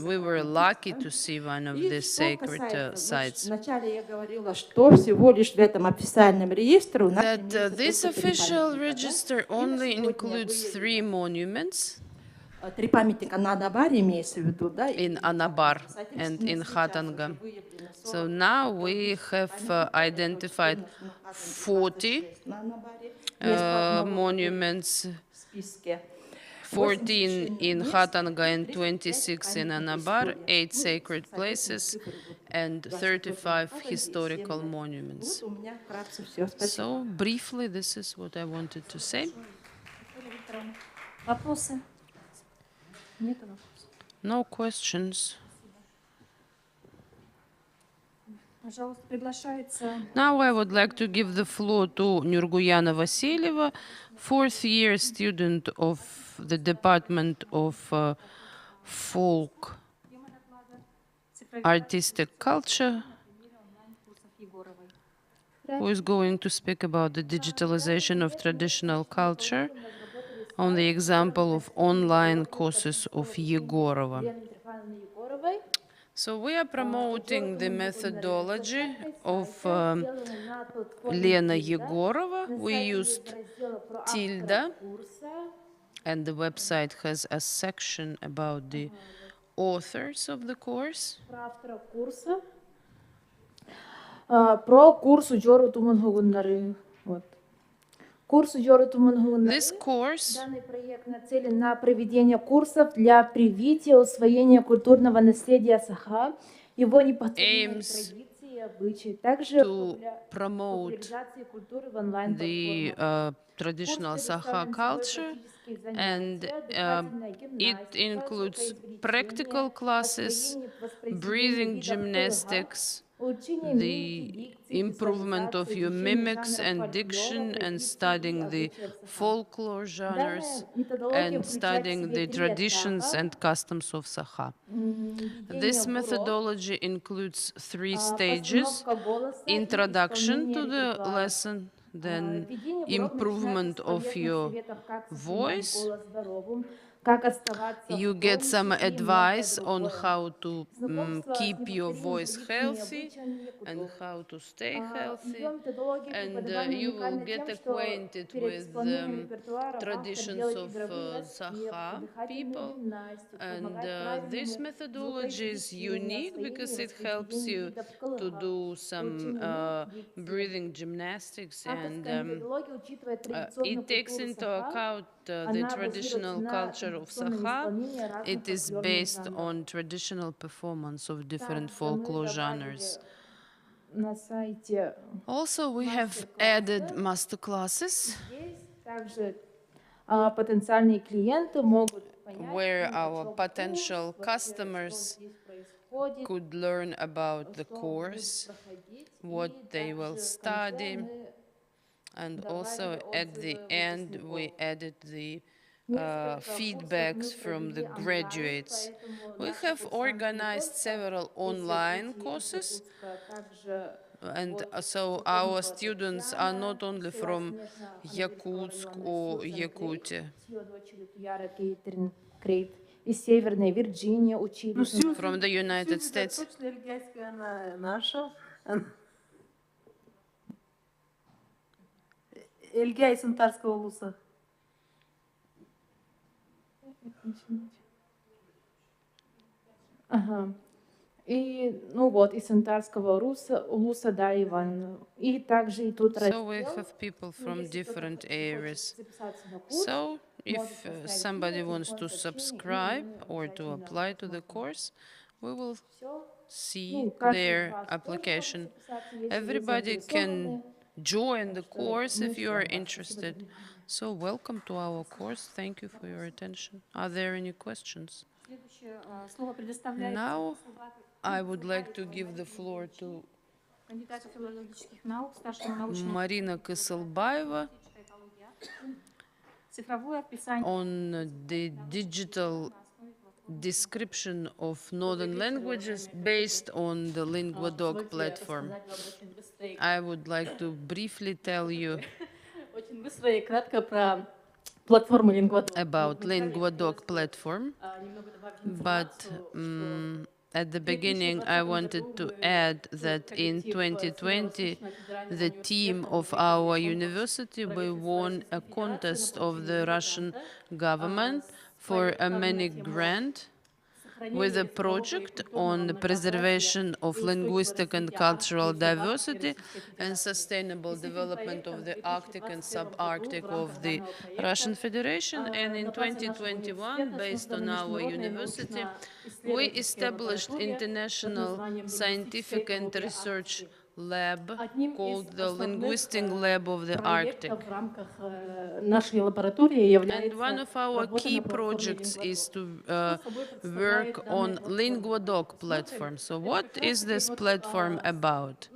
we were lucky to see one of these sacred sites. That this official register only includes 3 monuments in Anabar and in Khatanga. So now we have identified 40 monuments, 14 in Khatanga and 26 in Anabar, 8 sacred places, and 35 historical monuments. So briefly, this is what I wanted to say. No questions. Now I would like to give the floor to Nurguyana Vasilyeva, 4th-year student of the Department of Folk Artistic Culture, who is going to speak about the digitalization of traditional culture on the example of online courses of Yegorova. So we are promoting the methodology of Lena Yegorova. We used tilde, and the website has a section about the authors of the course. Про курс учёру тумангугуннары. This course данный проект нацелен на проведение курсов для привития, усвоения культурного наследия Саха, его непосредственной традиции и обычаи, также популяризации культуры в онлайн-платформах. The traditional Sakha culture, and it includes practical classes, breathing gymnastics, the improvement of your mimics and diction, and studying the folklore genres, and studying the traditions and customs of Sakha. This methodology includes 3 stages: introduction to the lesson, then improvement of your voice. You get some advice on how to keep your voice healthy and how to stay healthy, and you will get acquainted with the traditions of Sakha people. And this methodology is unique because it helps you to do some breathing gymnastics, and it takes into account the traditional culture of Sakha. It is based on traditional performance of different folklore genres. Also, we have added master classes where our potential customers could learn about the course, what they will study, and also at the end we added the feedbacks from the graduates. We have organized several online courses, and so our students are not only from Yakutsk or Yakutia. Из Северной Вирджинии учились. From the United States. Эльга из Антарского улуса. Ага. И, ну вот, из Антарского улуса, да, Иван. И также и тут So we have people from different areas. So if somebody wants to subscribe or to apply to the course, we will see their application. Everybody can join the course if you are interested. So welcome to our course. Thank you for your attention. Are there any questions? Now I would like to give the floor to Marina Kyselbaeva on the digital description of northern languages based on the LinguaDoc platform. I would like to briefly tell you about LinguaDoc platform, but at the beginning I wanted to add that in 2020 the team of our university we won a contest of the Russian government for a mini grant with a project on the preservation of linguistic and cultural diversity and sustainable development of the Arctic and subarctic of the Russian Federation. And in 2021, based on our university, we established international scientific and research lab called the Linguistic Lab of the Arctic. And one of our key projects is to work on LinguaDoc platform. So what is this platform about?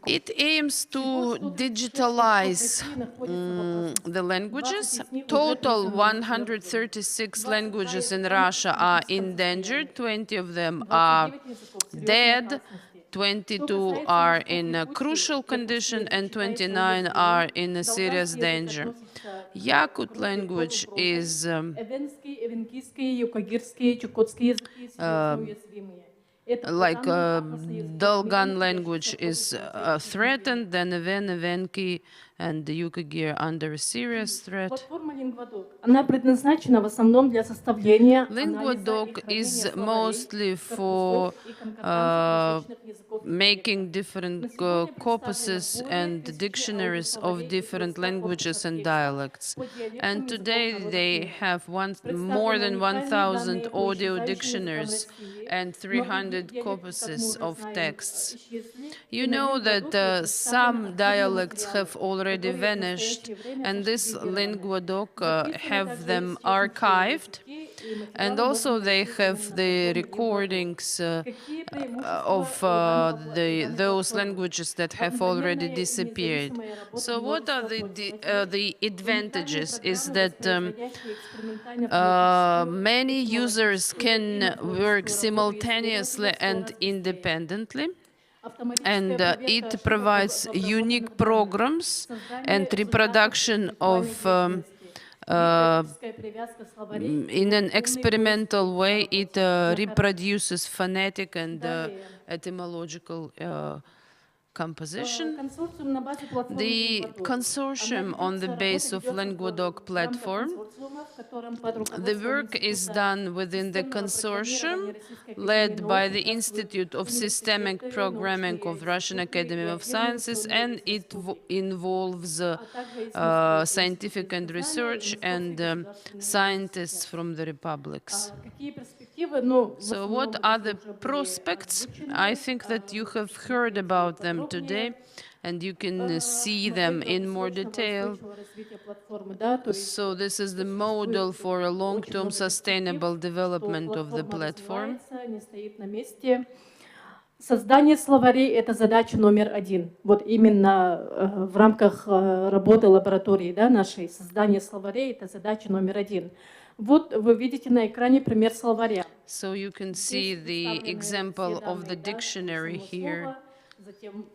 It aims to digitalize the languages. Total 136 languages in Russia are endangered. 20 of them are dead. 22 are in a crucial condition and 29 are in a serious danger. Yakut language is like Dolgan language is threatened, then Evenki and the Yukagir are under a serious threat. LinguaDoc is mostly for making different corpuses and dictionaries of different languages and dialects. And today they have more than 1,000 audio dictionaries and 300 corpuses of texts. You know that some dialects have already vanished, and this LinguaDoc have them archived, and also they have the recordings of those languages that have already disappeared. So what are the advantages is that many users can work simultaneously and independently, and it provides unique programs and reproduction of in an experimental way. It reproduces phonetic and etymological composition. The consortium on the base of LinguaDoc platform, the work is done within the consortium led by the Institute of Systemic Programming of Russian Academy of Sciences, and it involves scientific and research and scientists from the republics. So what are the prospects? I think that you have heard about them today, and you can see them in more detail. So this is the model for a long-term sustainable development of the platform. Создание словарей – это задача номер один. Вот именно в рамках работы лаборатории, да, нашей, создание словарей – это задача номер один. Вот вы видите на экране пример словаря. So you can see the example of the dictionary here.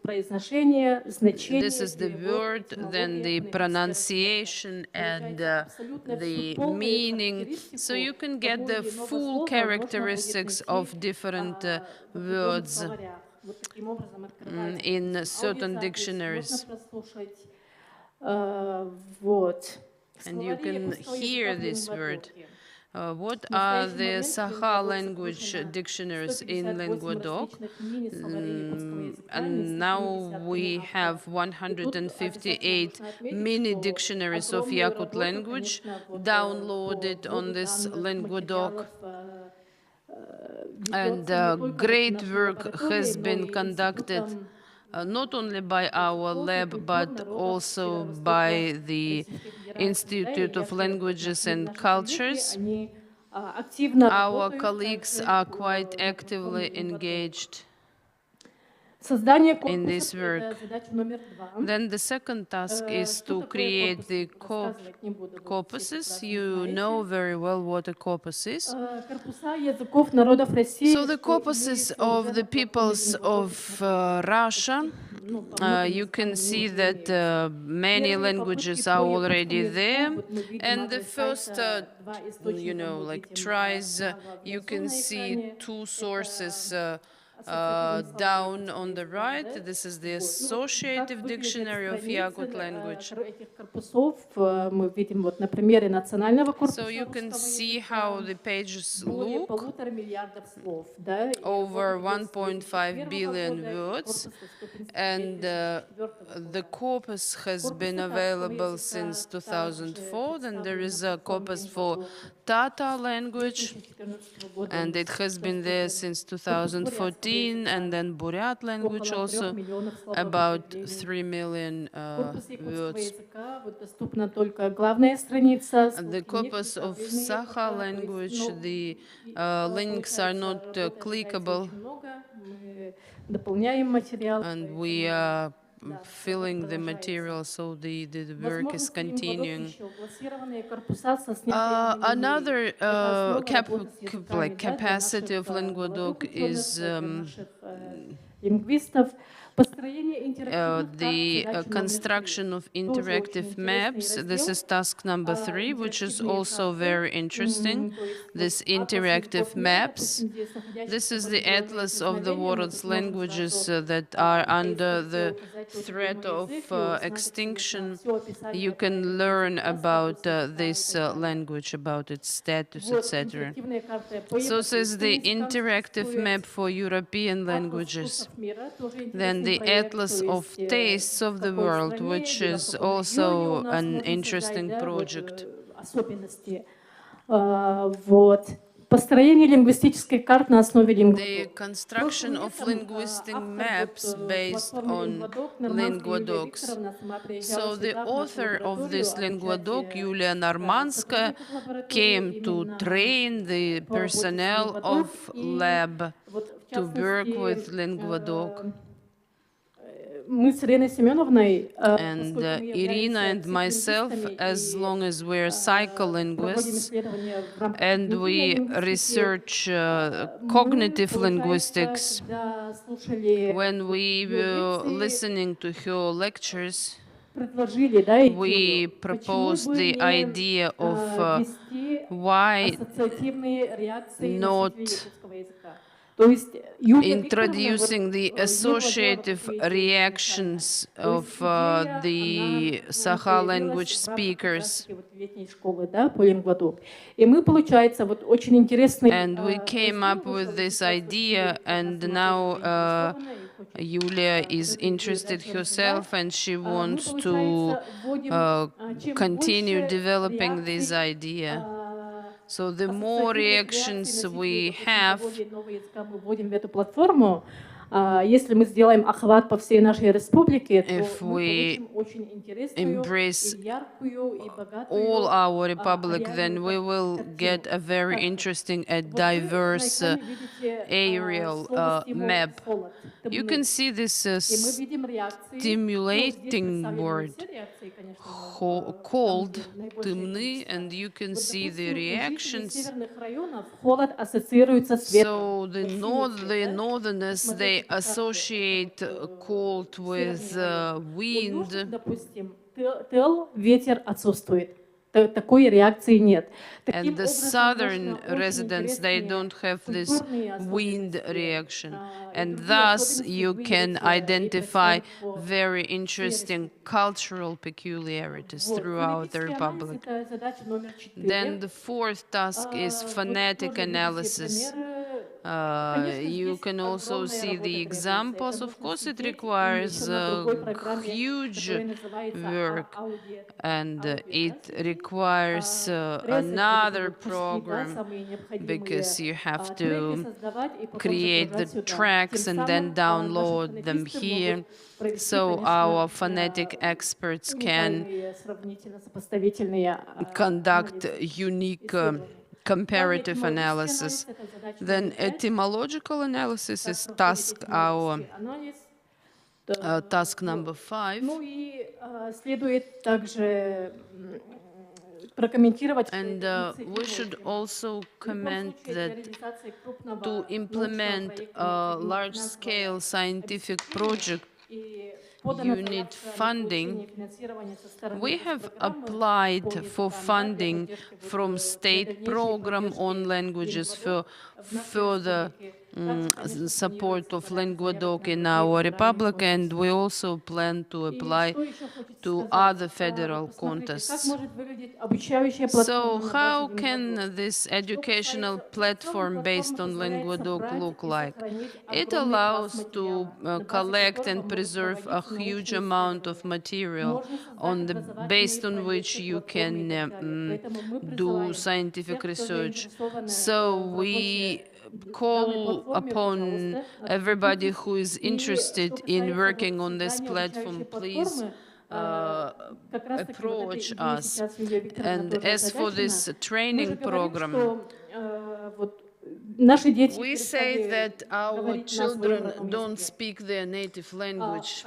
This is the word, then the pronunciation and the meaning. So you can get the full characteristics of different words in certain dictionaries. And you can hear this word. What are the Sakha language dictionaries in Linguadoc? And now we have 158 mini dictionaries of Yakut language downloaded on this Linguadoc. And great work has been conducted not only by our lab, but also by the Institute of Languages and Cultures. Our colleagues are quite actively engaged in this work. Then the second task is to create the corpuses. You know very well what a corpus is. So the corpuses of the peoples of Russia, you can see that many languages are already there. And the first, tries, you can see two sources down on the right. This is the associative dictionary of Yakut language. So you can see how the pages look. Over 1.5 billion words. And the corpus has been available since 2004. Then there is a corpus for Tatar language, and it has been there since 2014, and then Buryat language also, about 3 million words. The corpus of Sakha language, the links are not clickable, and we are filling the material, so the work is continuing. Another capacity of Linguadoc is the construction of interactive maps. This is task number 3, which is also very interesting. This interactive maps. This is the atlas of the world's languages that are under the threat of extinction. You can learn about this language, about its status, etc. So this is the interactive map for European languages. Then the Atlas of Tastes of the World, which is also an interesting project. The construction of linguistic maps based on Linguadocs. So the author of this Linguadoc, Yulia Normanskaya, came to train the personnel of lab to work with Linguadoc. And Irina and myself, as long as we're psycholinguists and we research cognitive linguistics, when we were listening to her lectures, we proposed the idea of why not introducing the associative reactions of the Sakha language speakers. And we came up with this idea, and now Yulia is interested herself, and she wants to continue developing this idea. So the more reactions we have, Если мы сделаем охват по всей нашей республике, то If мы we получим очень интересную embrace и яркую, и all богатую our republic, then ареальную we will get a very картину. interesting and Вот вы на diverse экране видите aerial слово стимул map. холод, You темны. can see this И мы видим реакции. Ну, здесь stimulating представлены не word все реакции, конечно, cold, там, где наибольшее темны, количество. and you can Вот, see the допустим, у жителей reactions. северных районов холод ассоциируется с ветром. So the Вот синий цвет, да? northerners, they Посмотрите по карте, associate cold with северный район. У южных, wind, допустим, тыл, ветер отсутствует. Такой реакции нет. and Таким the образом, southern можно очень residents, they интересные don't have this культурные wind особенности, reaction, и and другие thus особенности you can выявить и identify представить по very всей interesting cultural peculiarities Вот. throughout the Фонетический анализ — republic. это задача номер 4. Then the fourth task is Вот phonetic тоже видите analysis. примеры. You can also see the examples. Of course, it requires huge work, and it requires another program, because you have to create the tracks and then download them here, so our phonetic experts can conduct unique comparative analysis. Then etymological analysis is task number 5. Ну и следует также прокомментировать, and we should also comment that to implement a large-scale scientific project, you need funding. We have applied for funding from state program on languages for further support of Linguadoc in our republic, and we also plan to apply to other federal contests. So how can this educational platform based on Linguadoc look like? It allows to collect and preserve a huge amount of material based on which you can do scientific research. So we call upon everybody who is interested in working on this platform, please approach us. And as for this training program, we say that our children don't speak their native language.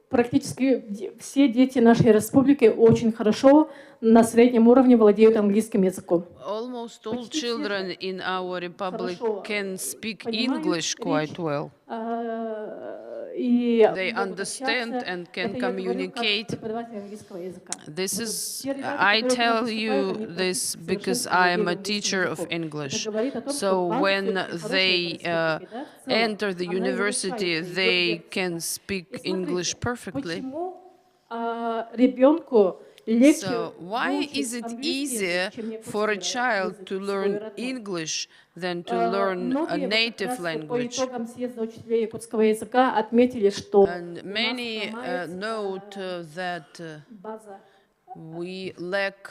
Практически все дети нашей республики очень хорошо на среднем уровне владеют английским языком. Almost all children in our republic can speak English quite well. They understand and can communicate. This is, I tell you this because I am a teacher of English. So when they enter the university, they can speak English perfectly. So why is it easier for a child to learn English than to learn a native language? And many note that we lack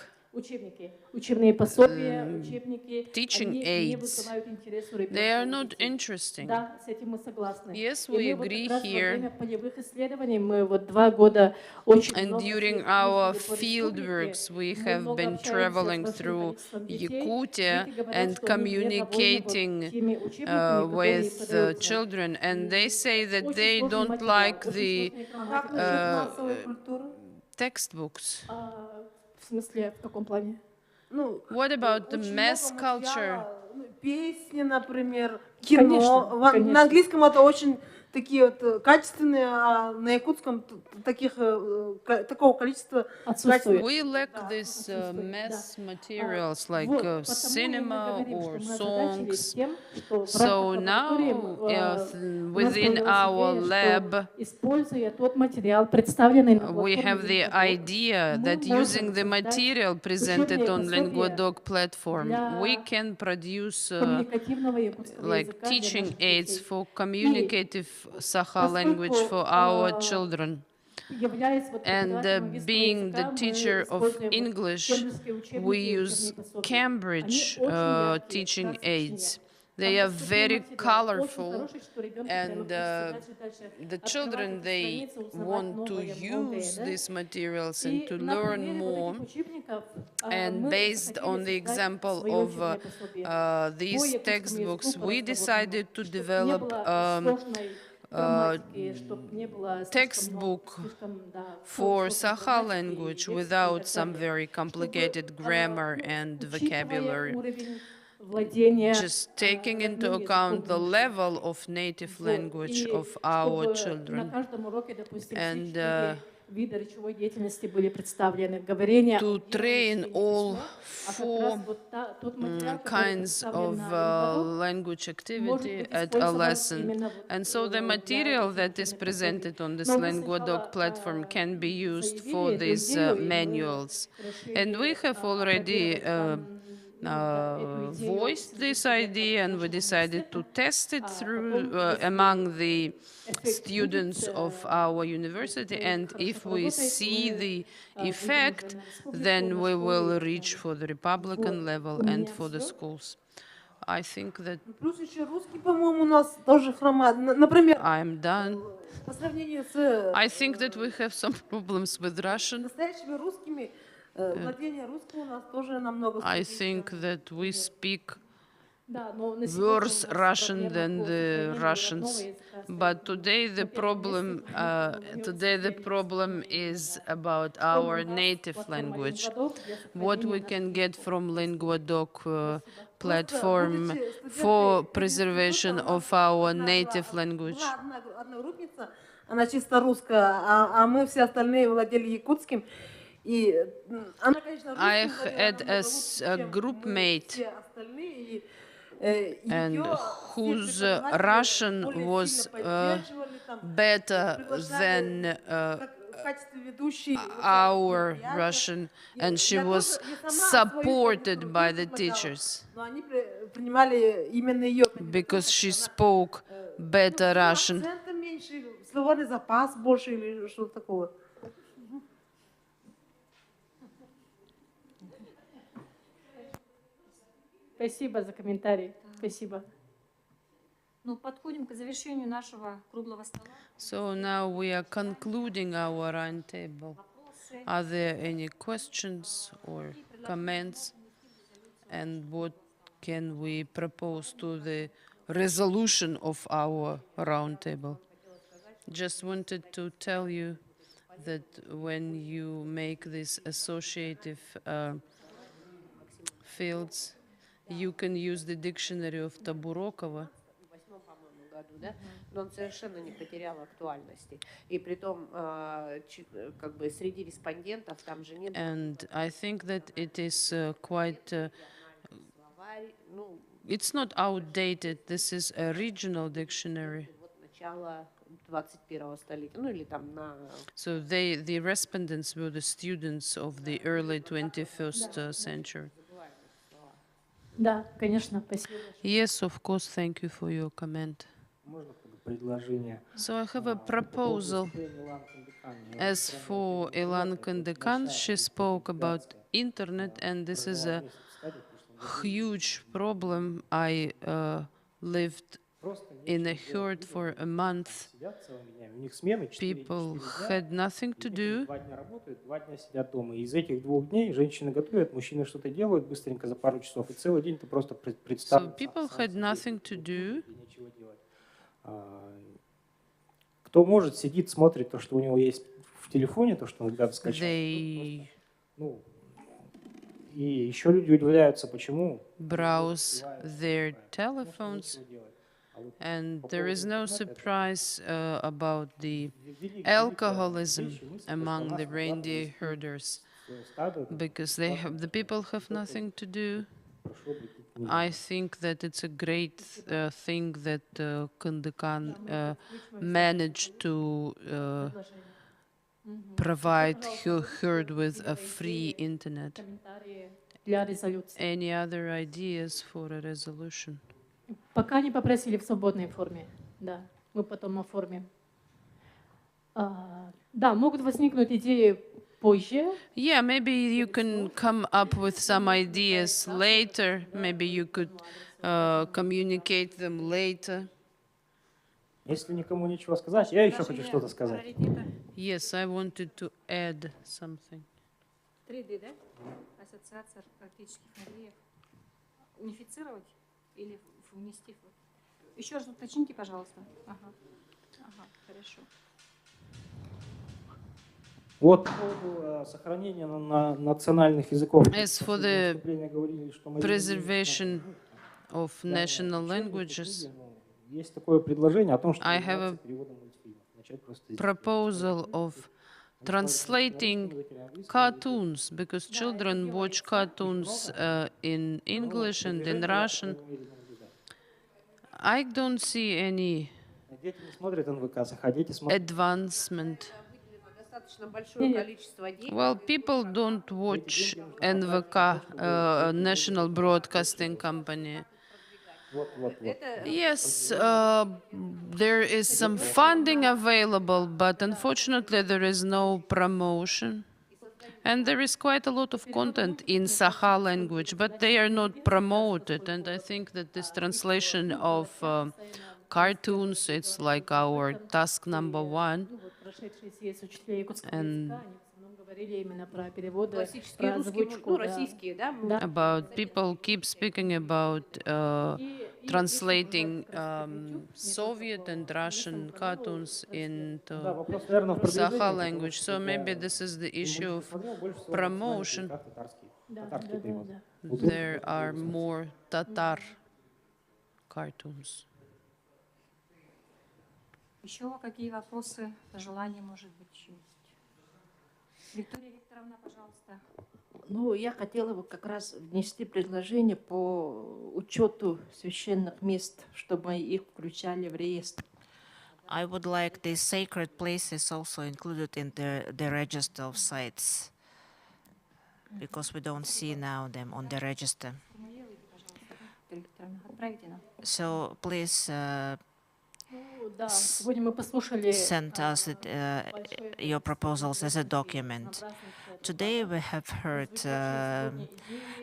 teaching aids. They are not interesting. Yes, we agree here. And during our field works, we have been traveling through Yakutia and communicating with children, and they say that they don't like the textbooks. В смысле, в каком плане? What about the mass culture? Песни, например, кино. На английском это очень такие вот качественные, а на якутском такого количества We lack these mass materials like cinema or songs. So now within our lab we have the idea that using the material presented on Linguadoc platform, we can produce like teaching aids for communicative Sakha language for our children. And being the teacher of English, we use Cambridge teaching aids. They are very colorful, and the children, they want to use these materials and to learn more. And based on the example of these textbooks, we decided to develop textbook for Sakha language without some very complicated grammar and vocabulary, just taking into account the level of native language of our children. And to train all four kinds of language activity at a lesson. And so the material that is presented on this LinguaDoc platform can be used for these manuals. And we have already voiced this idea, and we decided to test it through among the students of our university, and if we see the effect, then we will reach for the Republican level and for the schools. I think that Плюс еще русский, по-моему, у нас тоже хромает. Например, I'm done. по сравнению с I think that we have some problems with Russian. настоящими русскими, владение русским у нас тоже намного I think that we speak worse Russian than the Russians, but today the problem is about our native language. What we can get from LinguaDoc platform for preservation of our native language. Одногруппница, она чисто русская, а мы все остальные владели якутским. И она, конечно, I had a group mate and whose Russian was better than our Russian, and she was supported by the teachers because she spoke better Russian. Словарный запас больше или что-то такое. Спасибо за комментарий. Спасибо. Ну, подходим к завершению нашего круглого стола. So now we are concluding our roundtable. Are there any questions or comments? And what can we propose to the resolution of our roundtable? Just wanted to tell you that when you make these associative fields, you can use the dictionary of Taburokova. Но он совершенно не потерял актуальности. И притом, как бы среди респондентов там же нет. And I think that it is quite. It's not outdated. This is a regional dictionary. So the respondents were the students of the early 21st century. Да, конечно, спасибо. Yes, of course. Thank you for your comment. So I have a proposal. As for Ilan Kandekan, she spoke about internet, and this is a huge problem. I lived in a herd for a month. People had nothing to do. 2 дня сидят дома. И из этих 2 дней женщины готовят, мужчины что-то делают быстренько за пару часов. И целый день ты просто представь. So people had nothing to do. Кто может, сидит, смотрит то, что у него есть в телефоне, то, что он когда-то скачал. Ну, и еще люди удивляются, почему. Browse their telephones. And there is no surprise about the alcoholism among the reindeer herders, because the people have nothing to do. I think that it's a great thing that Kandekan managed to provide her herd with a free internet. Any other ideas for a resolution? Пока не попросили в свободной форме. Да, мы потом оформим. Да, могут возникнуть идеи позже. Yeah, maybe you can come up with some ideas later. Maybe you could communicate them later. Если никому нечего сказать, я еще хочу что-то сказать. Yes, I wanted to add something. 3D, да? Ассоциация практических нагреев. Унифицировать или вместив? Еще раз уточните, пожалуйста. Ага. Ага, хорошо. Вот по поводу сохранения национальных языков. As for the preservation of national languages, есть такое предложение о том, что I have a proposal of translating cartoons, because children watch cartoons in English and in Russian. I don't see any advancement. Well, people don't watch NVK, National Broadcasting Company. Yes, there is some funding available, but unfortunately there is no promotion. And there is quite a lot of content in Sakha language, but they are not promoted. And I think that this translation of cartoons, it's like our task number one. And about people keep speaking about translating Soviet and Russian cartoons into Sakha language. So maybe this is the issue of promotion. There are more Tatar cartoons. Еще какие вопросы, пожелания, может быть, есть? Виктория Викторовна, пожалуйста. Ну, я хотела бы как раз внести предложение по учету священных мест, чтобы мы их включали в реестр. I would like these sacred places also included in the register of sites, because we don't see now them on the register. So please send us your proposals as a document. Today we have heard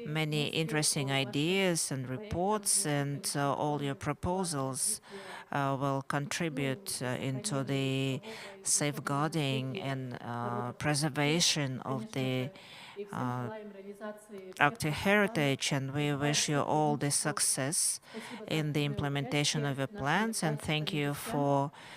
many interesting ideas and reports, and all your proposals will contribute into the safeguarding and preservation of the Arctic heritage, and we wish you all the success in the implementation of your plans, and thank you for